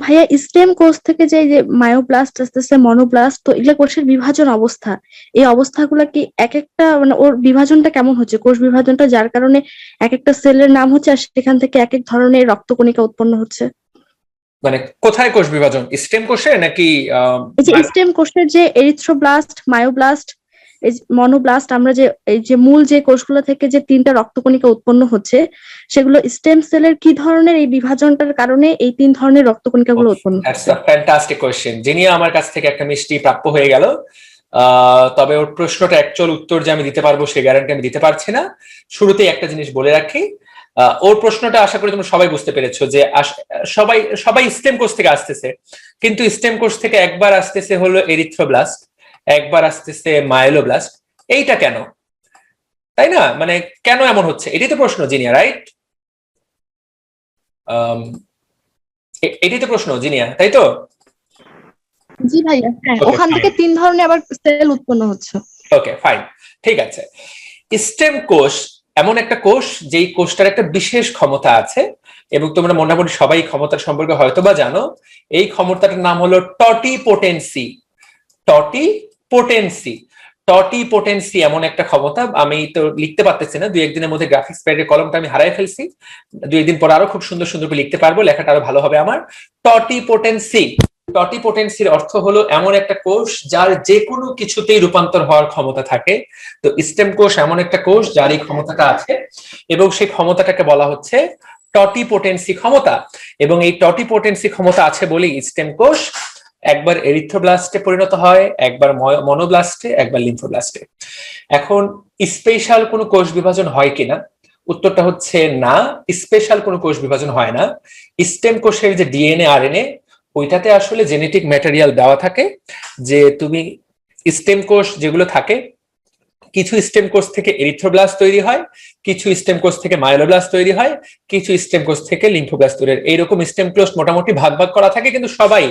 ভাইয়া স্টেম কোষ থেকে যে মায়োব্লাস্ট আসতেছে মনোব্লাস্ট, তো এগুলা কোষের বিভাজন অবস্থা, এই অবস্থাগুলো কি এক একটা মানে ওর বিভাজনটা কেমন হচ্ছে, কোষ বিভাজনটা যার কারণে এক একটা সেলের নাম হচ্ছে আর সেখান থেকে এক এক ধরনের রক্তকণিকা উৎপন্ন হচ্ছে? মানে কোথায় কোষ বিভাজন, স্টেম কোষে নাকি? এই যে স্টেম কোষের যে এরিথ্রোব্লাস্ট, মায়োব্লাস্ট, মনোব্লাস্ট, আমরা যে এই যে মূল যে কোষগুলো থেকে যে তিনটা রক্তকণিকা উৎপন্ন হচ্ছে সেগুলো স্টেম সেলের কি ধরনের এই বিভাজনটার কারণে এই তিন ধরনের রক্তকণিকাগুলো উৎপন্ন হচ্ছে? Fantastic question. জিনিয়া আমার কাছ থেকে একটা মিষ্টি প্রাপ্য হয়ে গেল। তবে ওর প্রশ্নটা অ্যাকচুয়াল উত্তর যে আমি দিতে পারবো সে গ্যারান্টি আমি দিতে পারছি না। শুরুতেই একটা জিনিস বলে রাখি, ওর প্রশ্নটা আশা করি তোমরা সবাই বুঝতে পেরেছো যে সবাই স্টেম কোষ থেকে আসতেছে, কিন্তু স্টেম কোষ থেকে একবার আসতেছে হলো এরিথ্রোব্লাস্ট, একবার আসতেছে মাইলোব্লাস্ট। এইটা কেন, তাই না? মানে কেন এমন হচ্ছে, এটাই তো প্রশ্ন জিনিয়া, রাইট? এটাই তো প্রশ্ন জিনিয়া, তাই তো? জি ভাইয়া, হ্যাঁ, ওখান থেকে তিন ধরনের আবার সেল উৎপন্ন হচ্ছে। ওকে ফাইন, ঠিক আছে। স্টেম কোষ এমন একটা কোষ যেই কোষটার একটা বিশেষ ক্ষমতা আছে, এবং তোমরা মোটামুটি সবাই ক্ষমতার সম্পর্কে হয়তো বা জানো। এই ক্ষমতাটার নাম হলো টটিপোটেন্সি। টটিপোটেন্সি, টটিপোটেন্সি এমন একটা ক্ষমতা, আমি তো লিখতে পারতেছি না, দুই একদিনের মধ্যে গ্রাফিক্স প্যাডের কলমটা আমি হারাই ফেলছি, দুই একদিন পর আরো খুব সুন্দর সুন্দর করে লিখতে পারবো, লেখাটা আরো ভালো হবে আমার। টটিপোটেন্সি, টটিপোটেন্সির অর্থ হলো এমন একটা কোষ যার যে কোনো কিছুতেই রূপান্তর হওয়ার ক্ষমতা থাকে। তো স্টেম কোষ এমন একটা কোষ যার এই ক্ষমতাটা আছে, এবং সেই ক্ষমতাটাকে বলা হচ্ছে টটিপোটেন্সি ক্ষমতা। এবং এই টটিপোটেন্সি ক্ষমতা আছে বলেই স্টেম কোষ একবার এরিথ্রোব্লাস্টে পরিণত হয়, একবার মনোব্লাস্টে, একবার লিম্ফোব্লাস্টে। এখন স্পেশাল কোনো কোষ বিভাজন হয় কিনা, উত্তরটা হচ্ছে না, স্পেশাল কোনো কোষ বিভাজন হয় না। স্টেম কোষের যে ডিএনএ আরএনএ, ওইটাতে আসলে জেনেটিক ম্যাটেরিয়াল দেওয়া থাকে যে তুমি স্টেম কোষ যেগুলো থাকে, কিছু স্টেম কোষ থেকে এরিথ্রোব্লাস্ট তৈরি হয়, কিছু স্টেম কোষ থেকে মাইলোব্লাস্ট তৈরি হয়, কিছু স্টেম কোষ থেকে লিম্ফোব্লাস্ট তৈরি হয়। এইরকম স্টেম কোষ মোটামুটি ভাগ ভাগ করা থাকে, কিন্তু সবাই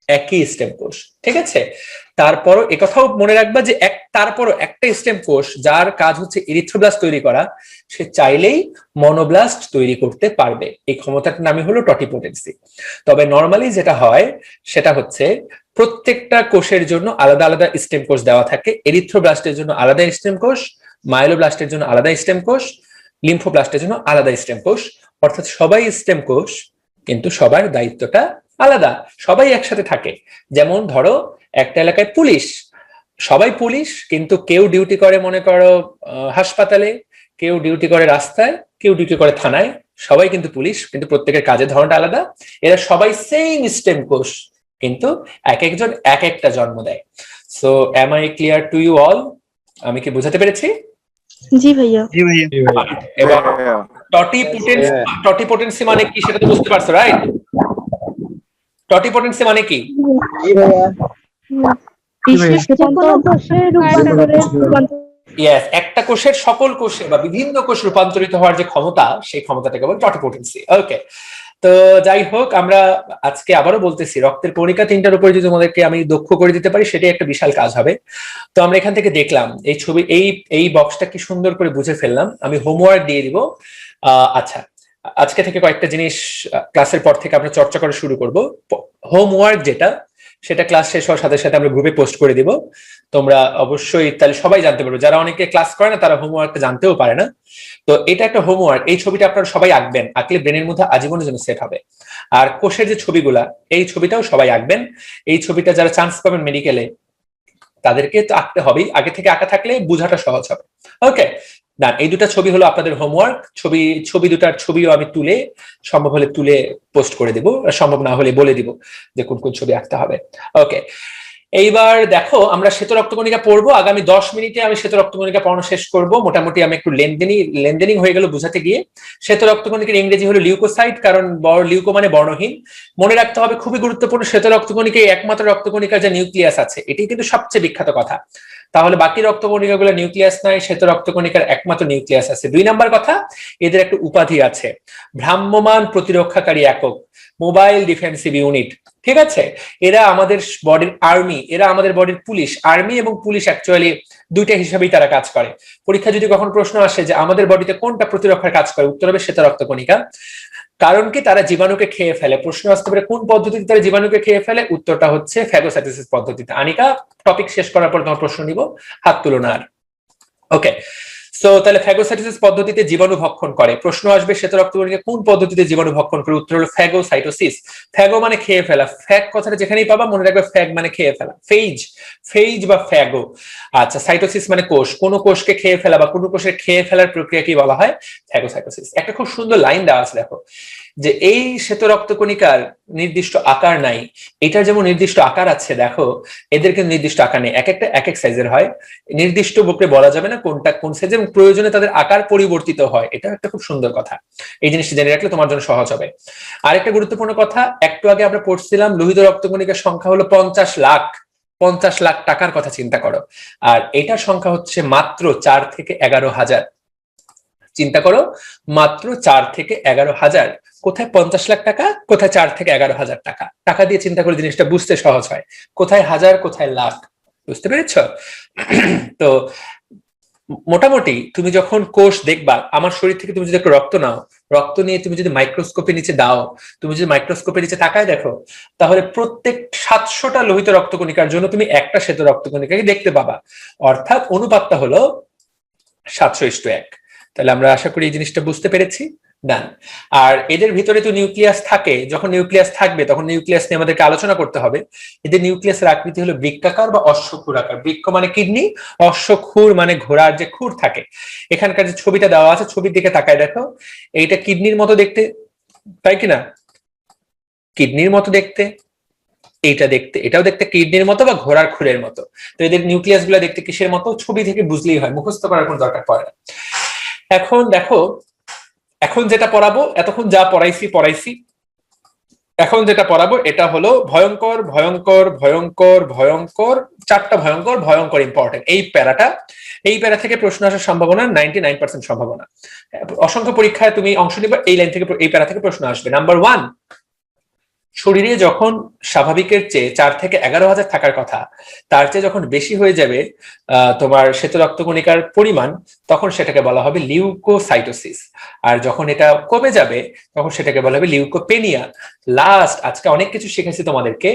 একই স্টেম কোষ, ঠিক আছে? তারপরও একথাও মনে রাখবা যে তারপরও একটা স্টেম কোষ যার কাজ হচ্ছে এরিথ্রোব্লাস্ট তৈরি করা, সে চাইলেই মনোব্লাস্ট তৈরি করতে পারবে। এই ক্ষমতাটার নামই হলো টটিপোটেন্সি। তবে নর্মালি যেটা হয় সেটা হচ্ছে প্রত্যেকটা কোষের জন্য আলাদা আলাদা স্টেম কোষ দেওয়া থাকে। এরিথ্রোব্লাস্টের জন্য আলাদা স্টেম কোষ, মাইলোব্লাস্টের জন্য আলাদা স্টেম কোষ, লিম্ফোব্লাস্টের জন্য আলাদা স্টেম কোষ। অর্থাৎ সবাই স্টেম কোষ, কিন্তু সবার দায়িত্বটা আলাদা, সবাই একসাথে থাকে। যেমন ধরো একটা এলাকায় পুলিশ, সবাই পুলিশ, কিন্তু কেউ ডিউটি করে মনে করো হাসপাতালে, কেউ ডিউটি করে রাস্তায়, কেউ ডিউটি করে থানায়, সবাই কিন্তু পুলিশ, কিন্তু প্রত্যেকের কাজের ধরনটা আলাদা। এরা সবাই সেম স্টেম কোষ, কিন্তু এক একজন এক একটা জন্ম দেয়। So am I clear to you all? আমি কি বুঝাতে পেরেছি? জি ভাইয়া। এবং টটিপোটেন্সি মানে কি সেটা তো বুঝতে পারছো, রাইট? টটিপোটেন্সি মানে কি? ইয়েস, একটা কোষের সকল কোষে বা বিভিন্ন কোষ রূপান্তরিত হওয়ার যে ক্ষমতা, সেই ক্ষমতাটাকে বলে টটিপোটেন্সি। ওকে, তো যাই হোক, আমরা আজকে আবারও বলতেছি, রক্তের কণিকা 3টার উপরে যদি তোমাদেরকে আমি দক্ষ করে দিতে পারি, সেটাই একটা বিশাল কাজ হবে। তো আমরা এখান থেকে দেখলাম এই ছবি, এই বক্সটা কি সুন্দর করে বুঝে ফেললাম। আমি হোমওয়ার্ক দিয়ে দিব। আচ্ছা, আজকে থেকে কয়েকটা জিনিস ক্লাসের পর থেকে আমরা চর্চা করা শুরু করব। হোমওয়ার্ক যেটা, সেটা ক্লাস শেষ হওয়ার সাথে সাথে আমরা গ্রুপে পোস্ট করে দিব। তোমরা অবশ্যই তাহলে সবাই জানতে পারবে, যারা অনেকে ক্লাস করে না তারা হোমওয়ার্ক জানতেও পারে না। তো এটা একটা হোমওয়ার্ক। এই ছবিটা আপনারা সবাই আঁকবেন, আঁকলে ব্রেনের মধ্যে আজীবনের জন্য সেট হবে। আর কোষের যে ছবিগুলা, এই ছবিটাও সবাই আঁকবেন। এই ছবিটা যারা চান্স পাবেন মেডিকেলে, তাদেরকে তো আঁকতে হবেই, আগে থেকে আঁকা থাকলে বোঝাটা সহজ হবে। ওকে ডান। এই দুটা ছবি হলো আপনাদের হোমওয়ার্ক। ছবি দুটার ছবিও আমি সম্ভব হলে তুলে পোস্ট করে দিব, সম্ভব না হলে বলে দিব যে কোন কোন ছবি আঁকতে হবে। ওকে, এইবার দেখো, আমরা শ্বেত রক্তকণিকা পড়বো। আগামী 10 মিনিটে আমি শ্বেত রক্তকণিকা পড়ানো শেষ করব। মোটামুটি আমি একটু লেনদেনিং হয়ে গেল বুঝাতে গিয়ে। শ্বেত রক্তকণিকার ইংরেজি হলো লিউকোসাইট, কারণ লিউকো মানে বর্ণহীন। মনে রাখতে হবে, খুবই গুরুত্বপূর্ণ, শ্বেত রক্তকণিকায় একমাত্র রক্তকণিকার যে নিউক্লিয়াস আছে, এটি কিন্তু সবচেয়ে বিখ্যাত কথা। তাহলে বাকি রক্তকণিকাগুলো নিউক্লিয়াস নাই, শ্বেত রক্তকণিকার একমাত্র নিউক্লিয়াস আছে। 2 নাম্বার কথা, এদের একটা উপাধি আছে, ভ্রাম্যমান প্রতিরক্ষাকারী একক, মোবাইল ডিফেন্সিভ ইউনিট। ঠিক আছে, এরা আমাদের বডির আর্মি, এরা আমাদের বডির পুলিশ। আর্মি এবং পুলিশ অ্যাকচুয়ালি দুইটা হিসাবেই তারা কাজ করে। পরীক্ষা যদি কখন প্রশ্ন আসে যে আমাদের বডিতে কোনটা প্রতিরক্ষার কাজ করে, উত্তর হবে শ্বেত রক্তকণিকা। কারণ কি, তারা জীবাণুকে খেয়ে ফেলে। প্রশ্ন আসতে পারে কোন পদ্ধতিতে তারা জীবাণুকে খেয়ে ফেলে, উত্তরটা হচ্ছে ফ্যাগোসাইটোসিস পদ্ধতিতে। আনিকা, টপিক শেষ করার পর তোমার প্রশ্ন নিব, হাত তুলো না আর। ওকে, সো তাহলে ফ্যাগোসাইটোসিস পদ্ধতিতে জীবাণু ভক্ষণ করে। প্রশ্ন আসবে শ্বেত রক্তকণিকা কোন পদ্ধতিতে জীবাণু ভক্ষণ করে, উত্তর হলো ফ্যাগোসাইটোসিস। ফ্যাগো মানে খেয়ে ফেলা, ফ্যাগ কথাটা যেখানেই পাবা মনে রাখবে ফ্যাগ মানে খেয়ে ফেলা, ফেইজ বা ফ্যাগো। আচ্ছা, সাইটোসিস মানে কোষ, কোন কোষকে খেয়ে ফেলা বা কোন কোষের খেয়ে ফেলার প্রক্রিয়া কি বলা হয়, ফ্যাগোসাইটোসিস। একটা খুব সুন্দর লাইন দেওয়া আছে দেখো, যে এই শ্বেত রক্তকণিকার নির্দিষ্ট আকার নাই। এটার যেমন নির্দিষ্ট আকার আছে, দেখো এদের কিন্তু নির্দিষ্ট আকার নেই, এক একটা এক এক সাইজের হয়। নির্দিষ্ট বলে বলা যাবে না কোনটা কোন সাইজ, এবং প্রয়োজনে তাদের আকার পরিবর্তিত হয়। এটা একটা খুব সুন্দর কথা, এই জিনিসটা জেনে রাখলে তোমার জন্য সহজ হবে। আরেকটা গুরুত্বপূর্ণ কথা, একটু আগে আমরা পড়ছিলাম লোহিত রক্তকণিকার সংখ্যা হলো 50 লাখ। 50 লাখ টাকার কথা চিন্তা করো, আর এটার সংখ্যা হচ্ছে মাত্র 4 থেকে 11,000। চিন্তা করো, মাত্র 4 থেকে 11,000। কোথায় 50 লাখ টাকা, কোথায় 4 থেকে 11,000 টাকা। টাকা দিয়ে চিন্তা করে জিনিসটা বুঝতে সহজ হয়, কোথায় হাজার কোথায় লাখ। বুঝতে পেরেছ? তো মোটামুটি তুমি যখন কোষ দেখবা, আমার শরীর থেকে তুমি যদি একটু রক্ত নাও, রক্ত নিয়ে তুমি যদি মাইক্রোস্কোপের নিচে দাও, তুমি যদি মাইক্রোস্কোপের নিচে তাকায় দেখো, তাহলে প্রত্যেক 700টা লোহিত রক্তকণিকার জন্য তুমি একটা শ্বেত রক্তকণিকাকে দেখতে পাবা। অর্থাৎ অনুপাতটা হলো 700:1। তাহলে আমরা আশা করি এই জিনিসটা বুঝতে পেরেছি। ডান। আর এদের ভিতরে তো নিউক্লিয়াস থাকে, যখন নিউক্লিয়াস থাকবে তখন নিউক্লিয়াস নিয়ে আমাদেরকে আলোচনা করতে হবে। এদের নিউক্লিয়াসের আকৃতি হলো বৃক্কাকার বা অশ্বক্ষুর আকার। বৃক্ক মানে কিডনি, অশ্বক্ষুর মানে ঘোড়ার যে খুর থাকে। এখানকার যে ছবিটা দেওয়া আছে, ছবির দিকে তাকায় দেখো, এইটা কিডনির মতো দেখতে, তাই কিনা? কিডনির মতো দেখতে। এইটা দেখতে, এটাও দেখতে কিডনির মতো বা ঘোড়ার খুরের মতো। তো এদের নিউক্লিয়াস গুলো দেখতে কিসের মতো, ছবি থেকে বুঝলেই হয়, মুখস্থ করার কোনো দরকার পড়ে না। এখন দেখো, এখন যেটা পড়াবো, এতক্ষণ যা পড়াইছি, এখন যেটা পড়াবো এটা হলো ভয়ঙ্কর ভয়ঙ্কর ভয়ঙ্কর ভয়ঙ্কর, চারটা ভয়ঙ্কর ভয়ঙ্কর ইম্পর্টেন্ট। এই প্যারা থেকে প্রশ্ন আসার সম্ভাবনা 99% সম্ভাবনা। অসংখ্য পরীক্ষায় তুমি অংশ নিবে, এই লাইন থেকে, এই প্যারা থেকে প্রশ্ন আসবে। নাম্বার 1, শরীরে যখন স্বাভাবিকের চেয়ে 4 থেকে 11,000 থাকার কথা, তার চেয়ে যখন বেশি হয়ে যাবে তোমার শ্বেত রক্তকণিকার পরিমাণ, তখন সেটাকে বলা হবে লিউকোসাইটোসিস। আর যখন এটা কমে যাবে তখন সেটাকে বলা হবে লিউকোপেনিয়া। লাস্ট, আজকে অনেক কিছু শিখেছি তোমাদেরকে।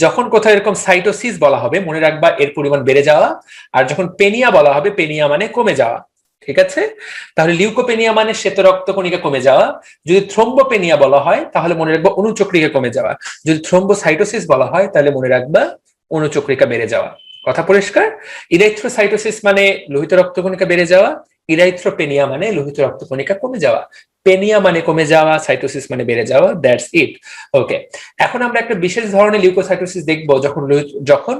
যখন কোথাও এরকম সাইটোসিস বলা হবে, মনে রাখবা এর পরিমাণ বেড়ে যাওয়া, আর যখন পেনিয়া বলা হবে, পেনিয়া মানে কমে যাওয়া। ঠিক আছে, তাহলে লিউকোপেনিয়া মানে শ্বেত রক্তকণিকা কমে যাওয়া। যদি থ্রোম্বোপেনিয়া বলা হয় তাহলে মনে রাখবা অনুচক্রিকা কমে যাওয়া। যদি থ্রোম্বোসাইটোসিস বলা হয় তাহলে মনে রাখবা অনুচক্রিকা বেড়ে যাওয়া। কথা পরিষ্কার? ইরাইথ্রোসাইটোসিস মানে লোহিত রক্তকণিকা বেড়ে যাওয়া, ইরাইথ্রোপেনিয়া মানে লোহিত রক্তকণিকা কমে যাওয়া। পেনিয়া মানে কমে যাওয়া, সাইটোসিস মানে বেড়ে যাওয়া, দ্যাটস ইট। ওকে, এখন আমরা একটা বিশেষ ধরনের লিউকোসাইটোসিস দেখবো, যখন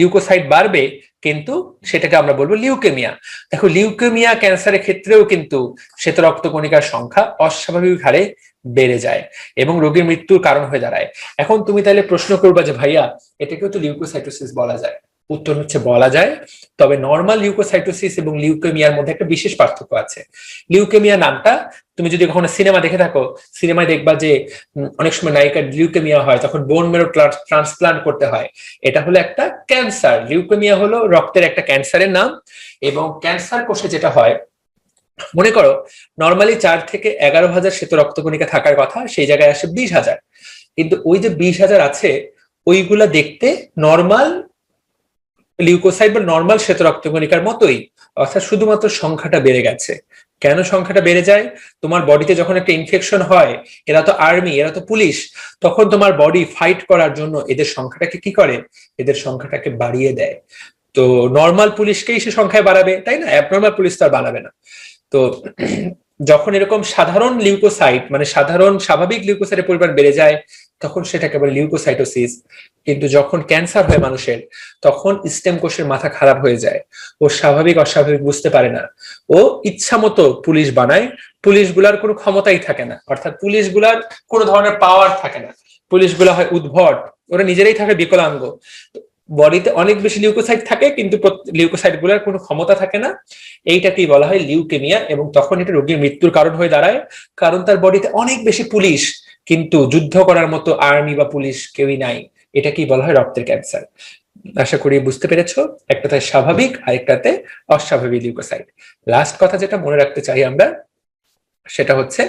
লিউকোসাইট বাড়বে, কিন্তু সেটাকে আমরা বলবো লিউকেমিয়া। দেখো, লিউকেমিয়া ক্যান্সারের ক্ষেত্রেও কিন্তু শ্বেত রক্তকণিকার সংখ্যা অস্বাভাবিক হারে বেড়ে যায় এবং রোগীর মৃত্যুর কারণ হয়ে দাঁড়ায়। এখন তুমি তাহলে প্রশ্ন করবা যে ভাইয়া, এটাকেও তো লিউকোসাইটোসিস বলা যায়। উত্তর হচ্ছে বলা যায়, তবে নর্মাল লিউকোসাইটোসিস এবং লিউকেমিয়ার মধ্যে একটা বিশেষ পার্থক্য আছে। লিউকেমিয়া নামটা তুমি যদি কখনো সিনেমা দেখে থাকো, সিনেমায় দেখবা যে অনেক সময় নায়িকার লিউকেমিয়া হয়, তখন বোন মেরো ট্রান্সপ্লান্ট করতে হয়। এটা হলো একটা ক্যান্সার। লিউকেমিয়া হলো রক্তের একটা ক্যান্সারের নাম, এবং ক্যান্সার কোষে যেটা হয়, মনে করো নর্মালি 4 থেকে 11,000 শ্বেত রক্তকণিকা থাকার কথা, সেই জায়গায় আসে 20,000। কিন্তু ওই যে 20,000 আছে, ওইগুলা দেখতে নর্মাল লিউকোসাইট বা নর্মাল শ্বেত রক্তকণিকার মতোই, অর্থাৎ শুধুমাত্র সংখ্যাটা বেড়ে গেছে। কেন সংখ্যাটা বেড়ে যায়? তোমার বডিতে যখন একটা ইনফেকশন হয়, এরা তো আর্মি, এরা তো পুলিশ, তখন তোমার বডি ফাইট করার জন্য এদের সংখ্যাটাকে কি করে, এদের সংখ্যাটাকে বাড়িয়ে দেয়। তো নর্মাল পুলিশকেই সে সংখ্যায় বাড়াবে, তাই না? অ্যাবনর্মাল পুলিশ তো আর বাড়াবে না। তো যখন এরকম সাধারণ লিউকোসাইট মানে সাধারণ স্বাভাবিক লিউকোসাইটের পরিমাণ বেড়ে যায়, তখন সেটাকে বলে লিউকোসাইটোসিস। কিন্তু যখন ক্যান্সার হয় মানুষের, তখন স্টেম কোষের মাথা খারাপ হয়ে যায়, ও স্বাভাবিক অস্বাভাবিক বুঝতে পারে না, ও ইচ্ছা মতো পুলিশ বানায়। পুলিশগুলার কোনো ক্ষমতাই থাকে না, অর্থাৎ পুলিশগুলার কোনো ধরনের পাওয়ার থাকে না। পুলিশগুলা হয় উদ্ভট, ওরা নিজেরাই থাকে বিকলাঙ্গ। বডিতে অনেক বেশি লিউকোসাইট থাকে, কিন্তু লিউকোসাইট গুলার কোনো ক্ষমতা থাকে না। এইটাকেই বলা হয় লিউকেমিয়া, এবং তখন এটা রোগীর মৃত্যুর কারণ হয়ে দাঁড়ায়, কারণ তার বডিতে অনেক বেশি পুলিশ, কিন্তু যুদ্ধ করার মতো আর্মি বা পুলিশ কেউই নাই। এটাকেই বলা হয় রক্তের ক্যান্সার। আশা করি বুঝতে পেরেছো, একটাতে স্বাভাবিক আর একটাতে অস্বাভাবিক লিউকোসাইট। লাস্ট কথা যেটা মনে রাখতে চাই আমরা, সেটা হচ্ছে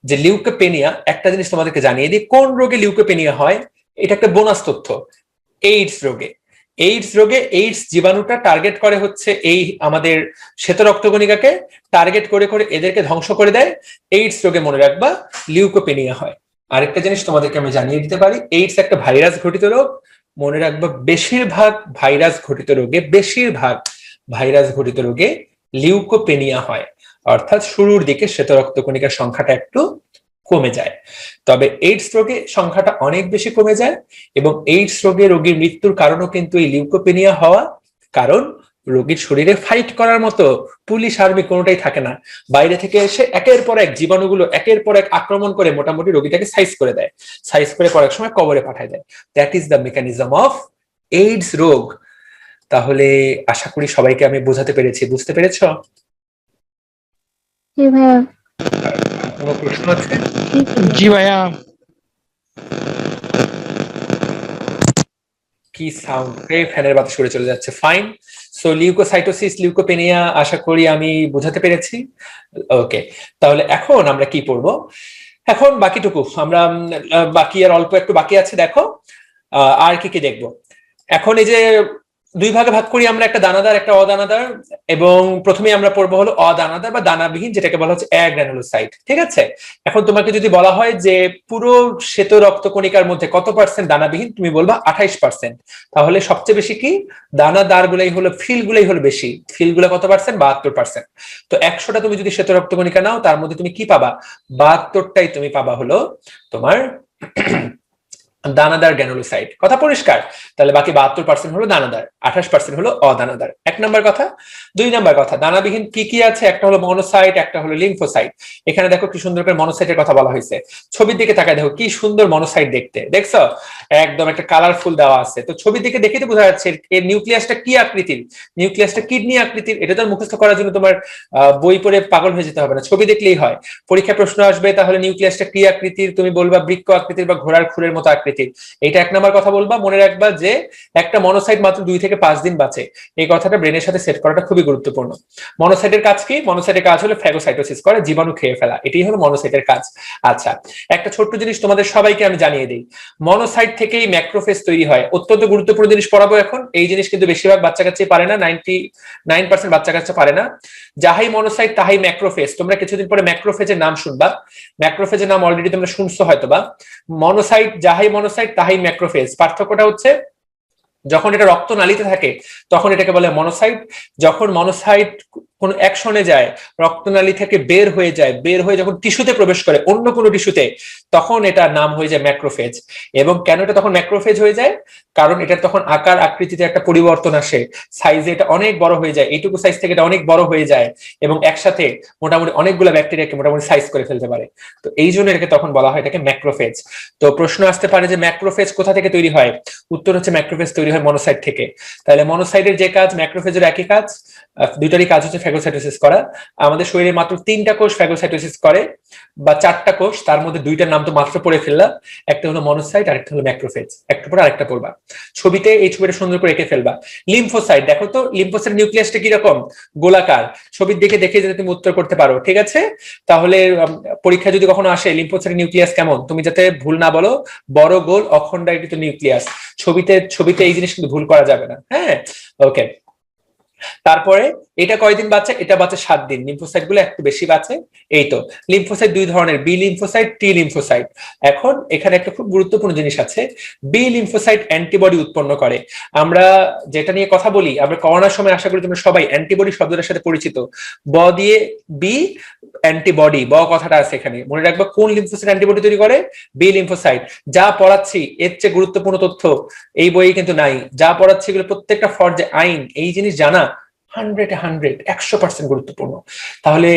যে লিউকোপেনিয়া, একটা জিনিস তোমাদেরকে জানিয়ে দিই, কোন রোগে লিউকোপেনিয়া হয়, এটা একটা বোনাস তথ্য। এইডস রোগে, এইডস জীবাণুটা টার্গেট করে হচ্ছে এই আমাদের শ্বেত রক্তকণিকাকে টার্গেট করে করে এদেরকে ধ্বংস করে দেয়। এইডস রোগে মনে রাখবা লিউকোপেনিয়া হয়। আরেকটা জিনিস তোমাদেরকে আমি জানিয়ে দিতে পারি, এইডস একটা ভাইরাস ঘটিত রোগ। মনে রাখবা বেশিরভাগ ভাইরাস ঘটিত রোগে লিউকোপেনিয়া হয়, অর্থাৎ শুরুর দিকে শ্বেত রক্তকণিকার সংখ্যাটা একটু কমে যায়। তবে এইডস রোগে সংখ্যাটা অনেক বেশি কমে যায়, এবং এইডস রোগে রোগীর মৃত্যুর কারণও কিন্তু এই লিউকোপেনিয়া হওয়া, কারণ রোগীর শরীরে ফাইট করার মতো পুলিশ আর্মি কোনোটাই থাকে না। বাইরে থেকে এসে একের পর এক জীবাণুগুলো একের পর এক আক্রমণ করে মোটামুটি রোগীটাকে সাইজ করে দেয়, সাইজ করে কয়েক সময় কবরে পাঠায় দেয়। That is the mechanism of AIDS রোগ। তাহলে আশা করি সবাইকে আমি বোঝাতে পেরেছি, বুঝতে পেরেছো? কোনো প্রশ্ন আছে? জি ভাইয়া। কি সাউন্ড, ফ্যানের বাতাস করে চলে যাচ্ছে। ফাইন। সো লিউকোসাইটোসিস, লিউকোপেনিয়া আশা করি আমি বোঝাতে পেরেছি। ওকে, তাহলে এখন আমরা কি পড়বো? এখন বাকিটুকু আমরা, বাকি আর অল্প একটু বাকি আছে। দেখো আর কি কি দেখবো। এখন এই যে 2 ভাগে ভাগ করি আমরা, একটা দানাদার একটা অদানাদার, এবং প্রথমে আমরা পড়বো হলো অদানাদার বা দানাবিহীন, যেটাকে বলা হচ্ছে অ্যাগ্রানুলোসাইট। ঠিক আছে, এখন তোমাকে যদি বলা হয় যে পুরো শ্বেত রক্তকণিকার মধ্যে কত পার্সেন্ট দানাবিহীন, তুমি বলবা 28%। তাহলে সবচেয়ে বেশি কি দানাদার গুলাই হলো, ফিল গুলাই হলো বেশি। ফিল গুলা কত পার্সেন্ট? 72%। তো 100টা তুমি যদি শ্বেত রক্তকণিকা নাও, তার মধ্যে তুমি কি পাবা? 72টাই তুমি পাবা হলো তোমার দানাদার গ্র্যানুলোসাইট। কথা পরিষ্কার? তাহলে বাকি 72% হলো দানাদার, 28% হলো অদানাদার। 1 নম্বর কথা। 2 নম্বর কথা, দানাবিহীন কি কি আছে? একটা হলো মনোসাইট, একটা হলো লিম্ফোসাইট। এখানে দেখো কি সুন্দর করে মনোসাইটের কথা বলা হয়েছে। ছবির দিকে তাকায় দেখো কি সুন্দর মনোসাইট দেখতে, দেখছো? একদম একটা কালারফুল দেওয়া আছে। তো ছবির দিকে দেখে তো বোঝা যাচ্ছে এর নিউক্লিয়াসটা কি আকৃতির। নিউক্লিয়াসটা কিডনি আকৃতির। এটা তো মুখস্থ করার জন্য তোমার বই পড়ে পাগল হয়ে যেতে হবে না, ছবি দেখলেই হয়। পরীক্ষা প্রশ্ন আসবে, তাহলে নিউক্লিয়াসটা কি আকৃতির, তুমি বলবা বৃক্ক আকৃতির বা ঘোড়ার খুরের মতো আকৃতির। এইটা 1 নম্বর কথা বলবা। মনে রাখবা যে একটা মনোসাইট মাত্র 2 থেকে 5 দিন বাঁচে। এই কথাটা ব্রেনের সাথে সেট করাটা খুবই গুরুত্বপূর্ণ। মনোসাইটের কাজ কি? মনোসাইটের কাজ হলো ফ্যাগোসাইটোসিস করে, জীবাণু খেয়ে ফেলা। এটাই হলো মনোসাইটের কাজ। আচ্ছা, একটা ছোট্ট জিনিস তোমাদের সবাইকে আমি জানিয়ে দিই, মনোসাইট থেকেই ম্যাক্রোফেজ তৈরি হয়। অত্যন্ত গুরুত্বপূর্ণ জিনিস পড়াবো এখন। এই জিনিস কিন্তু বেশিরভাগ বাচ্চা কাচ্চাই পারে না, 99% বাচ্চা কাচ্চা পারে না। যাহাই মনোসাইট তাহাই ম্যাক্রোফেজ। তোমরা কিছুদিন পরে ম্যাক্রোফেজের নাম শুনবা। ম্যাক্রোফেজের নাম অলরেডি তোমরা শুনছো হয়তোবা। মনোসাইট, যাহাই মনোসাইট তাহাই ম্যাক্রোফেজ। পার্থক্যটা হচ্ছে যখন এটা রক্তনালীতে থাকে তখন এটাকে বলে মনোসাইট। যখন মনোসাইট কোন অ্যাকশনে যায়, রক্তনালী থেকে বের হয়ে যখন টিস্যুতে প্রবেশ করে, অন্য কোনো টিস্যুতে, তখন এটার নাম হয়ে যায় ম্যাক্রোফেজ। এবং কেন এটা তখন ম্যাক্রোফেজ হয়ে যায়? কারণ এটা তখন আকার আকৃতিতে একটা পরিবর্তন আসে, সাইজে এটা অনেক বড় হয়ে যায়, এইটুকু সাইজ থেকে এটা অনেক বড় হয়ে যায় এবং একসাথে মোটামুটি অনেকগুলো ব্যাকটেরিয়াকে মোটামুটি সাইজ করে ফেলতে পারে। তো এই জন্য এটাকে তখন বলা হয় এটাকে ম্যাক্রোফেজ। তো প্রশ্ন আসতে পারে যে ম্যাক্রোফেজ কোথা থেকে তৈরি হয়? উত্তর হচ্ছে ম্যাক্রোফেজ তৈরি হয় মনোসাইট থেকে। তাহলে মনোসাইটের যে কাজ, ম্যাক্রোফেজের একই কাজ, দুইটারই কাজ হচ্ছে ফ্যাগোসাইটোসিস করা। আমাদের শরীরে মাত্র 3টা কোষ ফ্যাগোসাইটোসিস করে, বা 4টা কোষ, তার মধ্যে 2টার নাম তো মাত্র পড়ে ফেললাম। একটা হলো মনোসাইট, আরেকটা হলো ম্যাক্রোফেজ। একটা পর আরেকটা পড়বা। ছবিতে এই ছবিটা সুন্দর করে এঁকে ফেলবা। লিম্ফোসাইট, দেখো তো লিম্ফোসাইট নিউক্লিয়াসটা কিরকম? গোলাকার। ছবির দিকে দেখে যদি তুমি উত্তর করতে পারো, ঠিক আছে? তাহলে পরীক্ষা যদি কখনো আসে লিম্ফোসাইট নিউক্লিয়াস কেমন, তুমি যাতে ভুল না বলো, বড় গোল অখণ্ডায়িত নিউক্লিয়াস। ছবিতে এই জিনিস কিন্তু ভুল করা যাবে না। হ্যাঁ, ওকে। তারপরে এটা কয়দিন বাঁচে? এটা বাঁচে 7 দিন। লিম্ফোসাইট গুলো একটু বেশি বাঁচে। এই তো লিম্ফোসাইট 2 ধরনের, বি লিম্ফোসাইট, টি লিম্ফোসাইট। এখন এখানে একটা খুব গুরুত্বপূর্ণ জিনিস আছে, বি লিম্ফোসাইট অ্যান্টিবডি উৎপন্ন করে। আমরা যেটা নিয়ে কথা বলি, আমরা করোনার সময় আশা করি তোমরা সবাই অ্যান্টিবডি শব্দটার সাথে পরিচিত। ব দিয়ে বি, অ্যান্টিবডি, ব কথাটা আছে এখানে। মনে রাখবা কোন লিম্ফোসাইট অ্যান্টিবডি তৈরি করে? B lymphocyte. যা পড়াচ্ছি এর চেয়ে গুরুত্বপূর্ণ তথ্য এই বইয়ে কিন্তু নাই। যা পড়াচ্ছি এগুলো প্রত্যেকটা ফরজে আইন, এই জিনিস জানা 100% গুরুত্বপূর্ণ। তাহলে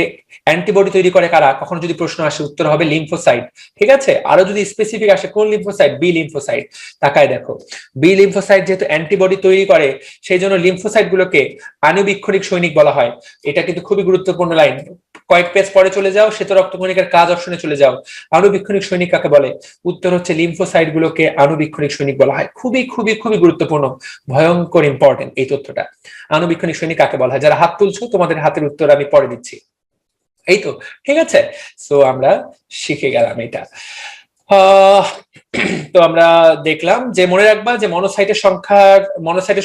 অ্যান্টিবডি তৈরি করে কারা? কখনো যদি প্রশ্ন আসে উত্তর হবে লিম্ফোসাইট, ঠিক আছে? আরো যদি স্পেসিফিক আসে কোন লিম্ফোসাইট? B lymphocyte. তাকায় দেখো, বি লিম্ফোসাইট যেহেতু অ্যান্টিবডি তৈরি করে, সেই জন্য লিম্ফোসাইট গুলোকে আণুবীক্ষণিক সৈনিক বলা হয়। এটা কিন্তু খুবই গুরুত্বপূর্ণ লাইন। কয়েক পেজ পরে চলে যাও, শ্বেত রক্তকণিকার কাজ অপশনে চলে যাও। আণুবীক্ষণিক সৈনিক কাকে বলে? উত্তর হচ্ছে লিম্ফোসাইট গুলোকে আণুবীক্ষণিক সৈনিক বলা হয়। খুবই খুবই খুবই গুরুত্বপূর্ণ, ভয়ঙ্কর ইম্পর্টেন্ট এই তথ্যটা। আণুবীক্ষণিক সৈনিক কাকে বলা হয়? যারা হাত তুলছো তোমাদের হাতের উত্তর আমি পরে দিচ্ছি। এই তো, ঠিক আছে? সো আমরা শিখে গেলাম এটা। তো আমরা দেখলাম যে মনে রাখবা যে মনোসাইটের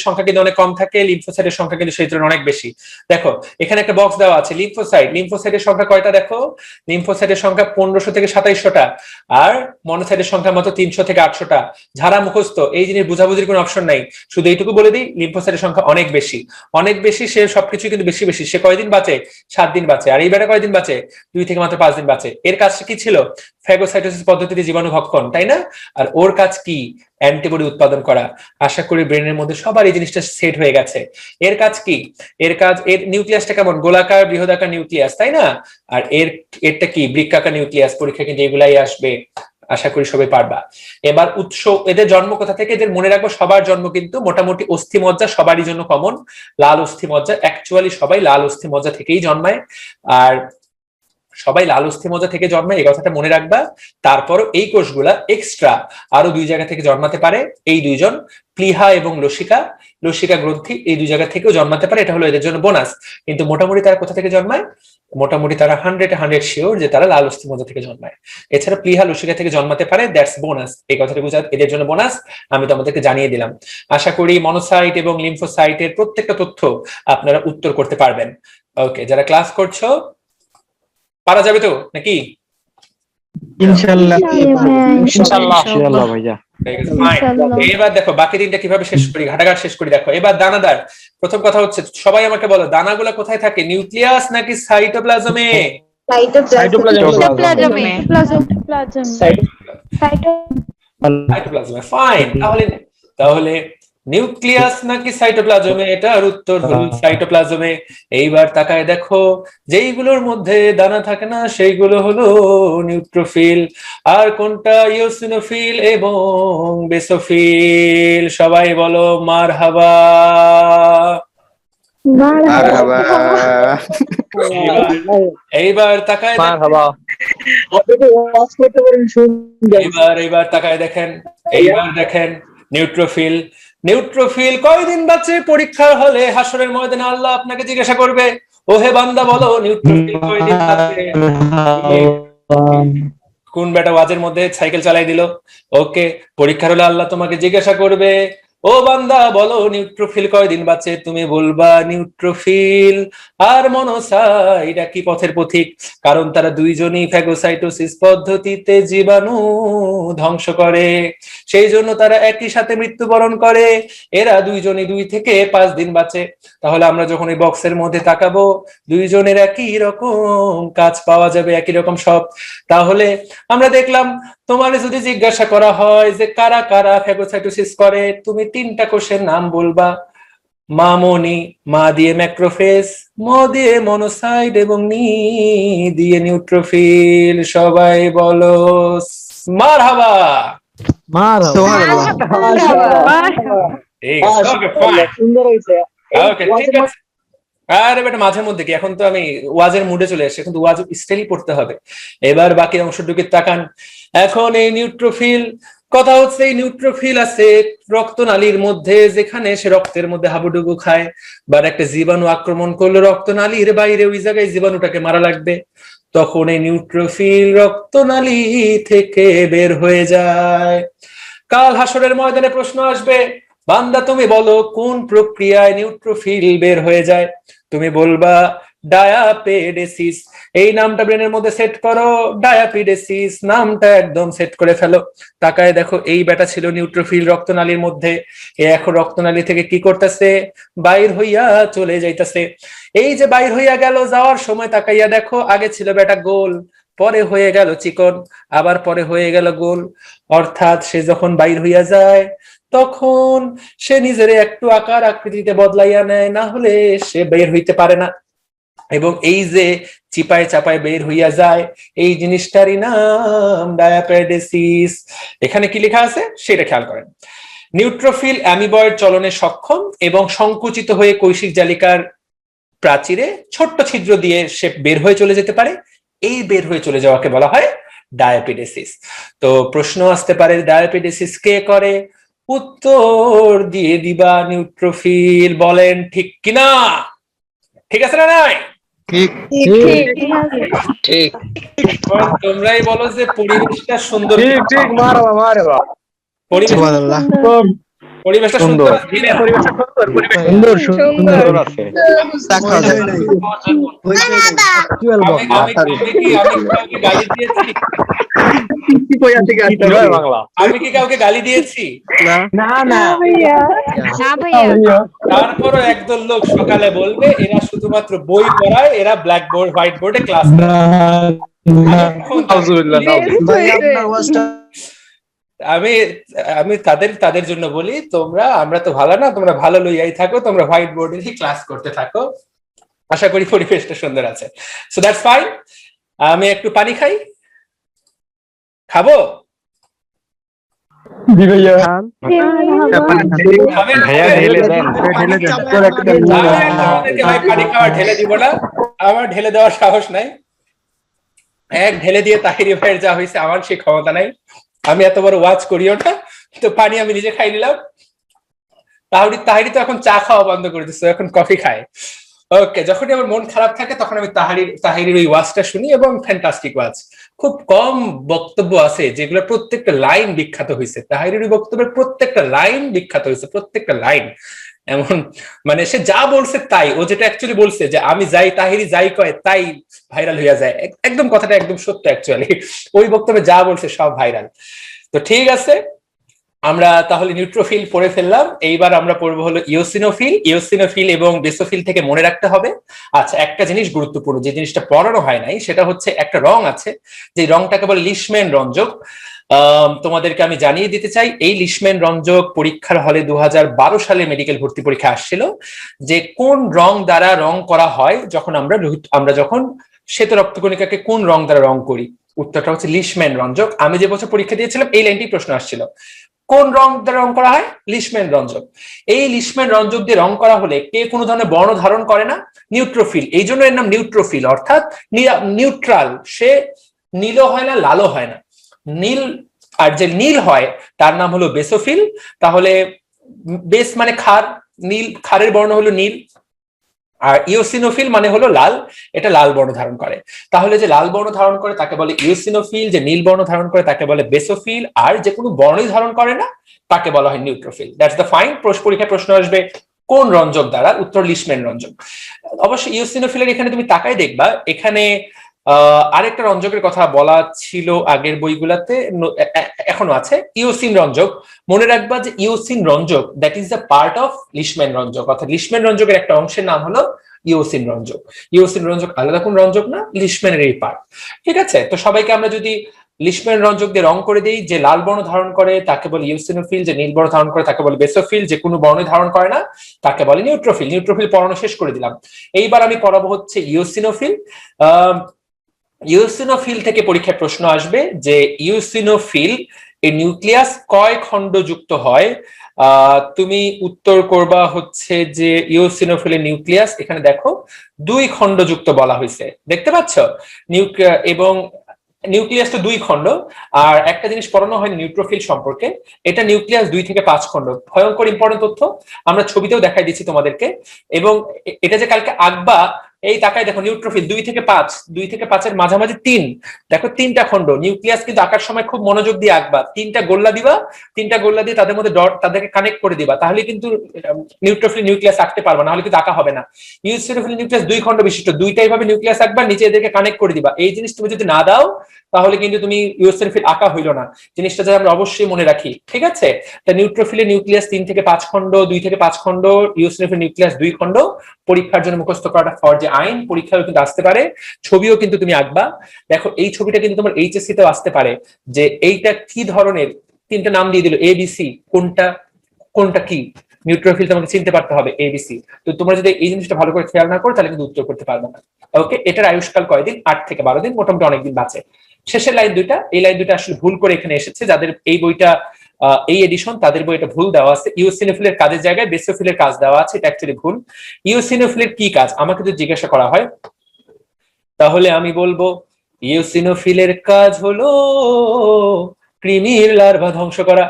সংখ্যা কিন্তু অনেক কম থাকে, লিম্ফোসাইটের সংখ্যা কিন্তু সেই তুলনায় অনেক বেশি। দেখো এখানে একটা বক্স দেওয়া আছে, লিম্ফোসাইটের সংখ্যা কয়টা দেখো? লিম্ফোসাইটের সংখ্যা 1500 থেকে 2700টা, আর মনোসাইটের সংখ্যা মাত্র 300 থেকে 800টা। যারা মুখস্থ, এই জিনিস বুঝাবুঝির কোনো অপশন নাই। শুধু এইটুকু বলে দিই, লিম্ফোসাইটের সংখ্যা অনেক বেশি, অনেক বেশি। সে সবকিছু কিন্তু বেশি বেশি। সে কয়দিন বাঁচে? 7 দিন বাঁচে। আর এই বেটা কয়দিন বাঁচে? 2 থেকে মাত্র 5 দিন বাঁচে। এর কাজটা কি ছিল? ফ্যাগোসাইটোসিস পদ্ধতিতে জীবাণু ভক্ষণ, তাই না? আর ওর কাজ কি? অ্যান্টিবডি উৎপাদন করা। আশা করি ব্রেনের মধ্যে সবার এই জিনিসটা সেট হয়ে গেছে। এর কাজ কি? এর নিউক্লিয়াসটা কেমন? গোলাকার বৃহদাকার নিউক্লিয়াস, তাই না? আর এরটা কি? বৃক্কাকার নিউক্লিয়াস। পরীক্ষা কিন্তু এগুলাই আসবে, আশা করি সবাই পারবা। এবার উৎস, এদের জন্ম কোথা থেকে? এদের মনে রাখবো সবার জন্ম কিন্তু মোটামুটি অস্থিমজ্জা সবারই জন্য কমন, লাল অস্থিমজ্জা। অ্যাকচুয়ালি সবাই লাল অস্থিমজ্জা থেকেই জন্মায়, আর সবাই লাল অস্থিমজ্জা থেকে জন্মায়, এই কথাটা মনে রাখবা। তারপরও এই কোষগুলা এক্সট্রা আরো 2 জায়গা থেকে জন্মাতে পারে। এই 2 জন, প্লীহা এবং লসিকা গ্রন্থি, এই 2 জায়গা থেকেও জন্মাতে পারে। এটা হলো এদের জন্য বোনাস। কিন্তু মোটামুটি তারা কোথা থেকে জন্মায়? মোটামুটি তারা 100 শিওর যে তারা লাল অস্থিমজ্জা থেকে জন্মায়। এছাড়া প্লীহা লসিকা থেকে জন্মাতে পারে, দ্যাটস বোনাস। এই কথাটা বুঝা, এদের জন্য বোনাস। আমি তোমাদেরকে জানিয়ে দিলাম। আশা করি মনোসাইট এবং লিম্ফোসাইটের প্রত্যেকটা তথ্য আপনারা উত্তর করতে পারবেন। ওকে, যারা ক্লাস করছো পারা যাবে তো নাকি? ইনশাআল্লাহ ভাইয়া। এবার দেখো বাকি দিনটা কিভাবে শেষ করি, ঘাটাঘাট শেষ করি। দেখো এবার দানাদার। প্রথম কথা হচ্ছে সবাই আমাকে বলো, দানাগুলো কোথায় থাকে? নিউক্লিয়াস নাকি সাইটোপ্লাজমে? সাইটোপ্লাজমে, ফাইন। তাহলে নিউক্লিয়াস নাকি সাইটোপ্লাজমে, এটার উত্তর হলো সাইটোপ্লাজমে। এইবার তাকায় দেখো, যেইগুলোর মধ্যে দানা থাকে না সেইগুলো হলো নিউট্রোফিল, আর কোনটা ইওসিনোফিল এবং বেসোফিল। সবাই বলো মারহাবা। এইবার তাকায় এইবার তাকায় দেখেন, এইবার দেখেন নিউট্রোফিল কয়দিন বাঁচে পরীক্ষার হলে, হাসরের ময়দানে আল্লাহ আপনাকে জিজ্ঞাসা করবে, ওহে বান্দা বলো নিউট্রোফিল কয়দিন বাঁচে। কোন বেটা ওয়াজের মধ্যে সাইকেল চালাই দিল? ওকে, পরীক্ষার হলে আল্লাহ তোমাকে জিজ্ঞাসা করবে, ও বান্দা বলো নিউট্রোফিল কয়দিন বাঁচে। তুমি বলবা নিউট্রোফিল আর মনোসাইট একই পথের পথিক, কারণ তারা দুইজনই ফ্যাগোসাইটোসিস পদ্ধতিতে জীবাণু ধ্বংস করে, সেই জন্য তারা একই সাথে মৃত্যুবরণ করে। এরা দুইজনই 2 থেকে 5 দিন বাঁচে। তাহলে আমরা যখন এই বক্সের মধ্যে তাকাবো, দুইজনের একই রকম কাজ পাওয়া যাবে, একই রকম সব। তাহলে আমরা দেখলাম, তোমার যদি জিজ্ঞাসা করা হয় যে কারা কারা ফ্যাগোসাইটোসিস করে, তুমি 3টা কোষের নাম বলবা, মামনি, মা দিয়ে ম্যাক্রোফেজ, ম দিয়ে মনোসাইট এবং নি দিয়ে নিউট্রোফিল। সবাই বলো মারহাবা। আরে বেটা মাঝের মধ্যে কি, এখন তো আমি ওয়াজের মুডে চলে আসছি, এখন তো ওয়াজ স্টাইলই পড়তে হবে। এবার বাকি অংশটুকু তাকান। এখন এই নিউট্রোফিল, কথা হচ্ছে এই নিউট্রোফিল আছে রক্তনালীর মধ্যে, যেখানে সে রক্তের মধ্যে হাবুডুবু খায়, বা একটা জীবাণু আক্রমণ করলো রক্তনালীর বাইরে, ওই জায়গায় জীবাণুটাকে মারা লাগবে, তখন এই নিউট্রোফিল রক্তনালী থেকে বের হয়ে যায়। কাল হাসরের ময়দানে প্রশ্ন আসবে, বান্দা তুমি বলো কোন প্রক্রিয়ায় নিউট্রোফিল বের হয়ে যায়। তুমি বলবা ডায়াপেডেসিস। এই নামটা ব্রেনের মধ্যে সেট করো, ডায়াপেডেসিস নামটা একদম সেট করে ফেলো। তাকায় দেখো, এই বেটা ছিল নিউট্রোফিল রক্তনালীর মধ্যে, এখন রক্তনালী থেকে কি করতেছে, বাইর হইয়া চলে যাইতেছে। এই যে বাইর হইয়া গেল, যাওয়ার সময় তাকাইয়া দেখো, আগে ছিল বেটা গোল, পরে হয়ে গেল চিকন, আবার পরে হয়ে গেল গোল। অর্থাৎ সে যখন বাইর হইয়া যায়, তখন সে নিজের একটু আকার আকৃতিতে বদলাইয়া নেয়, না হলে সে বের হইতে পারে না। এবং এই যে চিপায় চাপায় বের হইয়া যায়, এই জিনিসটারই নাম ডায়াপেডেসিস। এখানে কি লেখা আছে সেটা খেয়াল করেন। নিউট্রোফিল অ্যামিবয়েড চলনে সক্ষম এবং সংকুচিত হয়ে কৈশিক জালিকার প্রাচীরে ছোট্ট ছিদ্র দিয়ে সে বের হয়ে চলে যেতে পারে। এই বের হয়ে চলে যাওয়াকে বলা হয় ডায়াপেডেসিস। তো প্রশ্ন আসতে পারে, ডায়াপেডেসিস কে করে? উত্তর দিয়ে দিবা নিউট্রোফিল। বলেন ঠিক কিনা? ঠিক আছে না নাই? ঠিক। তোমরাই বলো যে পরিবেশটা সুন্দর। পরিবেশটা সুন্দর, আমি কি কাউকে গালি দিয়েছি? না। তারপরও একদল লোক সকালে বলবে এরা শুধুমাত্র বই পড়ায়, এরা ব্ল্যাকবোর্ড হোয়াইট বোর্ডে ক্লাস আমি তাদের জন্য বলি, আমরা তো ভালো না, তোমরা ভালো লইয়াই থাকো, তোমরা হোয়াইট বোর্ডে ক্লাস করতে থাকো। আশা করি পরিবেশটা সুন্দর আছে। So that's fine. আমি একটু পানি খাই, খাবো? পানি খাওয়া ঢেলে দিব না, আমার ঢেলে দেওয়ার সাহস নাই। এক ঢেলে দিয়ে তাহিরি ভাইয়ের যা হয়েছে, আমার সেই ক্ষমতা নাই। আমি এত বড় ওয়াচ করিও না, তো পানি আমি নিজে খাই নিলাম। তাহিরি তো এখন চা খাওয়া বন্ধ করে দিচ্ছে, এখন কফি খায়। ওকে, যখনই আমার মন খারাপ থাকে তখন আমি তাহিরির ওই ওয়াজটা শুনি, এবং ফ্যান্টাস্টিক ওয়াজ। খুব কম বক্তব্য আছে যেগুলো প্রত্যেকটা লাইন বিখ্যাত হয়েছে। তাহিরির ওই বক্তব্যের প্রত্যেকটা লাইন বিখ্যাত হয়েছে, প্রত্যেকটা লাইন। এমন মানে সে যা বলছে তাই, ও যেটা অ্যাকচুয়ালি বলছে যে আমি যাই তাহিরি যাই কয় তাই ভাইরাল হইয়া যায়, একদম কথাটা একদম সত্য। অ্যাকচুয়ালি ওই বক্তব্যে যা বলছে সব ভাইরাল। তো ঠিক আছে, আমরা তাহলে নিউট্রোফিল পড়ে ফেললাম, এইবার আমরা পড়বো হলো ইওসিনোফিল। ইওসিনোফিল এবং বেসোফিল থেকে মনে রাখতে হবে। আচ্ছা, একটা জিনিস গুরুত্বপূর্ণ, যে জিনিসটা পড়ানো হয় নাই, সেটা হচ্ছে একটা রং আছে, যে রংটাকে বলে লিশম্যান রঞ্জক। তোমাদেরকে আমি জানিয়ে দিতে চাই, এই লিশম্যান রঞ্জক পরীক্ষার হলে 2012 সালে মেডিকেল ভর্তি পরীক্ষা আসছিল, যে কোন রং দ্বারা রং করা হয় যখন আমরা যখন শ্বেত রক্তকণিকাকে কোন রং দ্বারা রং করি। উত্তরটা হচ্ছে লিশম্যান রঞ্জক। আমি যে বছর পরীক্ষা দিয়েছিলাম এই লাইনটি প্রশ্ন আসছিল, কোন রং দ্বারা রং করা হয়? লিশম্যান রঞ্জক। এই লিশম্যান রঞ্জক দিয়ে রং করা হলে কে কোনো ধরনের বর্ণ ধারণ করে না? নিউট্রোফিল। এই জন্য এর নাম নিউট্রোফিল, অর্থাৎ নিউট্রাল। সে নীলও হয় না, লালও হয় না, নীল। আর যে নীল হয় তার নাম হলো বেসোফিল। তাহলে বেস মানে ক্ষার, নীল, ক্ষারের বর্ণ হলো নীল। আর ইওসিনোফিল মানে হলো লাল, এটা লাল বর্ণ ধারণ করে। তাহলে যে লাল বর্ণ ধারণ করে তাকে বলে ইওসিনোফিল, যে নীল বর্ণ ধারণ করে তাকে বলে বেসোফিল, আর যে কোনো বর্ণই ধারণ করে না তাকে বলা হয় নিউট্রোফিল। That's the fine. পরীক্ষায় প্রশ্ন আসবে কোন রঞ্জক দ্বারা, উত্তর লিশম্যান রঞ্জক। অবশ্যই ইওসিনোফিলের এখানে তুমি তাকাই দেখবা, এখানে আরেকটা রঞ্জকের কথা বলা ছিল আগের বইগুলাতে, এখনো আছে, ইওসিন রঞ্জক। মনে রাখবা যে ইওসিন রঞ্জক that is the part of Leishman রঞ্জক, অর্থাৎ লিশম্যান রঞ্জকের একটা অংশের নাম হলো ইওসিন রঞ্জক। ইওসিন রঞ্জক আলাদা কোন রঞ্জক না, লিশম্যানের এই পার্ট। ঠিক আছে, তো সবাইকে আমরা যদি লিশম্যান রঞ্জক দিয়ে রং করে দেই, যে লাল বর্ণ ধারণ করে তাকে বলে ইওসিনোফিল, যে নীল বর্ণ ধারণ করে তাকে বলে বেসোফিল, যে কোনো বর্ণ ধারণ করে না তাকে বলে নিউট্রোফিল। নিউট্রোফিল পড়ানো শেষ করে দিলাম। এইবার আমি পড়াবো হচ্ছে ইওসিনোফিল। ইওসিনোফিল থেকে পরীক্ষায় প্রশ্ন আসবে যে ইওসিনোফিল এর নিউক্লিয়াস কয় খণ্ড যুক্ত হয়? তুমি উত্তর করবা হচ্ছে যে ইওসিনোফিলের নিউক্লিয়াস এখানে দেখো 2 খণ্ড যুক্ত বলা হয়েছে, দেখতে পাচ্ছ? এবং নিউক্লিয়াস তো 2 খণ্ড। আর একটা জিনিস পড়ানো হয় নিউট্রোফিল সম্পর্কে, এটা নিউক্লিয়াস 2 থেকে 5 খণ্ড। ভয়ঙ্কর ইম্পর্টেন্ট তথ্য, আমরা ছবিতেও দেখাই দিচ্ছি তোমাদেরকে। এবং এটা যে কালকে আঁকবা, এই তাকায় দেখো, নিউট্রোফিল 2 থেকে 5, 2 থেকে 5 এর মাঝামাঝি 3, দেখো 3টা খণ্ড। নিউক্লিয়াস কিন্তু আঁকার সময় খুব মনোযোগ দিয়ে আঁকবা, 3টা গোল্লা দিবা, 3টা গোল্লা দিয়ে তাদের মধ্যে ডট, তাদেরকে কানেক্ট করে দিবা, তাহলে কিন্তু নিউট্রোফিল নিউক্লিয়াস আঁকতে পারবা, না হলে কিন্তু আঁকা হবে না। ইওসিনোফিল নিউক্লিয়াস 2 খণ্ড বিশিষ্ট, 2টাই ভাবে নিউক্লিয়াস আঁকবা, নিচে এদেরকে কানেক্ট করে দিবা। এই জিনিস তুমি যদি না দাও তাহলে কিন্তু তুমি ইওসিনোফিল আঁকা হইলো না। জিনিসটা যাতে আমরা অবশ্যই মনে রাখি, ঠিক আছে? তা নিউট্রোফিলের নিউক্লিয়াস 3 থেকে 5 খণ্ড, 2 থেকে 5 খণ্ড, ইওসিনোফিল নিউক্লিয়াস 2 খণ্ড। পরীক্ষার জন্য মুখস্থ করাটা ফরজে আইন, পরীক্ষায় কিন্তু আসতে পারে, ছবিও কিন্তু তুমি আঁকবা। দেখো এই ছবিটা কিন্তু তোমার এইচএসসি তেও আসতে পারে, যে এইটা কি ধরনের, 3টা নাম দিয়ে দিল, এবিসি, কোনটা কোনটা কি? নিউট্রোফিল তোমাকে চিনতে পারতে হবে, এবিসি। তো তোমরা যদি এই জিনিসটা ভালো করে খেয়াল না করো তাহলে কিন্তু উত্তর করতে পারবে না। ওকে, এটার আয়ুষ্কাল কয়দিন? 8 থেকে 12 দিন, মোটামুটি অনেকদিন বাঁচে। শেষের লাইন দুইটা, এই লাইন দুইটা আসলে ভুল করে এখানে এসেছে, যাদের এই বইটা এই এডিশন তাদের বইটা ভুল দেওয়া আছে। ইওসিনোফিলের কাজের জায়গায় বেসোফিলের কাজ দেওয়া আছে, এটা অ্যাকচুয়ালি ভুল। ইওসিনোফিলের কি কাজ আমাকে যদি জিজ্ঞাসা করা হয়, তাহলে আমি বলবো ইওসিনোফিলের কাজ হলো কৃমির লার্ভা ধ্বংস করা।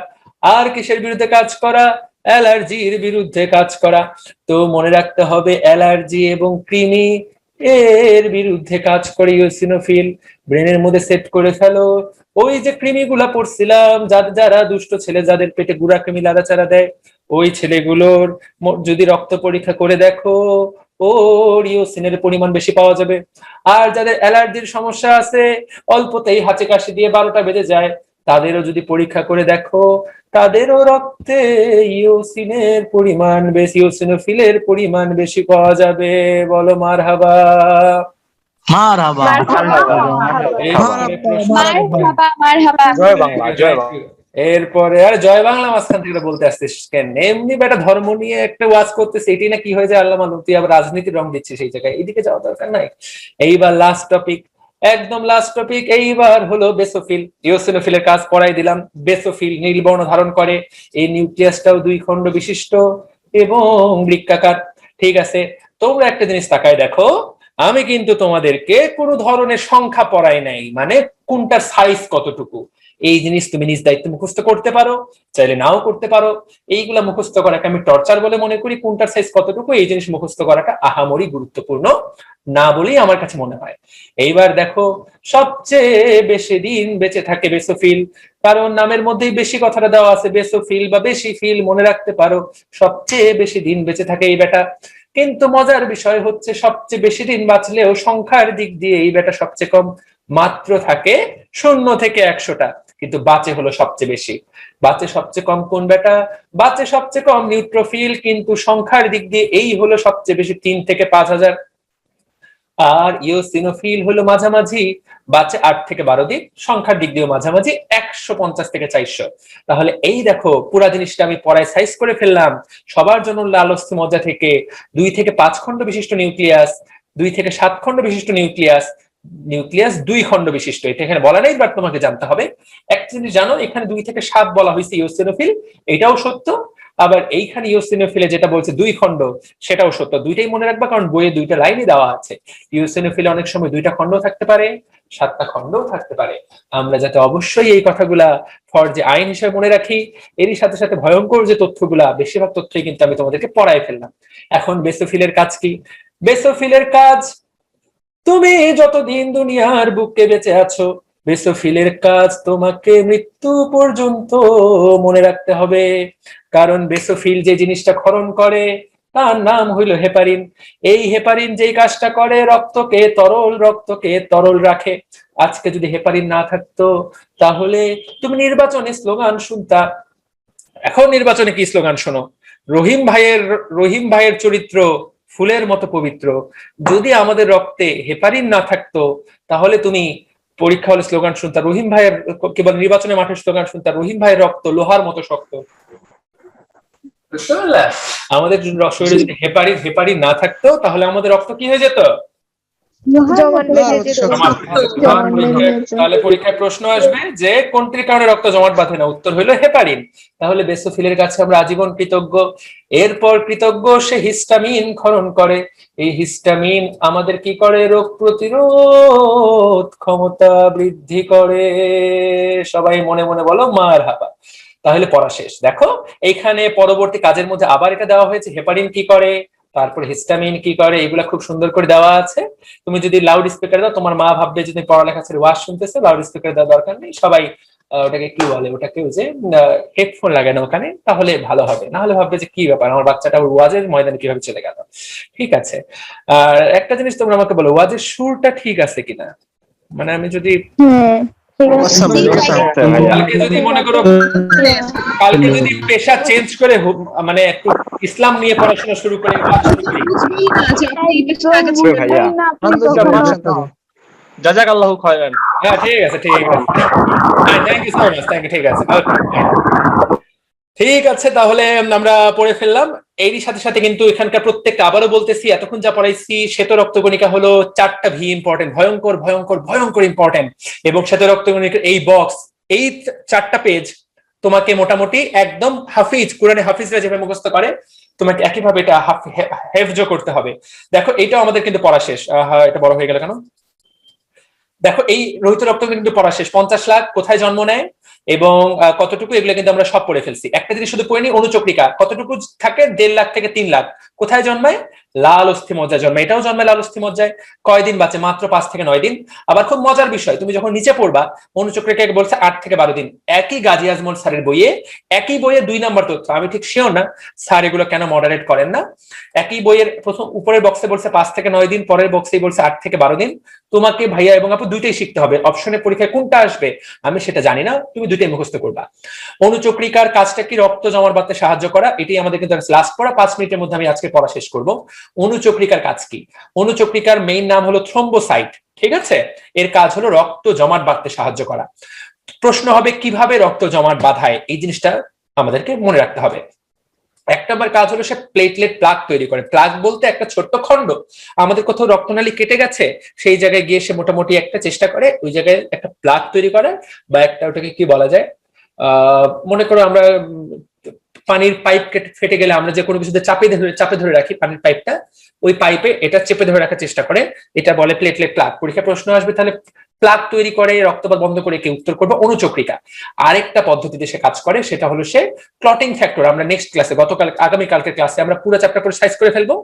আর কিসের বিরুদ্ধে কাজ করা? অ্যালার্জির বিরুদ্ধে কাজ করা। তো মনে রাখতে হবে অ্যালার্জি এবং কৃমি এর বিরুদ্ধে কাজ করে ইওসিনোফিল। ব্রেনের মধ্যে সেট করে ফেলো, ওই যে কৃমিগুলা পড়ছিলাম, যারা দুষ্ট ছেলে, যাদের পেটে গুড়া কৃমি লাড়াচাড়া দেয়, ওই ছেলেগুলোর যদি রক্ত পরীক্ষা করে দেখো, ওর ইওসিনের পরিমাণ বেশি পাওয়া যাবে। আর যাদের অ্যালার্জির সমস্যা আছে, অল্পতেই হাঁচি কাশি দিয়ে 12টা বেজে যায়, তাদেরও যদি পরীক্ষা করে দেখো, তাদেরও রক্তে ইওসিনের পরিমাণ বেশি, ইওসিনোফিলের পরিমাণ বেশি পাওয়া যাবে। বলো মারহাবা। এরপরে আর জয় বাংলা মাঝখান থেকে বলতে আসছিস কেন? এমনি বেটা ধর্ম নিয়ে একটা ওয়াজ করতেছে, এটি না কি হয়ে যায় আল্লাহ মালুম, তুই আবার রাজনীতির রং দিচ্ছিস সেই জায়গায়, এদিকে যাওয়া দরকার নাই। এইবার লাস্ট টপিক, একদম লাস্ট টপিক, এইবার হলো বেসোফিল। ইওসিনোফিলের কাজ পড়াই দিলাম। বেসোফিল নীল বর্ণ ধারণ করে, এই নিউক্লিয়াসটাও 2 খণ্ড বিশিষ্ট এবং বৃক্কাকার। ঠিক আছে, তোমরা একটা জিনিস তাকায় দেখো, আমি কিন্তু তোমাদেরকে কোনো ধরনের সংখ্যা পড়াই নাই, মানে কোনটার সাইজ কতটুকু, এই জিনিস তুমি নিজ দায়িত্ব মুখস্থ করতে পারো, চাইলে নাও করতে পারো। এইগুলা মুখস্থ করাকে আমি টর্চার বলে মনে করি। কোনটার সাইজ কতটুকু এই জিনিস মুখস্থ করাটা আহামরি গুরুত্বপূর্ণ না বলেই আমার কাছে মনে হয়। এইবার দেখো, সবচেয়ে বেশি দিন বেঁচে থাকে বেসোফিল, কারণ নামের মধ্যেই বেশি কথাটা দেওয়া আছে, বেসোফিল বা বেশি ফিল, মনে রাখতে পারো সবচেয়ে বেশি দিন বেঁচে থাকে এই বেটা। কিন্তু মজার বিষয় হচ্ছে সবচেয়ে বেশি দিন বাঁচলেও সংখ্যার দিক দিয়ে এই বেটা সবচেয়ে কম, মাত্র থাকে 0 থেকে 100টা। কিন্তু বাঁচে হলো সবচেয়ে বেশি। বাঁচে সবচেয়ে কম কোন বেটা? বাঁচে সবচেয়ে কম নিউট্রোফিল, কিন্তু সংখ্যার দিক দিয়ে এই হলো সবচেয়ে বেশি, 3 থেকে 5,000। আর ইওসিনোফিল হলো মাঝামাঝি, বাঁচে 8 থেকে 12 দিন, সংখ্যার দিক দিয়েও মাঝামাঝি, 150 থেকে 400। তাহলে এই দেখো পুরা জিনিসটা আমি পড়ায় সাইজ করে ফেললাম সবার জন্য লাল অস্থি মজ্জা থেকে। 2 থেকে 5 খণ্ড বিশিষ্ট নিউক্লিয়াস, 2 থেকে 7 খণ্ড বিশিষ্ট নিউক্লিয়াস, নিউক্লিয়াস 2 খণ্ড বিশিষ্ট। এটা এখানে বলা নেই, বাট তোমাকে জানতে হবে। একটা জিনিস জানো, এখানে 2 থেকে 7 বলা হয়েছে ইওসিনোফিল, এটাও সত্য। আবার এইখানে ইওসিনোফিলে যেটা বলছে 2 খণ্ড, সেটাও সত্য। দুইটাই মনে রাখবা, কারণ বইয়ে 2টা লাইনই দেওয়া আছে। ইওসিনোফিলে অনেক সময় 2টা খণ্ড থাকতে পারে, 7টা খণ্ডও থাকতে পারে। আমরা যাতে অবশ্যই এই কথাগুলা ফরজে আইন হিসেবে মনে রাখি, এরই সাথে সাথে ভয়ঙ্কর যে তথ্যগুলা, বেশিরভাগ তথ্যই কিন্তু আমি তোমাদেরকে পড়ায় ফেললাম। এখন বেসোফিলের কাজ কি? বেসোফিলের কাজ, তুমি যতদিন দুনিয়ার বুকে বেঁচে আছো, বেসোফিলের কাজ তোমাকে মৃত্যু পর্যন্ত মনে রাখতে হবে। কারণ বেসোফিল যে জিনিসটা ক্ষরণ করে তার নাম হইল হেপারিন। এই হেপারিন যেই কাজটা করে, রক্তকে তরল রাখে। আজকে যদি হেপারিন না থাকতো, তাহলে তুমি নির্বাচনে স্লোগান শুনতা। এখন নির্বাচনে কি স্লোগান শোনো? রহিম ভাইয়ের চরিত্র ফুলের মতো পবিত্র। যদি আমাদের রক্তে হেপারিন না থাকতো, তাহলে তুমি পরীক্ষা হলে স্লোগান শুনতা রহিম ভাইয়ের, কেবল নির্বাচনে মাঠে স্লোগান শুনতা রহিম ভাইয়ের রক্ত লোহার মতো শক্ত। বুঝতে পারলে? আমাদের শরীরে যদি হেপারিন না থাকতো, তাহলে আমাদের রক্ত কি হয়ে যেত? তাহলে পরীক্ষায় প্রশ্ন আসবে যে কোনটির কারণে রক্ত জমাট বাঁধে না, উত্তর হইলো হেপারিন। তাহলে বেসোফিলের কাছে আমরা আজীবন কৃতজ্ঞ। এরপর কৃতজ্ঞ সে হিস্টামিন ক্ষরণ করে। এই হিস্টামিন আমাদের কি করে? রোগ প্রতিরোধ ক্ষমতা বৃদ্ধি করে। সবাই মনে মনে বলো মারহাবা। তাহলে পড়া শেষ। দেখো এইখানে পরবর্তী কাজের মধ্যে আবার এটা দেওয়া হয়েছে, হেপারিন কি করে, তারপর হিস্টামিন কি করে, এগুলা খুব সুন্দর করে দেওয়া আছে। তুমি যদি লাউড স্পিকার দাও, তোমার মা ভাববে যে তুমি পড়ালেখা ছেড়ে ওয়াজ শুনতেছে, লাউড স্পিকার দেওয়ার দরকার নেই। সবাই ওটাকে কি বলে, ওটাকে যে হেডফোন লাগানো ওখানে, তাহলে ভালো হবে। না হলে ভাববে যে কি ব্যাপার, আমার বাচ্চাটা ওয়াজের ময়দানে কিভাবে চলে গেল। ঠিক আছে। আর একটা জিনিস তোমরা আমাকে বলো, ওয়াজের সুরটা ঠিক আছে কিনা? মানে আমি যদি কালকে যদি মনে করো, কালকে যদি পেশা চেঞ্জ করে মানে একটু ইসলাম নিয়ে পড়াশোনা শুরু করে, জাযাকাল্লাহু খায়রান। হ্যাঁ ঠিক আছে, ঠিক আছে, thank you so much, thank you, ঠিক আছে, ঠিক আছে। তাহলে আমরা পড়ে ফেললাম। এরই সাথে সাথে কিন্তু এখানকার প্রত্যেকটা, আবারও বলতেছি, এতক্ষণ যা পড়াইছি, শ্বেত রক্তকণিকা হলো 4টা ভি ইম্পর্টেন্ট, ভয়ঙ্কর ভয়ঙ্কর ভয়ঙ্কর ইম্পর্টেন্ট। এবং শ্বেত রক্তকণিকার এই বক্স, এই 4টা পেজ তোমাকে মোটামুটি একদম হাফিজ, কোরআনে হাফিজরা যেভাবে মুখস্থ করে, তোমাকে একইভাবে এটা হেফজ করতে হবে। দেখো এইটাও আমাদের কিন্তু পড়া শেষ। এটা বড় হয়ে গেল কেন? দেখো এই রোহিত রক্ত কিন্তু পড়া শেষ। 50 লাখ কোথায় জন্ম নেয় এবং কতটুকু, এগুলো কিন্তু আমরা সব পড়ে ফেলছি। একটা জিনিস শুধু পড়ে নি, অনুচক্রিকা কতটুকু থাকে? 1.5 লাখ থেকে 3 লাখ। কোথায় জন্মায়? লাল অস্থি মজ্জায় জন্মায়। এটাও জন্মায় লাল অস্থি মজ্জায়। কয়দিন বাঁচে? মাত্র 5 থেকে 9 দিন। আবার খুব মজার বিষয়, তুমি যখন নিচে পড়বা, অনুচক্রিকাকে বলছে 8 থেকে 12 দিন। একই গাজী আজমল স্যারের বইয়ে, একই বইয়ের 2 নম্বর তথ্য, আমি ঠিক শিওর না স্যার এগুলো কেন মডারেট করেন না। একই বইয়ের প্রথম উপরের বক্সে বলছে 5 থেকে 9 দিন, পরের বক্সে বলছে 8 থেকে 12 দিন। তোমাকে ভাইয়া এবং আপু দুইটাই শিখতে হবে। অপশনের পরীক্ষায় কোনটা আসবে আমি সেটা জানি না, তুমি দুইটাই মুখস্থ করবা। অনুচক্রিকার কাজটা কি? রক্ত জমাট বাঁধতে সাহায্য করা। এটাই আমাদের কিন্তু লাস্ট পড়া। 5 মিনিটের মধ্যে আমি আজকে পড়া শেষ করব। অনুচক্রিকার কাজ কি? অনুচক্রিকার মেইন নাম হলো থ্রম্বোসাইট। ঠিক আছে, এর কাজ হলো রক্ত জমাট বাঁধতে সাহায্য করা। প্রশ্ন হবে কিভাবে রক্ত জমাট বাঁধায়, এই জিনিসটা আমাদেরকে মনে রাখতে হবে। একটা বার কাজ হলো সে প্লেটলেট প্লাক তৈরি করে। প্লাক বলতে একটা ছোট্ট খণ্ড, আমাদের কোথাও রক্তনালী কেটে গেছে, সেই জায়গায় গিয়ে সে মোটামুটি একটা চেষ্টা করে ওই জায়গায় একটা প্লাক তৈরি করে, বা একটা ওটাকে কি বলা যায়, মনে করো আমরা পানির পাইপ ফেটে গেলে আমরা যে কোনো কিছুতে চাপে ধরে রাখি পানির পাইপটা, ওই পাইপে এটা চেপে ধরে রাখার চেষ্টা করে, এটা বলে প্লেটলেট প্লাক। পরীক্ষা প্রশ্ন আসবে, তাহলে প্লাক তৈরি করে রক্তপাত বন্ধ করে কে? উত্তর করবে অনুচক্রিকা। আরেকটা পদ্ধতিতে সে কাজ করে, সেটা হলো সে ক্লটিং ফ্যাক্টর। আমরা নেক্সট ক্লাসে, আগামীকালকের ক্লাসে আমরা পুরো চ্যাপ্টার করে সাইজ করে ফেলবো।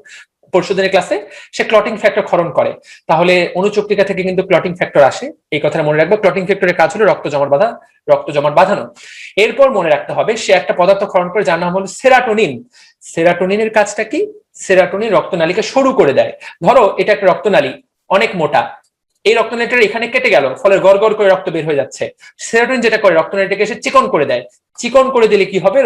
পরশুদিনের ক্লাসে সে ক্লটিং ফ্যাক্টর ক্ষরণ করে। তাহলে অনুচক্রিকা থেকে কিন্তু ক্লটিং ফ্যাক্টর আসে, এই কথাটা মনে রাখবো। ক্লটিং ফ্যাক্টরের কাজ হলো রক্ত জমাট বাঁধানো। এরপর মনে রাখতে হবে সে একটা পদার্থ ক্ষরণ করে যার নাম হলো সেরাটোনিন। সেরাটোনিনের কাজটা কি? সেরাটোনিন রক্তনালীকে সরু করে দেয়। ধরো এটা একটা রক্তনালী, অনেক মোটা, এই রক্তনালীটা এখানে কেটে গেল, ফলে গড় গড় করে রক্ত বের হয়ে যাচ্ছে। সেরোটোনিন যেটা করে রক্তনালীটাকে এসে চিকন করে দেয়। চিকন করে দিলে কি হবে,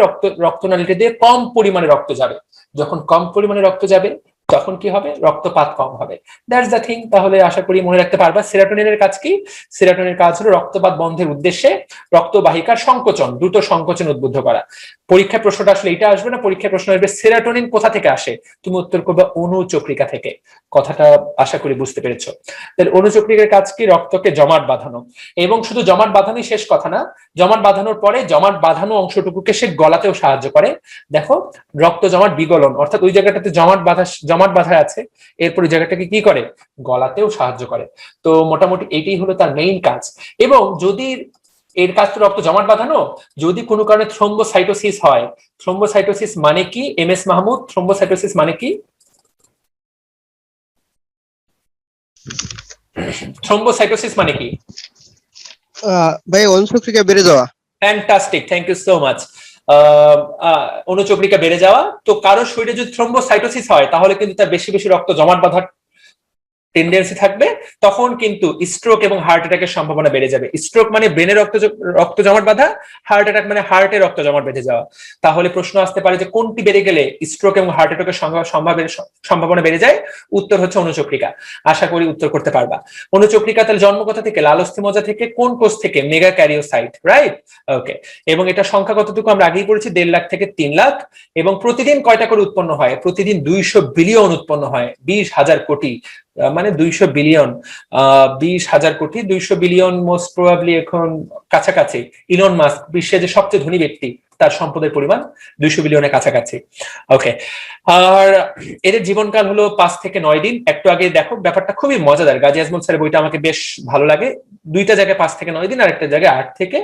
রক্তনালীটা দিয়ে কম পরিমাণে রক্ত যাবে। যখন কম পরিমাণে রক্ত যাবে তখন কি হবে, রক্তপাত কম হবে। That's the thing. তাহলে আশা করি মনে রাখতে পারবা সেরোটোনিনের কাজ কি। সেরোটোনিনের কাজ হলো রক্তপাত বন্ধের উদ্দেশ্যে রক্তবাহিকার সংকোচন, দ্রুত সংকোচন উদ্বুদ্ধ করা। পরীক্ষায় প্রশ্নটা আসলে এটা আসবে না, পরীক্ষায় প্রশ্ন আসবে সেরোটোনিন কোথা থেকে আসে, তুমি উত্তর করবে অনুচক্রিকা থেকে। কথাটা আশা করি বুঝতে পেরেছো। তাহলে অনুচক্রিকার কাজ কি, রক্তকে জমাট বাঁধানো। এবং শুধু জমাট বাঁধানোই শেষ কথা না, জমাট বাঁধানোর পরে জমাট বাঁধানো অংশটুকুকে সে গলাতেও সাহায্য করে। দেখো রক্ত জমাট বিগলন, অর্থাৎ ওই জায়গাটাতে জমাট বাঁধা আছে, এরপর ওই জায়গাটাকে কি করে, গলাতেও সাহায্য করে। তো মোটামুটি এটাই হলো তার মেইন কাজ। এবং যদি এর কাজ তো রক্ত জমাট বাঁধানো, যদি কোনো কারণে থ্রোম্বোসাইটোসিস হয়, থ্রোম্বোসাইটোসিস মানে কি এম এস মাহমুদ, থ্রোম্বোসাইটোসিস মানে কি? থ্রোম্বোসাইটোসিস মানে কি ভাই? অনুচক্রিকা বেড়ে যাওয়া। Fantastic, thank you so much. অনুচক্রিকা বেড়ে যাওয়া। তো কারো শরীরে যদি থ্রোম্বোসাইটোসিস হয় তাহলে কিন্তু তার বেশি বেশি রক্ত জমাট বাঁধার টেন্ডেন্সি থাকবে, তখন কিন্তু স্ট্রোক এবং হার্ট অ্যাটাকের সম্ভাবনা বেড়ে যাবে। স্ট্রোক মানে ব্রেনে রক্ত জমাট বাঁধা, হার্ট অ্যাটাক মানে হার্টে রক্ত জমাট বেঁধে যাওয়া। তাহলে প্রশ্ন আসতে পারে যে কোনটি বেড়ে গেলে স্ট্রোক এবং হার্ট অ্যাটাকের সম্ভাবনা বেড়ে যায়? উত্তর হচ্ছে অনুচক্রিকা। আশা করি উত্তর করতে পারবা। অনুচক্রিকা তাহলে জন্মকথা থেকে, লাল অস্থিমজ্জা থেকে, কোন কোষ থেকে? Megakaryocyte, right? ওকে। এবং এটা সংখ্যা কতটুকু আমরা আগেই পড়েছি, 1.5 লাখ থেকে 3 লাখ। এবং প্রতিদিন কয়টা করে উৎপন্ন হয়? প্রতিদিন 200 বিলিয়ন উৎপন্ন হয়। 20,000 কোটি, মানে 200 বিলিয়ন, 20,000 কোটি, 200 বিলিয়ন মোস্ট প্রবাবলি এখন কাছাকাছি। ইলন মাস্ক বিশ্বের যে সবচেয়ে ধনী ব্যক্তি, তার সম্পদের পরিমাণ 200 বিলিয়নের কাছাকাছি। ওকে। আর এদের জীবনকাল হলো 5 থেকে 9 দিন। একটু আগে দেখো ব্যাপারটা খুবই মজাদার, গাজী আজমল স্যারের বইটা আমাকে বেশ ভালো লাগে। দুইটা জায়গায় 5 থেকে 9 দিন, আর একটা জায়গায় 8 থেকে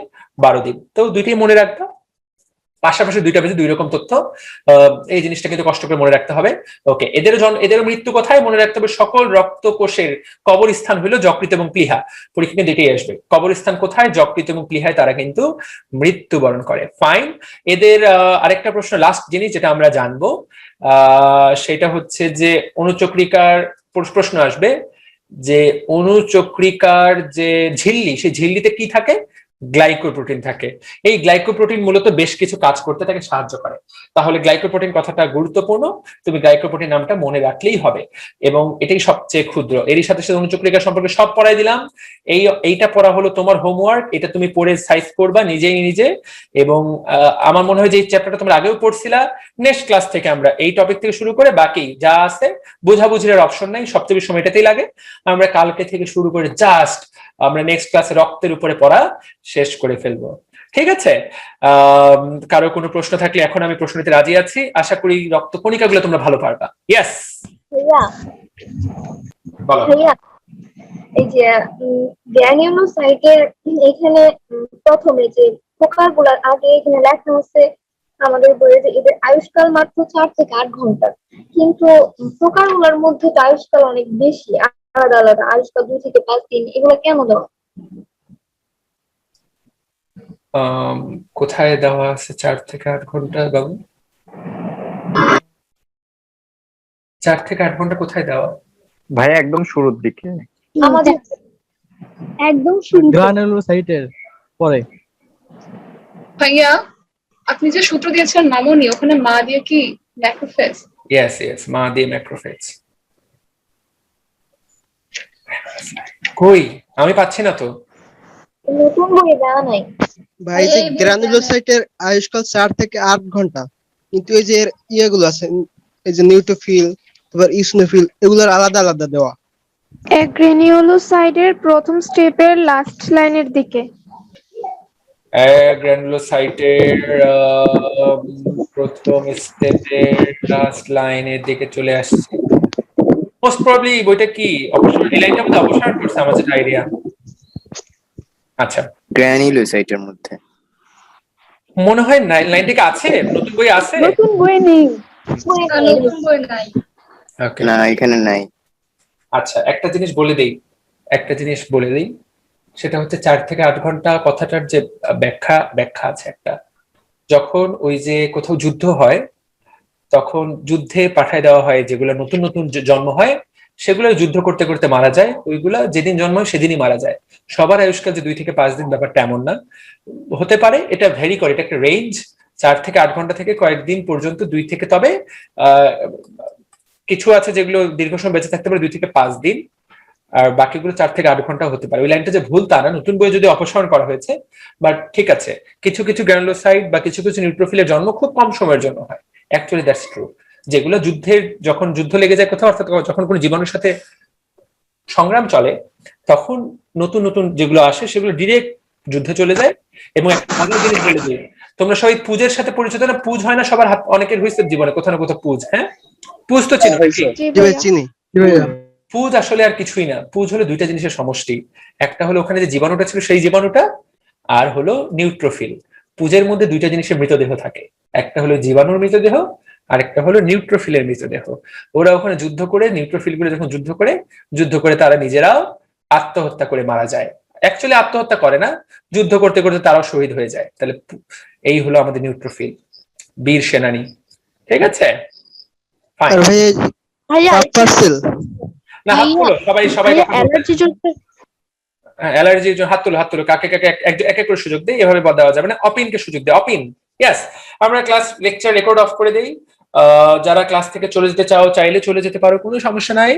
12 দিন। তো দুইটাই মনে রাখবা, পাশাপাশি দুইটা পেজে 2 রকম তথ্য। এই জিনিসটা কিন্তু কষ্ট করে মনে রাখতে হবে। ওকে। এদের মৃত্যু কোথায়? মনে রাখতে হবে সকল রক্ত কোষের কবরস্থান হলো যকৃৎ এবং প্লীহা। পরীক্ষা কিন্তু এটাই আসবে, কবরস্থান কোথায়? যকৃৎ এবং প্লীহায় তারা কিন্তু মৃত্যুবরণ করে। ফাইন। এদের আরেকটা প্রশ্ন, লাস্ট জিনিস যেটা আমরা জানবো, সেটা হচ্ছে যে অনুচক্রিকার প্রশ্ন আসবে যে অনুচক্রিকার যে ঝিল্লি, সেই ঝিল্লিতে কি থাকে? গ্লাইকোপ্রোটিন থাকে। এই গ্লাইকোপ্রোটিন মূলত বেশ কিছু কাজ করতে তাকে সাহায্য করে। তাহলে গ্লাইকোপ্রোটিন কথাটা গুরুত্বপূর্ণ, তুমি গ্লাইকোপ্রোটিন নামটা মনে রাখলেই হবে। এবং এটাই সবচেয়ে ক্ষুদ্র। এরই সাথে সাথে অনুচক্রিকা সম্পর্কে সব পড়াই দিলাম। এইটা পড়া হলো তোমার হোমওয়ার্ক, এটা তুমি পড়ে সাইজ করবা নিজেই নিজে। এবং আমার মনে হয় যে এই চ্যাপ্টারটা তোমরা আগেও পড়ছিলা। নেক্সট ক্লাস থেকে আমরা এই টপিক থেকে শুরু করে বাকি যা আছে, বোঝাবুঝির অপশন নাই, সবচেয়ে বেশি সময় এটাতেই লাগে। আমরা কালকে থেকে শুরু করে জাস্ট আমরা নেক্সট ক্লাসে রক্তের উপরে পড়া শেষ করে ফেলবো। ঠিক আছে? কারো কোনো প্রশ্ন থাকলে এখন আমি প্রশ্ন নিতে রাজি আছি। আশা করি রক্তকণিকাগুলো তোমরা ভালো পারবা। ইয়েস বলো। এই যে গ্র্যানিউলোসাইটের এখানে প্রথমে যে প্রকারগুলোর আগে এখানে লেখা আছে আমাদের বইয়ে যে এদের আয়ুষ্কাল মাত্র 4 থেকে 8 ঘন্টা, কিন্তু প্রকারগুলোর মধ্যে আয়ুষ্কাল অনেক বেশি, আলাদা আলাদা আয়ুষ্কাল 2 থেকে 5 দিন। এগুলো কেন দেওয়া? কোথায় দেওয়া আছে 4 থেকে 8 ঘন্টা বাবু? 4 থেকে 8 ঘন্টা কোথায় দেওয়া? ভাই একদম শুরুর দিকে, আমাদের একদম গ্রানুলোসাইটের পরে। ভাইয়া আপনি যে সূত্র দিয়েছেন মামনি, ওখানে মা দিয়ে কি ম্যাক্রোফেজ? ইয়েস, মা দিয়ে ম্যাক্রোফেজ। কই আমি পাচ্ছি না তো, নতুন বইয়ে দেওয়া নাই ভাই যে গ্রানুলোসাইটের আয়ুষ্কাল 4 থেকে 8 ঘন্টা, কিন্তু এই যে ইয়েগুলো আছে, এই যে নিউট্রোফিল, তারপর ইসনোফিল, এগুলোর আলাদা আলাদা দেওয়া। গ্রানুলোসাইটের প্রথম স্টেপের লাস্ট লাইনের দিকে। গ্রানুলোসাইটের প্রথম স্টেপের লাস্ট লাইনের দিকে চলে আসছে। মোস্ট প্রবাবলি বইটা কি অপসারণ, এই লাইনটা মধ্যে অপসারণ করছে আমার যেটা আইডিয়া। আচ্ছা, গ্রানুলোসাইটের মধ্যে মনে হয় লাইনটা কি আছে? নতুন বই আছে? নতুন বই নেই, নতুন বই নাই। ওকে, না এখানে নাই। আচ্ছা একটা জিনিস বলে দেই, সেটা হচ্ছে 4 থেকে 8 ঘন্টা কথাটার যে ব্যাখ্যা আছে একটা। যখন ওই যে কোথাও যুদ্ধ হয় তখন যুদ্ধে পাঠায় দেওয়া হয় যেগুলো নতুন নতুন জন্ম হয়, সেগুলো যুদ্ধ করতে করতে মারা যায়, ওইগুলা যেদিন জন্ম হয় সেদিনই মারা যায়। সবার আয়ুষ্কাল যে 2 থেকে 5 দিন, ব্যাপারটা এমন না, হতে পারে, এটা ভেরি করে, এটা একটা রেঞ্জ, 4 থেকে 8 ঘন্টা থেকে কয়েকদিন পর্যন্ত 2 থেকে, তবে কিছু আছে যেগুলো দীর্ঘ সময় বেঁচে থাকতে পারে 2 থেকে 5 দিন, আর বাকিগুলো 4 থেকে 8 ঘন্টা হতে পারে। ওই লাইনটা যে ভুল তা না, নতুন বইয়ে যদি অপসারণ করা হয়েছে, বাট ঠিক আছে, কিছু কিছু গ্র্যানুলোসাইট বা কিছু কিছু নিউট্রোফিলের জন্ম খুব কম সময়ের জন্য হয়, অ্যাকচুয়ালি দ্যাটস ট্রু। যেগুলো যুদ্ধের, যখন যুদ্ধ লেগে যায় কোথাও, অর্থাৎ যখন কোনো জীবাণুর সাথে সংগ্রাম চলে, তখন নতুন নতুন যেগুলো আসে সেগুলো ডিরেক্ট যুদ্ধে চলে যায়। এবং একটা ভালো জিনিস বলে দিই, তোমরা সবাই পুজের সাথে পরিচিত না? পুজ হয় না সবার হাত, অনেকের হয়েছে জীবনে কোথাও না কোথাও পুজ, হ্যাঁ পুজ তো চিনো নাকি? চিনি পুজ আসলে আর কিছুই না, পুজ হলো 2টা জিনিসের সমষ্টি। একটা হলো ওখানে যে জীবাণুটা ছিল সেই জীবাণুটা, আর হলো নিউট্রোফিল। পুজের মধ্যে 2টা জিনিসের মৃতদেহ থাকে, একটা হলো জীবাণুর মৃতদেহ, আর একটা হলো নিউট্রোফিলের মৃতদেহ। ওরা ওখানে যুদ্ধ করে, নিউট্রোফিল গুলো যখন যুদ্ধ করে তারা নিজেরাও আত্মহত্যা করে মারা যায়। অ্যাকচুয়ালি আত্মহত্যা করে না, যুদ্ধ করতে করতে তারাও শহীদ হয়ে যায়। তাহলে এই হলো আমাদের নিউট্রোফিল, বীর সেনানী। ঠিক আছে, আর ভাইয়া পার্সেল না হাত তুলো সবাই, সবাই অ্যালার্জি জন্য অ্যালার্জির জন্য হাত তুলো, কাকে কাকে এক এক করে সুযোগ দেই, এভাবে দেওয়া যাবে না। অপিনকে সুযোগ দেয়, অপিন। ইয়েস, আমরা ক্লাস লেকচার রেকর্ড অফ করে দেই, যারা ক্লাস থেকে চলে যেতে চাইলে চলে যেতে পারো, কোনো সমস্যা নাই।